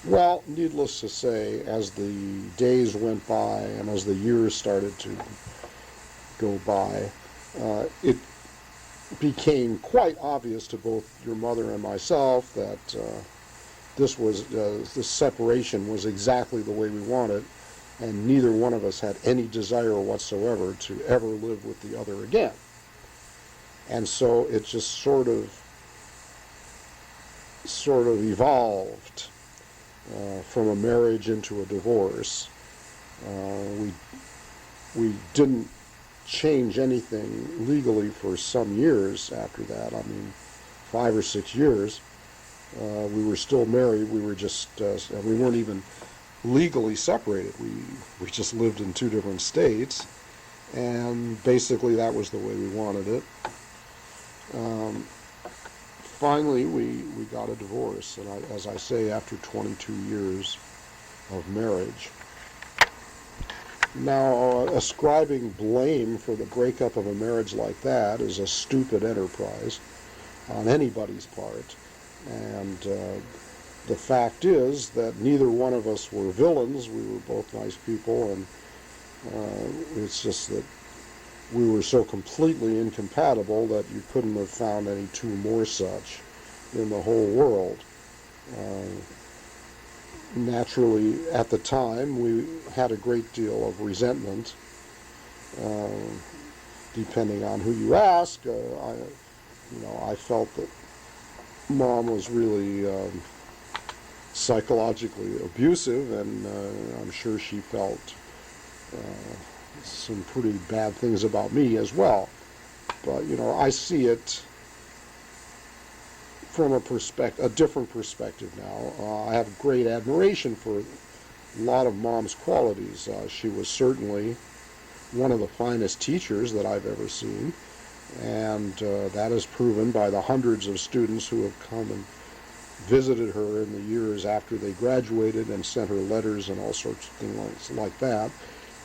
Well, needless to say, as the days went by and as the years started to go by, it became quite obvious to both your mother and myself that this separation was exactly the way we wanted, and neither one of us had any desire whatsoever to ever live with the other again. And so it just sort of evolved from a marriage into a divorce. We didn't change anything legally for some years after that. I mean, 5 or 6 years. We were still married. We were just, and we weren't even legally separated. We just lived in 2 different states, and basically that was the way we wanted it. Finally, we got a divorce, and as I say, after 22 years of marriage. Now, ascribing blame for the breakup of a marriage like that is a stupid enterprise on anybody's part. And the fact is that neither one of us were villains. We were both nice people, and it's just that we were so completely incompatible that you couldn't have found any 2 more such in the whole world. Naturally, at the time, we had a great deal of resentment. Depending on who you ask, I felt that Mom was really psychologically abusive, and I'm sure she felt some pretty bad things about me as well. But, I see it from a different perspective now. I have great admiration for a lot of Mom's qualities. She was certainly one of the finest teachers that I've ever seen, and that is proven by the hundreds of students who have come and visited her in the years after they graduated and sent her letters and all sorts of things like that.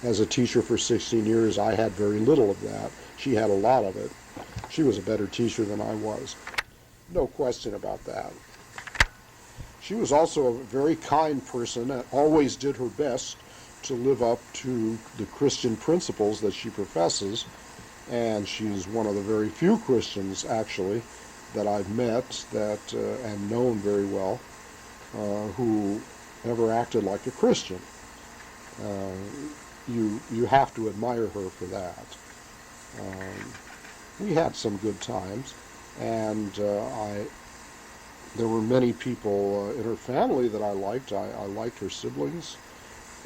As a teacher for 16 years, I had very little of that. She had a lot of it. She was a better teacher than I was. No question about that. She was also a very kind person and always did her best to live up to the Christian principles that she professes. And she's one of the very few Christians, actually, that I've met that and known very well who ever acted like a Christian. You have to admire her for that. We had some good times, and there were many people in her family that I liked. I liked her siblings,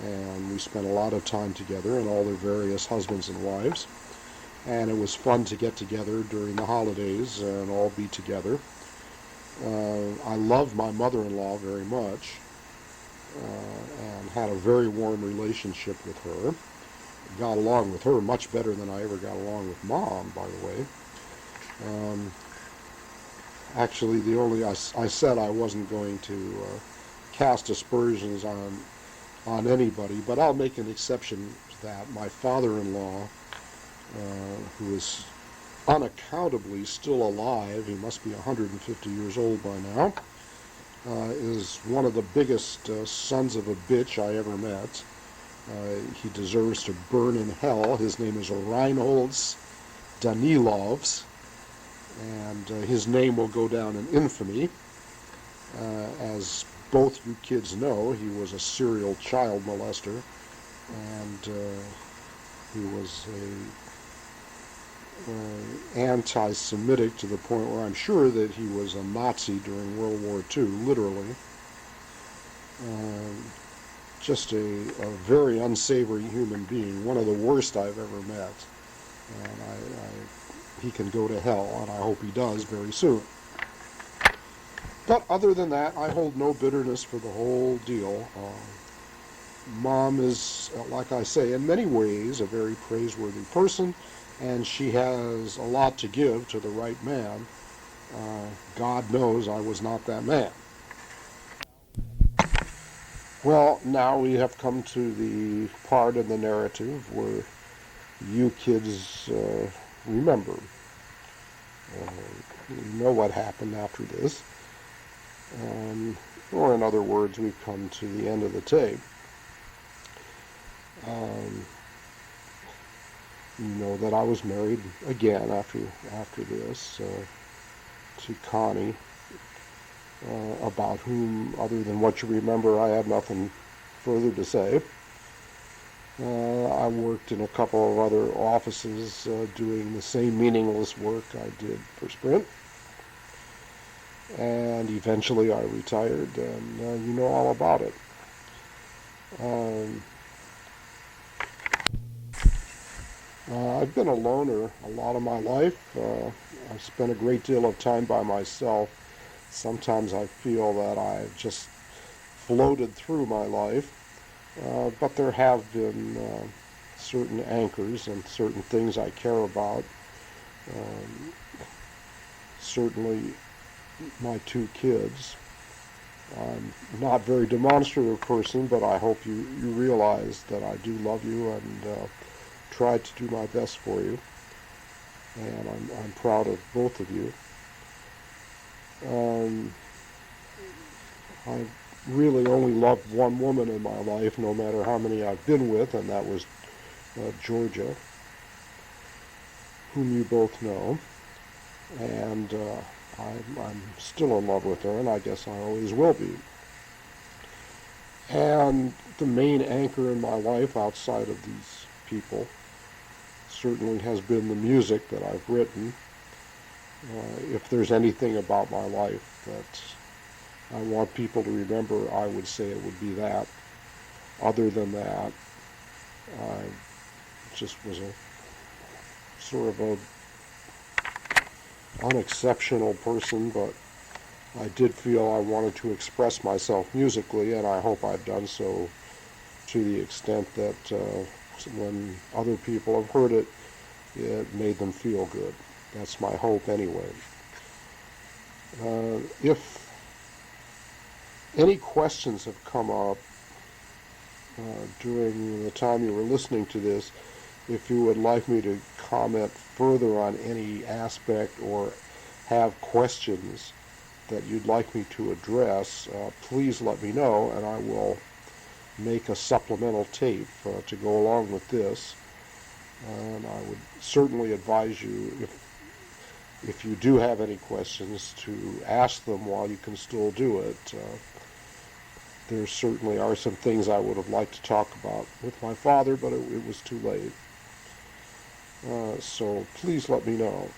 and we spent a lot of time together, and all their various husbands and wives. And it was fun to get together during the holidays and all be together. I loved my mother-in-law very much and had a very warm relationship with her. Got along with her much better than I ever got along with Mom, by the way. Actually, I said I wasn't going to cast aspersions on anybody, but I'll make an exception to that. My father-in-law, who is unaccountably still alive, he must be 150 years old by now, is one of the biggest sons of a bitch I ever met. He deserves to burn in hell. His name is Reinholds Danilovs, and his name will go down in infamy. As both you kids know, he was a serial child molester, and he was anti-Semitic to the point where I'm sure that he was a Nazi during World War II, literally. Just a very unsavory human being, one of the worst I've ever met. And he can go to hell, and I hope he does very soon. But other than that, I hold no bitterness for the whole deal. Mom is, like I say, in many ways a very praiseworthy person, and she has a lot to give to the right man. God knows I was not that man. Well, now we have come to the part of the narrative where you kids remember. You know what happened after this. Or in other words, we've come to the end of the tape. You know that I was married again after this to Connie, about whom, other than what you remember, I have nothing further to say. I worked in a couple of other offices doing the same meaningless work I did for Sprint. And eventually I retired, and you know all about it. I've been a loner a lot of my life. I've spent a great deal of time by myself. Sometimes I feel that I've just floated through my life, but there have been certain anchors and certain things I care about. Certainly my two kids. I'm not a very demonstrative person, but I hope you realize that I do love you and try to do my best for you. And I'm proud of both of you. I really only loved one woman in my life, no matter how many I've been with, and that was Georgia, whom you both know. And I'm still in love with her, and I guess I always will be. And the main anchor in my life outside of these people certainly has been the music that I've written. If there's anything about my life that I want people to remember, I would say it would be that. Other than that, I just was a sort of a unexceptional person, but I did feel I wanted to express myself musically, and I hope I've done so to the extent that when other people have heard it, it made them feel good. That's my hope anyway. If Any questions have come up during the time you were listening to this. If you would like me to comment further on any aspect or have questions that you'd like me to address, please let me know, and I will make a supplemental tape to go along with this. And I would certainly advise you, if you do have any questions, to ask them while you can still do it. There certainly are some things I would have liked to talk about with my father, but it was too late. So please let me know.